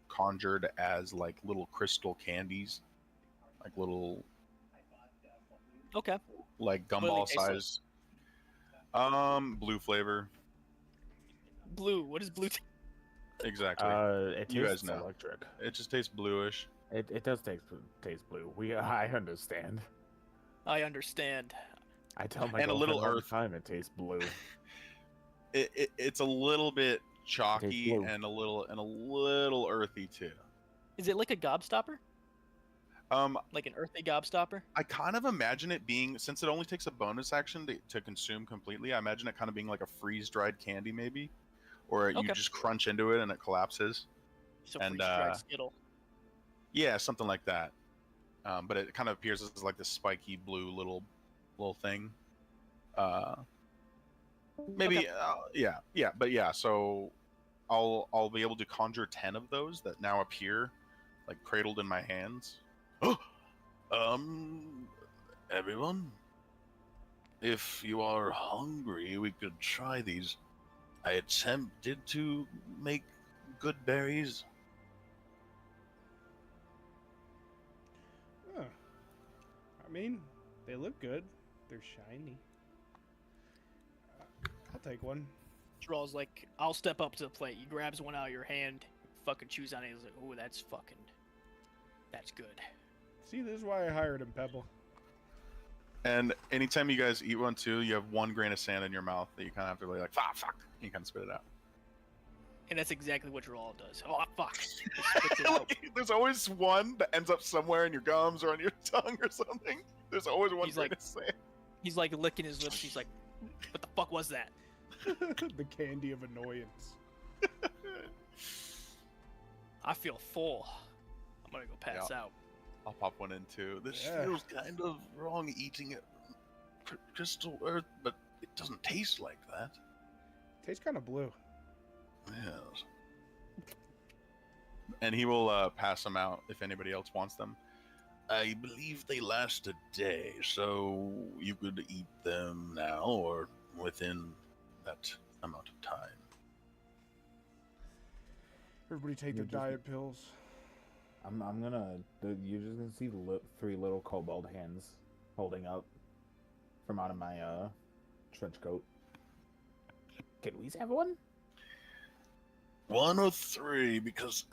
conjured as like little crystal candies, like little, like gumball size. Blue flavor. Blue. What is blue? Exactly. It You tastes guys know. electric. It just tastes bluish. It does taste blue. I understand. I understand. I tell my And a little girlfriend all the earth. time it tastes blue. It's a little bit chalky and a little earthy too. Is it like a gobstopper? Like an earthy gobstopper? I kind of imagine it being, since it only takes a bonus action to consume completely, I imagine it kind of being like a freeze-dried candy maybe, or you just crunch into it and it collapses. So And, freeze-dried Skittle. Yeah, something like that. But it kind of appears as like this spiky blue little thing. Maybe but yeah. So I'll be able to conjure 10 of those that now appear like cradled in my hands. Everyone, if you are hungry, we could try these. I attempted to make good berries. Huh. I mean, they look good. They're shiny. I'll take one. Draw's like, I'll step up to the plate. He grabs one out of your hand, fucking chews on it. He's like, oh, that's good. See, this is why I hired him, Pebble. And anytime you guys eat one too, you have 1 grain of sand in your mouth that you kind of have to really like, fuck, and you kind of spit it out. And that's exactly what Draw does. Oh, fuck. Just spits it out. Like, there's always one that ends up somewhere in your gums or on your tongue or something. There's always one He's grain like- of sand. He's like licking his lips. He's like, what the fuck was that? The candy of annoyance. I feel full. I'm gonna go pass out. I'll pop one in too. This Yeah. feels kind of wrong eating it. Crystal Earth, but it doesn't taste like that. Tastes kind of blue. Yes. And he will pass them out if anybody else wants them. I believe they last a day, so you could eat them now or within that amount of time. Everybody take their You're just- diet pills. I'm gonna. You're just gonna see 3 little kobold hands holding up from out of my trench coat. Can we have one? 1 or 3, because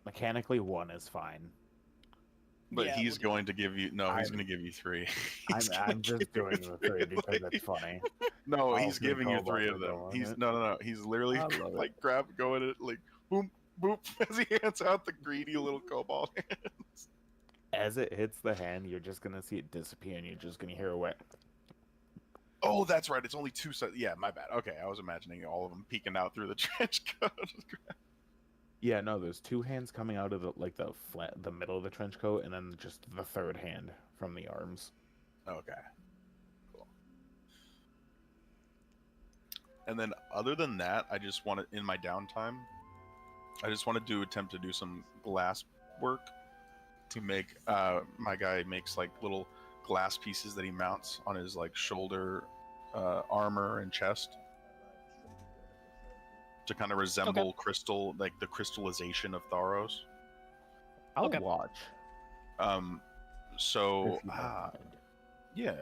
Mechanically, 1 is fine. But Yeah, he's we'll going to give you he's I'm- going to give you 3. I'm just doing the 3 because it's funny. No, All he's 3 giving you kobolds 3 are of them. going He's it. no. He's literally I love like it. going at like boom, boop as he hands out the greedy little kobold hands. As it hits the hand, you're just gonna see it disappear, and you're just gonna hear a wet. Oh, that's right. It's only 2 sets. Yeah, my bad. Okay, I was imagining all of them peeking out through the trench coat. Yeah, no, there's 2 hands coming out of the middle of the trench coat, and then just the 3rd hand from the arms. Okay. Cool. And then other than that, I just want to, in my downtime, I just want to attempt to do some glass work to make, my guy makes like little glass pieces that he mounts on his like shoulder, armor and chest to kind of resemble crystal, like the crystallization of Tharos. I'll Okay. watch. So, If you don't mind. yeah.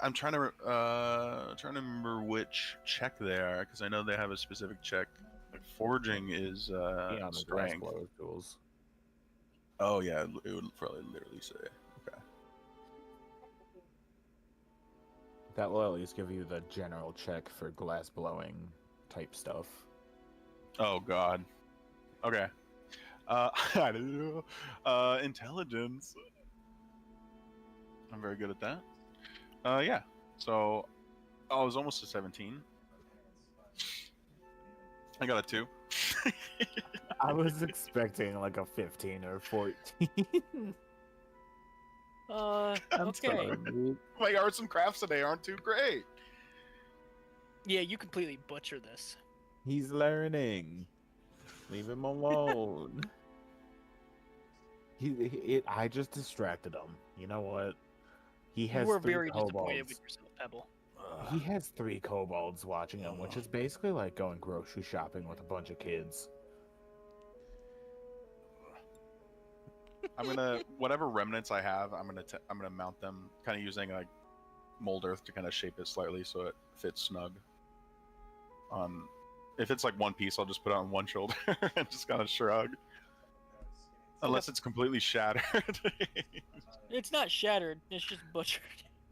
I'm trying to remember which check they are because I know they have a specific check. Like forging is Yeah, on the glass strength. blower tools. Oh yeah, it would probably literally say. Okay. That will at least give you the general check for glass blowing type stuff. Oh god. Okay. I don't know. Intelligence. I'm very good at that. Yeah. So, I was almost a 17. I got a 2. I was expecting like a 15 or 14. I'm Okay. sorry. My arts and crafts today aren't too great. Yeah, you completely butcher this. He's learning. Leave him alone. I just distracted him. You know what? He has You were 3 very disappointed kobolds. with yourself, Pebble. He has 3 kobolds watching him, which is basically like going grocery shopping with a bunch of kids. I'm gonna whatever remnants I have, I'm gonna mount them, kind of using like mold earth to kind of shape it slightly so it fits snug. If it's like one piece, I'll just put it on one shoulder and just kind of shrug. Unless it's completely shattered. It's not shattered. It's just butchered.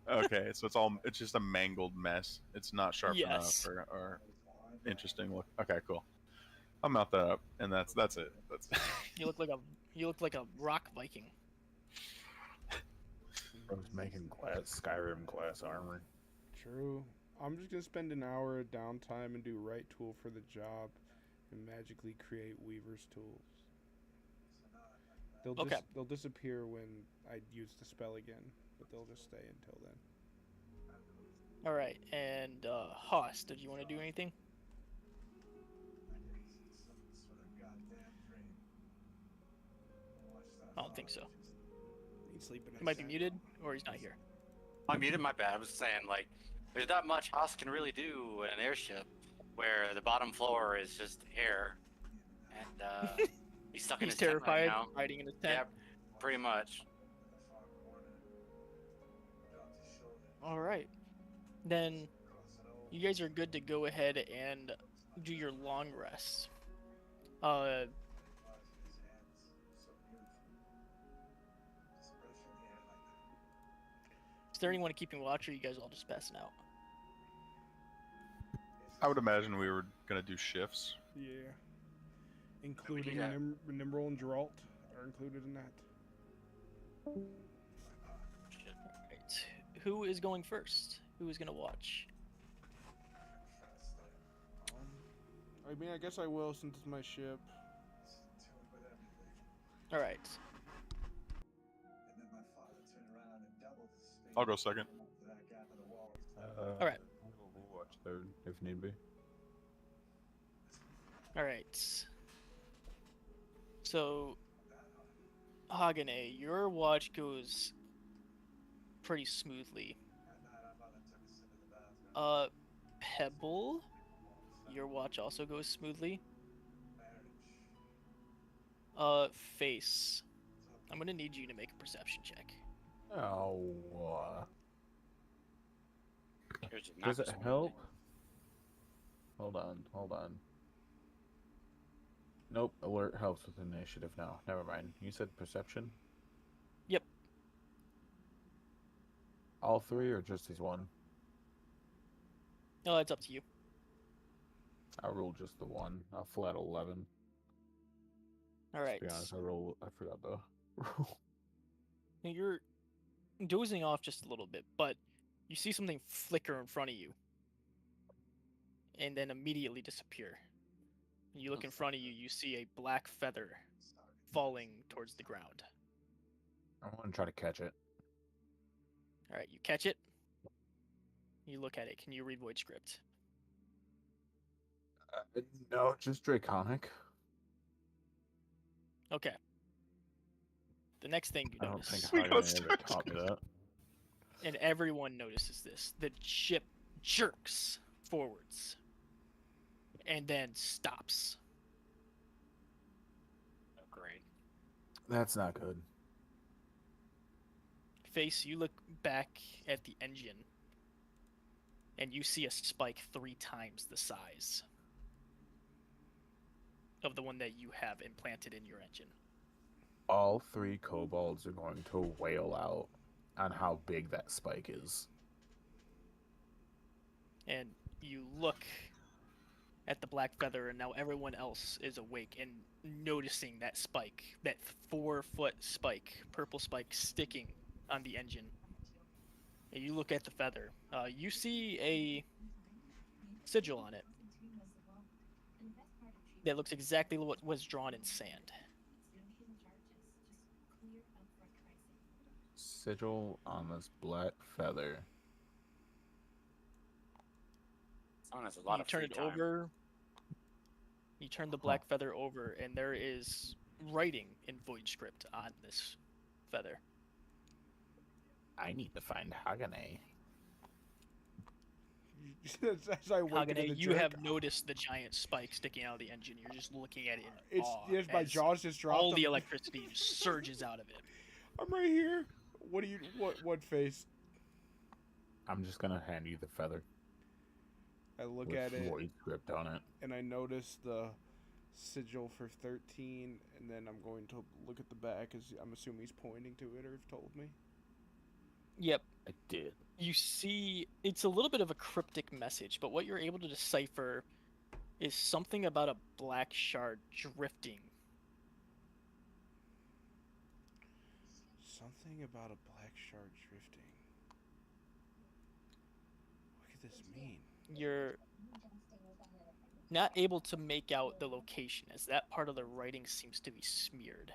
Okay, so it's just a mangled mess. It's not sharp Yes. enough or interesting look. Okay, cool. I'll mount that up, and that's it. That's You look like a rock Viking. I was making Skyrim glass armor. True. I'm just gonna spend an hour of downtime and do right tool for the job, and magically create Weaver's tools. Okay. They'll disappear when I use the spell again, but they'll just stay until then. All right. And Haas, did you want to do anything? I don't think so. He's sleeping. He might be muted, or he's not here. I muted, my bad. I was saying, like, there's not much Haas can really do in an airship where the bottom floor is just air. And he's stuck in He's his tent right terrified, now. hiding in his tent. Yeah, pretty much. All right. Then you guys are good to go ahead and do your long rest. Is there anyone keeping watch, or are you guys all just passing out? I would imagine we were gonna do shifts. Yeah. Including that. Nimrod and Geralt are included in that. Right. Who is going first? Who is going to watch? I mean, I guess I will since it's my ship. All right. I'll go second. All right. We'll watch third if need be. All right. So, Hagane, your watch goes pretty smoothly. Pebble, your watch also goes smoothly. Face, I'm gonna need you to make a perception check. Oh. Here's a Does it knock. help? Hold on. Nope, alert helps with initiative now. Never mind. You said perception? Yep. All three or just these one? No, it's up to you. I'll roll just the one. I'll flat 11. All right. To be honest, I forgot the roll. You're dozing off just a little bit, but you see something flicker in front of you and then immediately disappear. You look in front of you, you see a black feather falling towards the ground. I want to try to catch it. All right, you catch it. You look at it. Can you read Void Script? No, just Draconic. Okay. The next thing you I don't notice, think We Hagen got ever taught me that. and everyone notices this, the ship jerks forwards and then stops. Oh, great. That's not good. Face, you look back at the engine and you see a spike 3 times the size of the one that you have implanted in your engine. All 3 kobolds are going to wail out on how big that spike is. And you look at the black feather, and now everyone else is awake and noticing that spike, that 4-foot spike, purple spike sticking on the engine. And you look at the feather. You see a sigil on it that looks exactly what was drawn in sand. Sigil on this black feather. Someone has a lot You of turn free it time. over. You turn the black feather over, and there is writing in Void Script on this feather. I need to find Hagane. As I wake into Hagane, the you jerk, have noticed the giant spike sticking out of the engine. You're just looking at it in awe. Yes, my as jaws just dropped. all the electricity just surges out of it. I'm right here. What face? I'm just gonna hand you the feather. I look with at it Void Script on it. and I notice the sigil for 13, and then I'm going to look at the back as I'm assuming he's pointing to it or have told me. Yep. I did. You see, it's a little bit of a cryptic message, but what you're able to decipher is something about a black shard drifting. Something about a black shard drifting. Look at this mean? You're not able to make out the location, as that part of the writing seems to be smeared.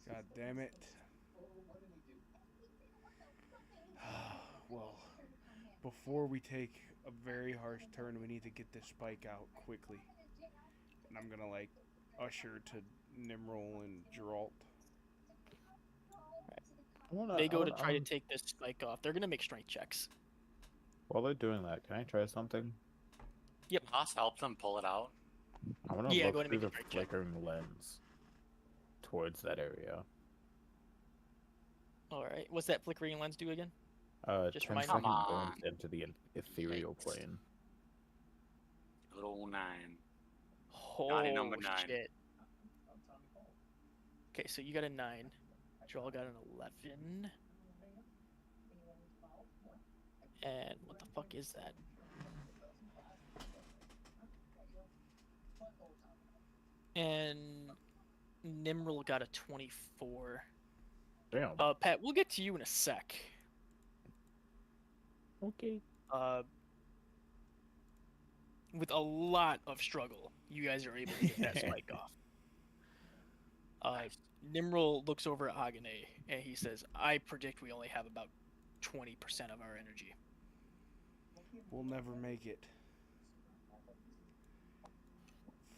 God damn it. Well, before we take a very harsh turn, we need to get this spike out quickly. And I'm gonna like usher to Nimrol and Geralt. They go to try to take this spike off. They're gonna make strength checks. While they're doing that, can I try something? Haas help them pull it out. I want to Yeah, go look ahead and through make a the strength check. flickering lens towards that area. All right. What's that flickering lens do again? Just 10 remind second me. glimpse into the ethereal Yikes. plane. Good old 9. Oh, Naughty number 9. shit. Okay, so you got a 9. Joel got an 11. And what the fuck is that? And Nimril got a 24. Damn. Pat, we'll get to you in a sec. Okay. With a lot of struggle, you guys are able to get that spike off. Nimril looks over at Agane and he says, I predict we only have about 20% of our energy. We'll never make it.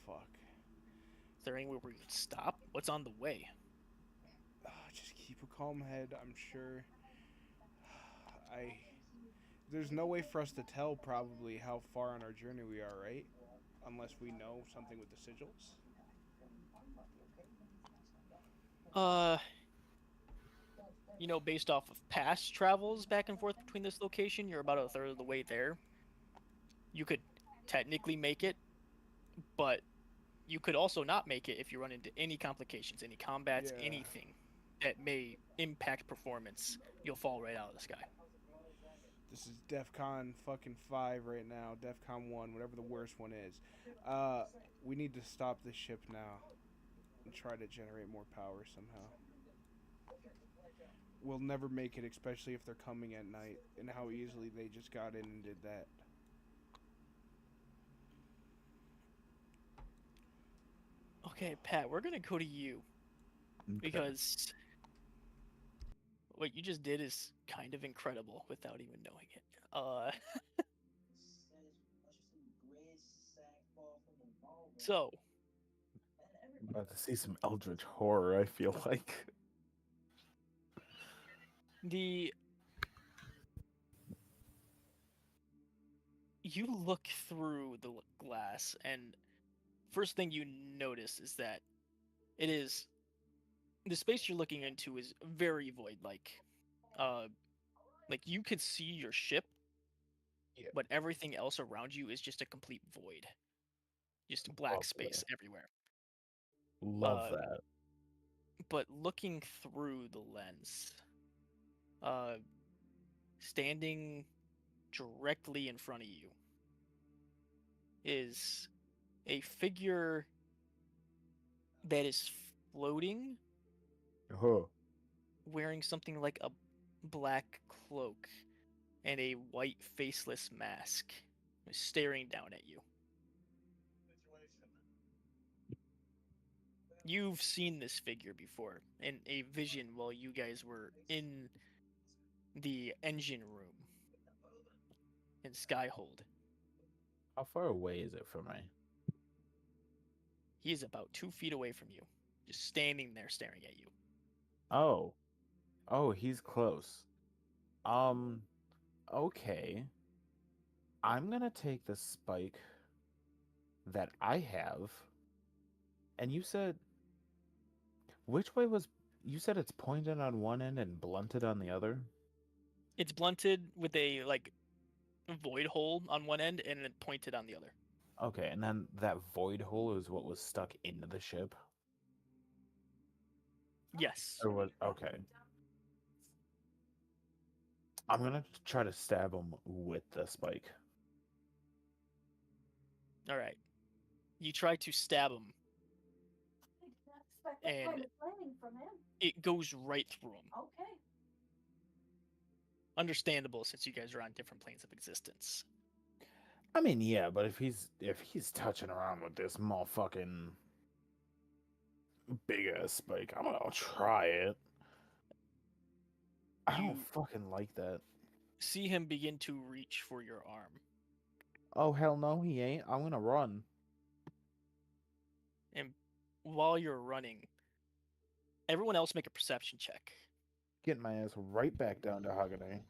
Fuck. Is there anywhere we can stop? What's on the way? Just keep a calm head, I'm sure. There's no way for us to tell probably how far on our journey we are, right? Unless we know something with the sigils. Based off of past travels back and forth between this location, you're about a third of the way there. You could technically make it, but you could also not make it if you run into any complications, any combats, anything that may impact performance. You'll fall right out of the sky. This is DEFCON fucking 5 right now. DEFCON 1, whatever the worst one is. We need to stop this ship now and try to generate more power somehow. We'll never make it, especially if they're coming at night, and how easily they just got in and did that. Okay, Pat, we're gonna go to you. Okay. Because what you just did is kind of incredible without even knowing it. So, I'm about to see some eldritch horror, I feel like. You look through the glass, and first thing you notice is that the space you're looking into is very void-like. Like you could see your ship, but everything else around you is just a complete void. Just black space everywhere. Love that. But looking through the lens, standing directly in front of you is a figure that is floating, wearing something like a black cloak and a white faceless mask, staring down at you. You've seen this figure before in a vision while you guys were in the engine room in Skyhold. How far away is it from me? He is about 2 feet away from you, just standing there staring at you. Oh, he's close. Okay. I'm gonna take the spike that I have. And you said, which way was, you said it's pointed on one end and blunted on the other? It's blunted with a, void hole on one end and then pointed on the other. Okay, and then that void hole is what was stuck into the ship? Yes. Or was, okay. I'm gonna try to stab him with the spike. Alright. You try to stab him, and it goes right through him. Understandable since you guys are on different planes of existence. I mean, yeah, but if he's touching around with this motherfucking big ass spike, I'm gonna try it. I don't You fucking like that. see him begin to reach for your arm. Oh hell no, he ain't. I'm gonna run. And while you're running, everyone else make a perception check. Getting my ass right back down to Hagane.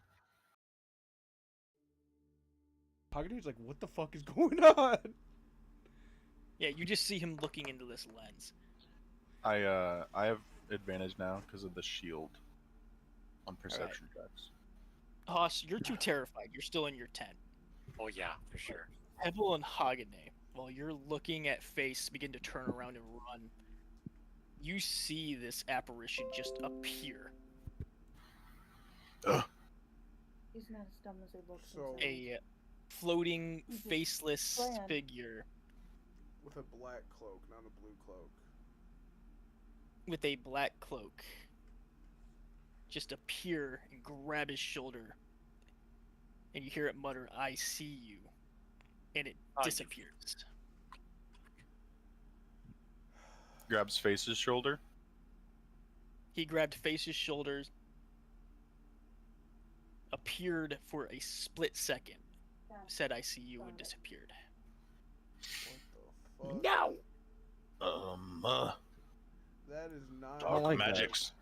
Hagadude's like, what the fuck is going on? Yeah, you just see him looking into this lens. I have advantage now because of the shield on perception checks. Haas, you're too terrified. You're still in your tent. Oh yeah, for sure. Pebble and Hagane, while you're looking at Face begin to turn around and run, you see this apparition just appear. He's not as dumb as he looks. So- A floating, You just faceless plan. figure With a black cloak, not a blue cloak. with a black cloak just appear and grab his shoulder. And you hear it mutter, "I see you." And it Oh, you- disappears. Grabs Face's shoulder. He grabbed Face's shoulders, appeared for a split second, said, "I see you," and disappeared. What the fuck? No! That is not. don't Dark like that. magics.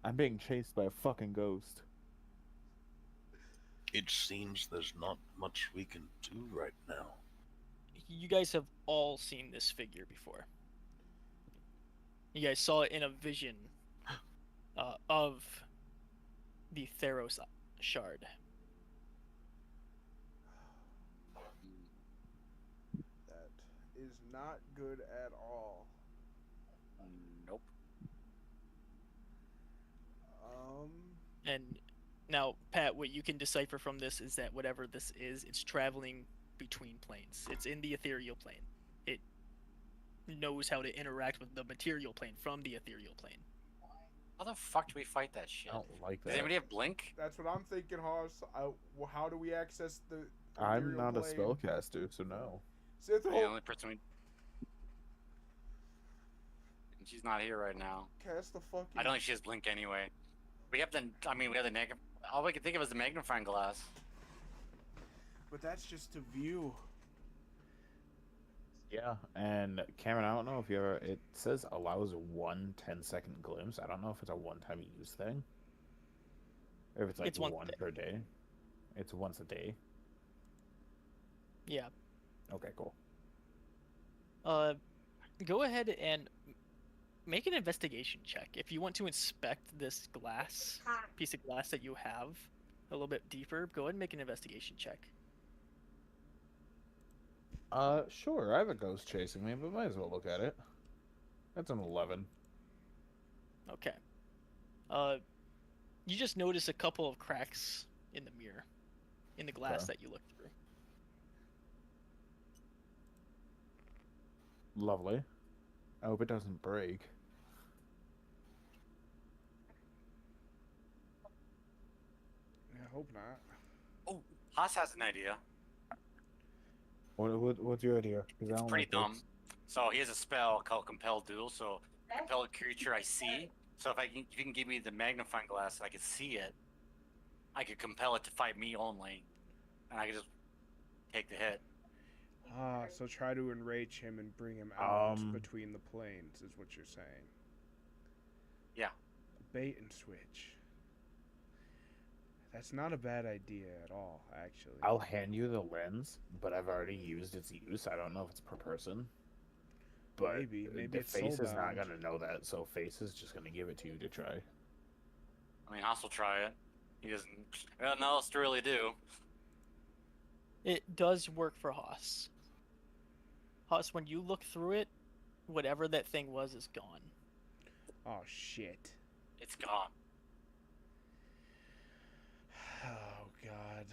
I'm being chased by a fucking ghost. It seems there's not much we can do right now. You guys have all seen this figure before. You guys saw it in a vision of the Theros shard. That is not good at all. Nope. And now, Pat, what you can decipher from this is that whatever this is, it's traveling between planes. It's in the ethereal plane. It knows how to interact with the material plane from the ethereal plane. How the fuck do we fight that shit? I don't like Does that. anybody have blink? That's what I'm thinking, Hoss. How do we access the? I'm ethereal not a plane? spellcaster, so no. Sith, The only person we. And she's not here right now. cast the fucking. I don't think she has blink anyway. We have the. I mean, we have the negative. All we can think of is the magnifying glass. But that's just to view. Yeah, and Cameron, I don't know if you ever. It says allows 1 10-second glimpse. I don't know if it's a one-time use thing. Or if it's like It's once a one day. per day. It's once a day. Yeah. Okay, cool. Go ahead and make an investigation check. If you want to inspect this piece of glass that you have a little bit deeper, go ahead and make an investigation check. Sure. I have a ghost chasing me, but might as well look at it. That's an 11. Okay. You just notice a couple of cracks in the mirror, in the glass Okay. that you looked through. Lovely. I hope it doesn't break. I hope not. Oh, Haas has an idea. What's your idea? 'Cause I It's don't pretty like dumb. this. So he has a spell called Compel Duel. So compel a creature I see. So if you can give me the magnifying glass and I can see it, I could compel it to fight me only, and I could just take the hit. So try to enrage him and bring him out Um, between the planes, is what you're saying. Yeah. Bait and switch. That's not a bad idea at all, actually. I'll hand you the lens, but I've already used its use. I don't know if it's per person. But Maybe the it's face is not soulbound. gonna know that, so face is just gonna give it to you to try. I mean, Haas will try it. He doesn't. Well, no else to really do. It does work for Haas. Haas, when you look through it, whatever that thing was is gone. Oh shit. It's gone. Oh god.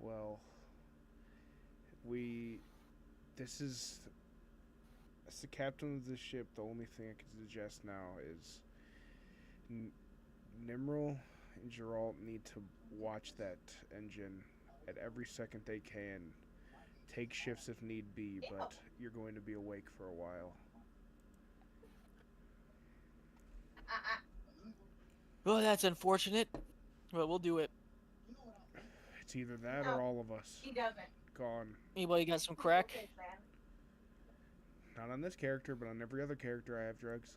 Well, this is, as the captain of the ship, the only thing I can suggest now is Nimrel and Geralt need to watch that engine at every second they can. Take shifts if need be, but you're going to be awake for a while. Well, that's unfortunate. But we'll do it. It's either that or all of us. He doesn't. Gone. Anybody got some crack? Not on this character, but on every other character I have drugs.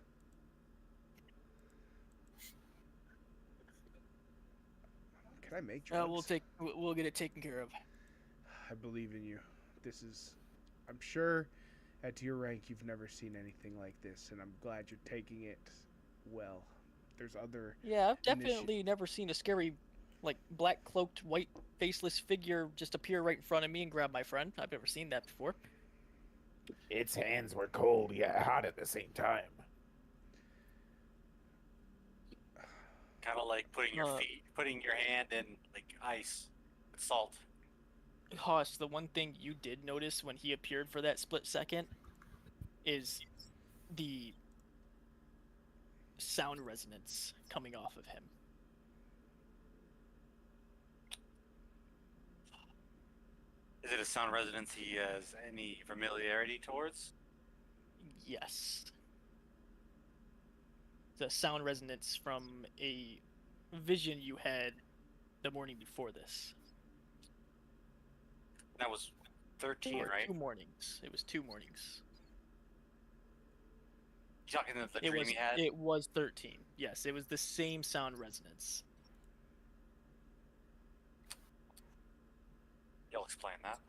Can I make drugs? We'll get it taken care of. I believe in you. I'm sure at your rank you've never seen anything like this, and I'm glad you're taking it well. There's other... Yeah, I've definitely never seen a scary, like, black cloaked, white faceless figure just appear right in front of me and grab my friend. I've never seen that before. Its hands were cold yet hot at the same time. Kind of like putting your hand in like ice with salt. Hoss, the one thing you did notice when he appeared for that split second is the sound resonance coming off of him. Is it a sound resonance he has any familiarity towards? Yes. The sound resonance from a vision you had the morning before this. That was 13, right? 2 mornings. It was 2 mornings. You talking about the dream he had? It was 13. Yes, it was the same sound resonance. You'll explain that.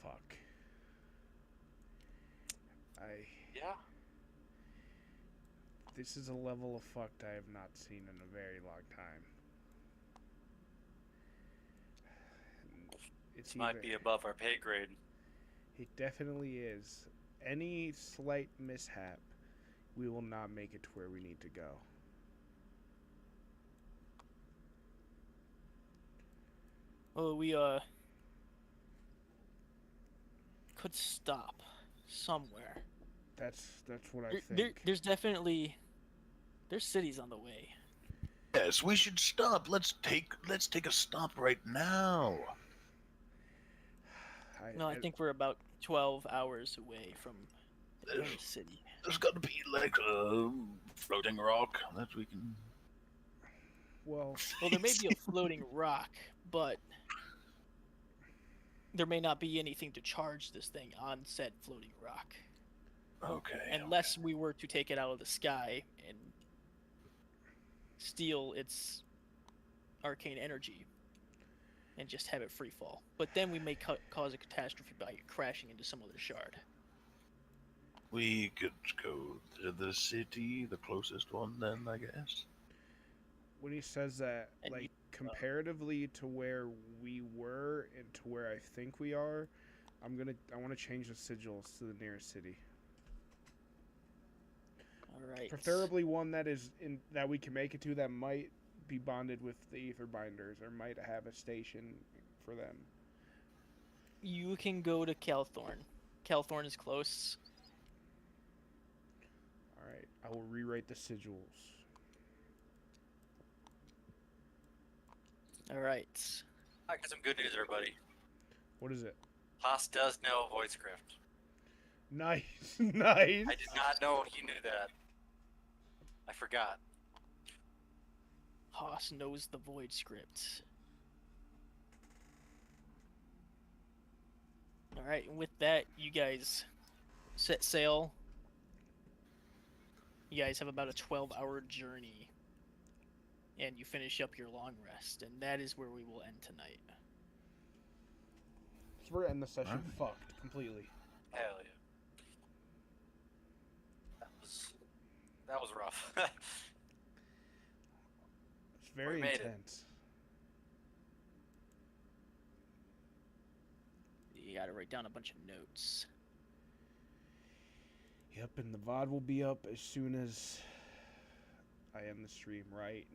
Fuck. Yeah. This is a level of fucked I have not seen in a very long time. This might be above our pay grade. It definitely is. Any slight mishap, we will not make it to where we need to go. Well, we could stop somewhere. That's what I think. There's cities on the way. Yes, we should stop. Let's take a stop right now. I think we're about 12 hours away from the nearest city. There's got to be like a floating rock that we can. Well, there may be a floating rock, but there may not be anything to charge this thing on said floating rock. Okay. Unless we were to take it out of the sky and steal its arcane energy and just have it free fall. But then we may cause a catastrophe by crashing into some other shard. We could go to the city, the closest one then, I guess. When he says that, And like, comparatively to where we were and to where I think we are, I want to change the sigils to the nearest city. Alright. Preferably one that we can make it to that might be bonded with the ether binders or might have a station for them. You can go to Calthorn. Calthorn is close. Alright, I will rewrite the sigils. Alright. I got some good news, everybody. What is it? Haas does know void script. Nice, nice. I did not know he knew that. I forgot. Haas knows the void script. Alright, and with that, you guys set sail. You guys have about a 12-hour journey. And you finish up your long rest. And that is where we will end tonight. So we're ending the session fucked completely. Hell yeah. That was rough. It's very intense. You gotta write down a bunch of notes. Yep, and the VOD will be up as soon as I end the stream right now.